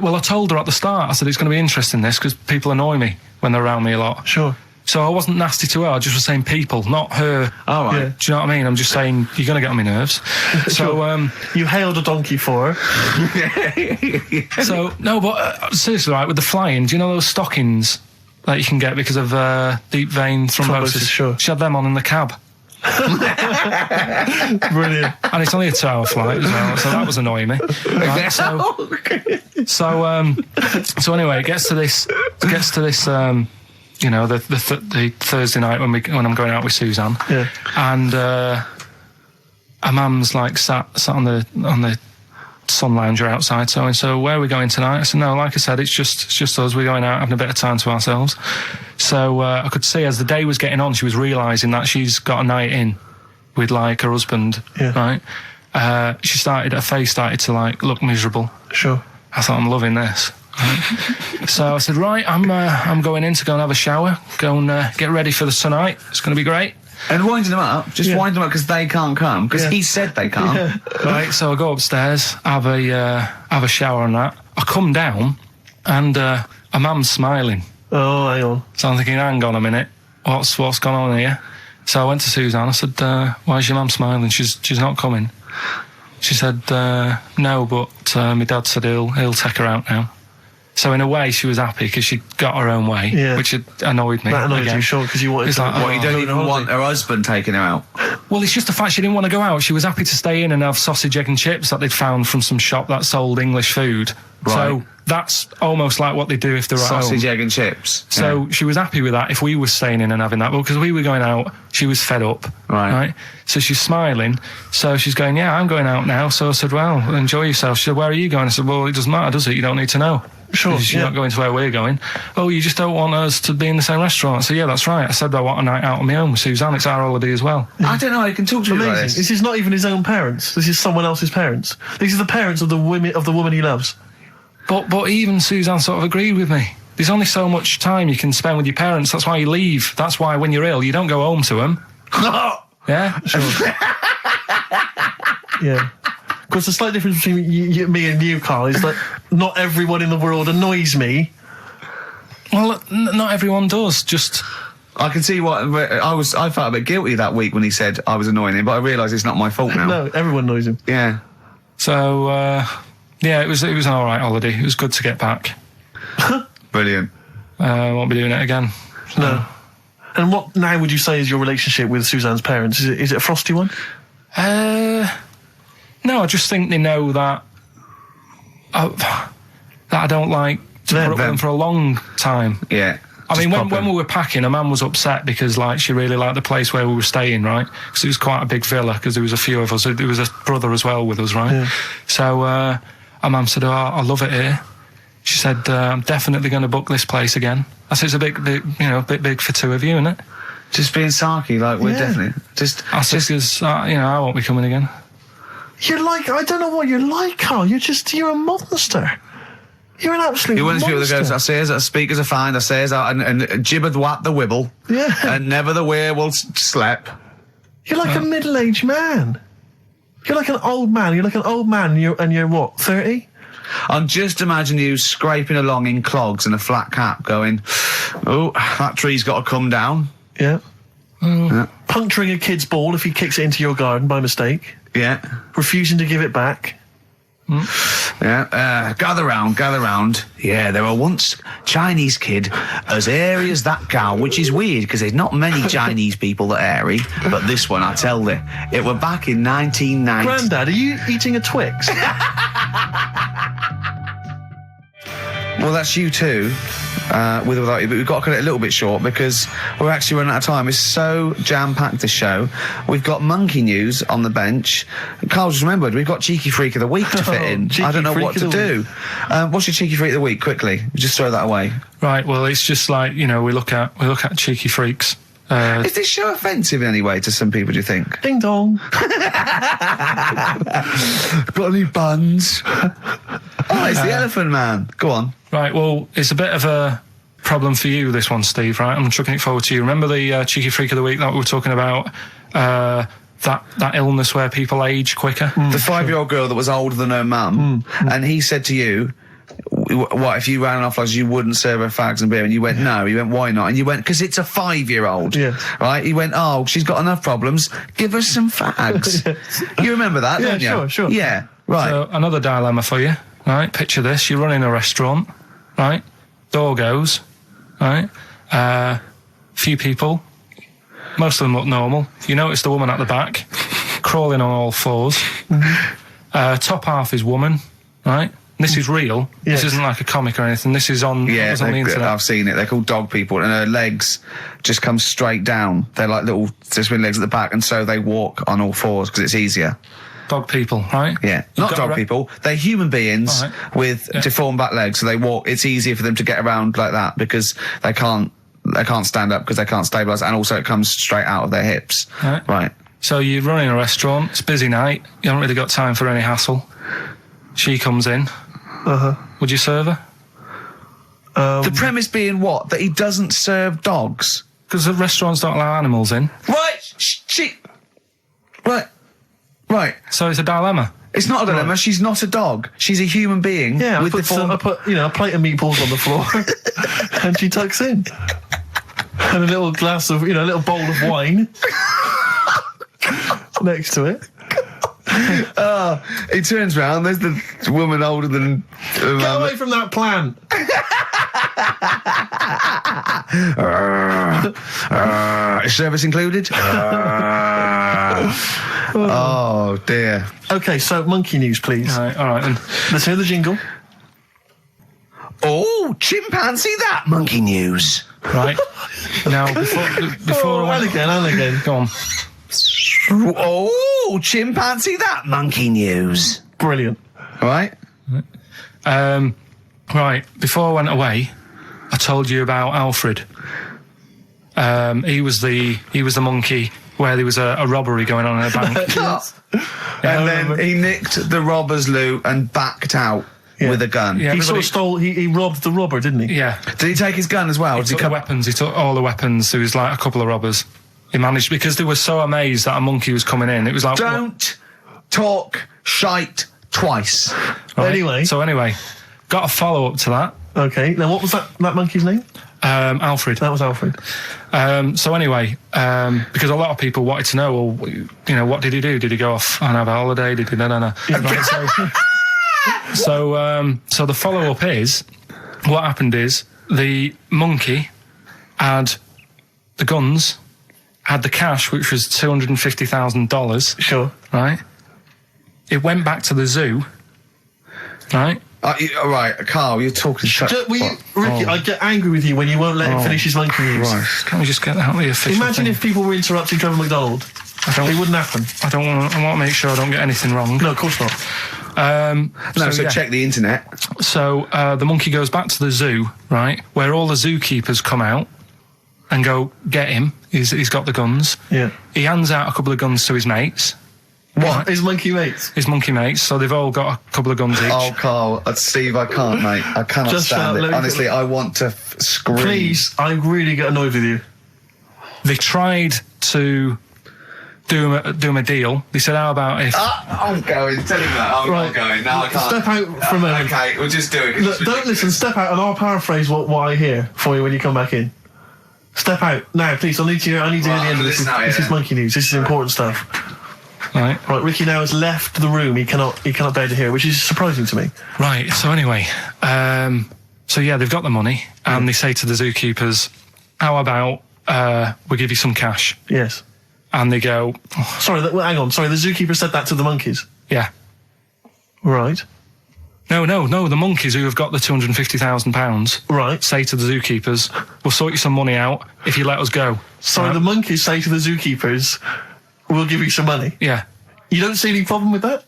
Well, I told her at the start, I said, it's going to be interesting, this, because people annoy me when they're around me a lot. Sure. So I wasn't nasty to her, I just was saying people, not her. All right. Yeah. Do you know what I mean? I'm just saying, you're going to get on my nerves. So, You hailed a donkey for her. so no, but seriously, right, with the flying, do you know those stockings that you can get because of deep vein thrombosis? Sure. She had them on in the cab. Brilliant. And it's only a 2-hour flight as well, so that was annoying me. Right, so anyway, it gets to this, the Thursday night when I'm going out with Suzanne. Yeah. And her mum's like sat on the sun lounger outside, so where are we going tonight? I said, no, like I said, it's just us. We're going out having a bit of time to ourselves. So I could see as the day was getting on, she was realising that she's got a night in with like her husband, Yeah. right? Her face started to like look miserable. Sure. I thought, I'm loving this. Right? So I said, right, I'm going in to go and have a shower, go and get ready for the tonight. It's going to be great. And winding them up, just wind them up because they can't come, because Yeah. he said they can't. Right, so I go upstairs, have a shower and that. I come down, and a mum's smiling. Oh, hang on. So I'm thinking, hang on a minute, what's gone on here? So I went to Suzanne. I said, "Why is your mum smiling? She's not coming." She said, "No, but my dad said he'll take her out now." So in a way, she was happy because she got her own way, Yeah. which had annoyed me. That annoyed again. you, sure, because you wanted It's to... like, What, you don't go even on want holiday. her husband taking her out? Well, it's just the fact she didn't want to go out. She was happy to stay in and have sausage, egg and chips that they'd found from some shop that sold English food. Right. So that's almost like what they do if they're at home. Sausage, egg and chips. So she was happy with that if we were staying in and having that. But because we were going out, she was fed up. Right. So she's smiling. So she's going, yeah, I'm going out now. So I said, well, enjoy yourself. She said, where are you going? I said, well, it doesn't matter, does it? You don't need to know. Sure, Because you're yeah. not going to where we're going. Oh, you just don't want us to be in the same restaurant. So yeah, that's right. I said, I want a night out on my own with Suzanne. It's our holiday as well. I don't know, I can talk to you about Amazing. this. This is not even his own parents. This is someone else's parents. These are the parents of the woman he loves. But even Suzanne sort of agreed with me. There's only so much time you can spend with your parents. That's why you leave. That's why when you're ill, you don't go home to them. Yeah? Yeah. Of course, the slight difference between me and you, Carl, is that not everyone in the world annoys me. Well, not everyone does. Just... I can see what I felt a bit guilty that week when he said I was annoying him, but I realise it's not my fault now. No, everyone annoys him. Yeah. So, yeah, it was an all right holiday. It was good to get back. Brilliant. Won't be doing it again. No. And what now would you say is your relationship with Suzanne's parents? Is it a frosty one? No, I just think they know that I don't like to put up with them for a long time. Yeah. I mean, when we were packing, a man was upset because, like, she really liked the place where we were staying, right? Because it was quite a big villa, because there was a few of us. There was a brother as well with us, right? Yeah. So, our mum said, oh, I love it here. She said, I'm definitely going to book this place again. I said, it's a bit big for two of you, isn't it? Just being sarky, like, we're definitely... I said, because, I won't be coming again. You're like, I don't know what you're like, Carl. You're a monster. You're an absolute You're one of those people that monster. goes, I say as speakers are fine, I say as and gibbered what the wibble. Yeah. And never the way will slap. You're like a middle-aged man. You're like an old man. You're like an old man and you're what, 30? I'm just imagining you scraping along in clogs and a flat cap going, oh, that tree's got to come down. Yeah. Puncturing a kid's ball if he kicks it into your garden by mistake. Yeah. Refusing to give it back. Yeah, gather round. Yeah, there were once Chinese kid as hairy as that cow, which is weird because there's not many Chinese people that are hairy, but this one, I tell you, it were back in 1990. Grandad, are you eating a Twix? Well, that's you too, with or without you, but we've got to cut it a little bit short because we're actually running out of time. It's so jam-packed, this show. We've got monkey news on the bench. Carl just remembered, we've got Cheeky Freak of the Week to fit in. I don't know what to do. What's your Cheeky Freak of the Week, quickly? Just throw that away. Right, well, it's just like, we look at cheeky freaks. Is this show offensive in any way to some people, do you think? Ding dong. Got any buns? Oh, it's the Elephant Man. Go on. Right, well, it's a bit of a problem for you, this one, Steve, right? I'm chucking it forward to you. Remember the Cheeky Freak of the Week that we were talking about? That illness where people age quicker? The 5-year-old girl that was older than her mum, and he said to you, what, if you ran off like you wouldn't serve her fags and beer? And you went, no. He went, why not? And you went, because it's a 5-year-old. Yeah. Right? He went, oh, she's got enough problems. Give her some fags. You remember that, don't you? Sure. Yeah, right. So, another dilemma for you, right? Picture this. You're running a restaurant, right? Door goes, right? Few people. Most of them look normal. You notice the woman at the back, crawling on all fours. Top half is woman, right? This is real. Yes. This isn't like a comic or anything. This is on, Yeah, it was on the internet. I've seen it. They're called dog people, and her legs just come straight down. They're like little twin legs at the back, and so they walk on all fours because it's easier. Dog people, right? Yeah, not dog people. They're human beings with deformed back legs, so they walk. It's easier for them to get around like that because they can't stand up because they can't stabilise, and also it comes straight out of their hips. Right. So you're running a restaurant. It's a busy night. You haven't really got time for any hassle. She comes in. Would you serve her? The premise being what? That he doesn't serve dogs? Because the restaurants don't allow animals in. Right. So it's a dilemma. It's not a dilemma. Right. She's not a dog. She's a human being. Yeah, with I put a plate of meatballs on the floor, and she tucks in, and a little glass of, a little bowl of wine next to it. He turns round. There's the woman older than. Get away from that plant. Is service included? Oh dear. Okay, so monkey news, please. All right then. Let's hear the jingle. Oh, chimpanzee that monkey news. Right. Now, before and again. Go on. Oh, chimpanzee that monkey news. Brilliant. Right. Right. Before I went away, I told you about Alfred. He was the monkey where there was a robbery going on in a bank. And then he nicked the robber's loot and backed out with a gun. Yeah, He sort of stole. He robbed the robber, didn't he? Yeah. Did he take his gun as well? He took the weapons. He took all the weapons. There was like a couple of robbers. He managed, because they were so amazed that a monkey was coming in. It was like, don't talk shite twice. Right? Anyway, got a follow up to that. Okay. Now, what was that monkey's name? Alfred. That was Alfred. So anyway, because a lot of people wanted to know, well, what did he do? Did he go off and have a holiday? Did he? No. Right, so the follow up is, what happened is the monkey had the guns, had the cash, which was $250,000. Sure. Right. It went back to the zoo. Right. Right, Carl, you're talking shit. Ricky, I get angry with you when you won't let him finish his monkey news. Right. Can we just get out the official Imagine thing? if people were interrupting Trevor McDonald. It wouldn't happen. I want to make sure I don't get anything wrong. No, of course not. So check the internet. So the monkey goes back to the zoo, right, where all the zookeepers come out and go, get him. He's got the guns. Yeah. He hands out a couple of guns to his mates. What? His monkey mates? His monkey mates, so they've all got a couple of guns each. Oh, Carl, Steve, I can't, mate. I cannot Just stand it. Honestly, I want to scream. Please, I really get annoyed with you. They tried to do him a deal. They said, how about if... I'm going. Tell him that. I'm not going. No, I can't. Step out for a minute. Okay, we'll just do it. Look, don't listen, step out and I'll paraphrase what I hear for you when you come back in. Step out. Now, please, I need to hear the end of this. This is monkey news. This is important stuff. Right. Ricky now has left the room. He cannot bear to hear, which is surprising to me. Right, so anyway, so yeah, they've got the money, and they say to the zookeepers, how about we give you some cash? Yes. And they go... Oh. Sorry, hang on. Sorry, the zookeeper said that to the monkeys? Yeah. Right. No, the monkeys who have got the £250,000 right. say to the zookeepers, we'll sort you some money out if you let us go. Sorry, the monkeys say to the zookeepers, we'll give you some money? Yeah. You don't see any problem with that?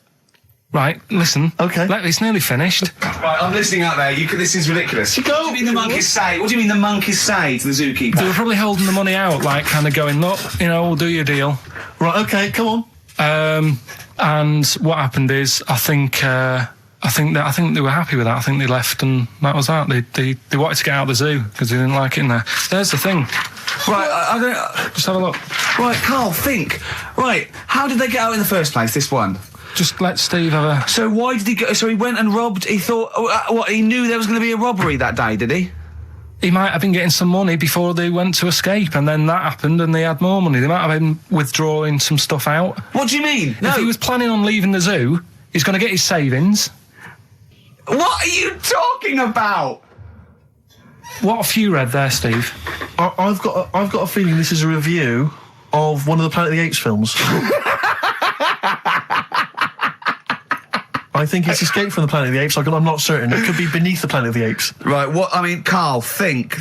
Right, listen. Okay. It's nearly finished. Right, I'm listening out there. This is ridiculous. What do you mean the monkeys say? What do you mean the monkeys say to the zookeeper? They were probably holding the money out, like, kind of going, look, we'll do your deal. Right, okay, come on. And what happened is, I think they were happy with that. I think they left, and that was that. They wanted to get out of the zoo because they didn't like it in there. There's the thing. Right, I don't... Just have a look. Right, Carl, think. Right, how did they get out in the first place, this one? Just let Steve have a... So why did he go... So he went and robbed... He thought... he knew there was going to be a robbery that day, did he? He might have been getting some money before they went to escape, and then that happened and they had more money. They might have been withdrawing some stuff out. What do you mean? If he was planning on leaving the zoo, he's going to get his savings. What are you talking about? What have you read there, Steve? I've got a feeling this is a review of one of the Planet of the Apes films. I think it's Escape from the Planet of the Apes. I'm not certain. It could be Beneath the Planet of the Apes. Right, Carl, think.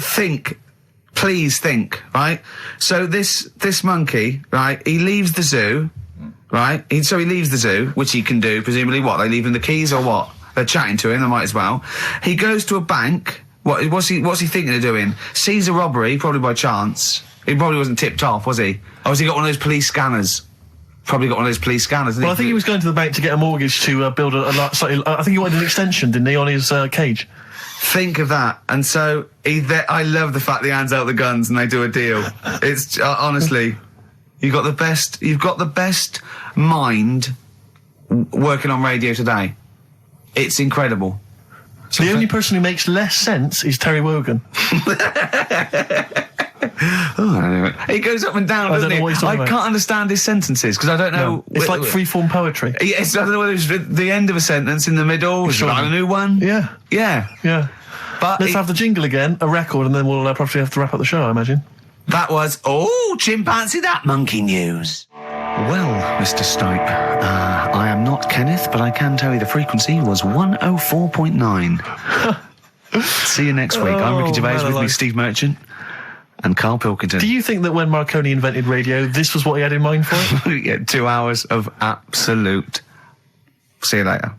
Please think, right? So this monkey, right, he leaves the zoo, right? So he leaves the zoo, which he can do, presumably what? They leave him the keys or what? They're chatting to him, they might as well. He goes to a bank. What's he thinking of doing? Sees a robbery, probably by chance. He probably wasn't tipped off, was he? Or has he got one of those police scanners? Probably got one of those police scanners. Well, I think he was going to the bank to get a mortgage to build I think he wanted an extension, didn't he, on his cage? Think of that. And so I love the fact that he hands out the guns and they do a deal. It's honestly, you've got the best mind working on radio today. It's incredible. The only person who makes less sense is Terry Wogan. He goes up and down, doesn't he? I can't understand his sentences because I don't know. No, it's like free-form poetry. Yes, I don't know whether it's the end of a sentence, in the middle, is a new one. Yeah. But let's have the jingle again, a record, and then we'll probably have to wrap up the show, I imagine. That was chimpanzee that monkey news. Well, Mr. Stipe, I am not Kenneth, but I can tell you the frequency was 104.9. See you next week. I'm Ricky Gervais, with me Steve Merchant and Karl Pilkington. Do you think that when Marconi invented radio, this was what he had in mind for it? Yeah, 2 hours of absolute... See you later.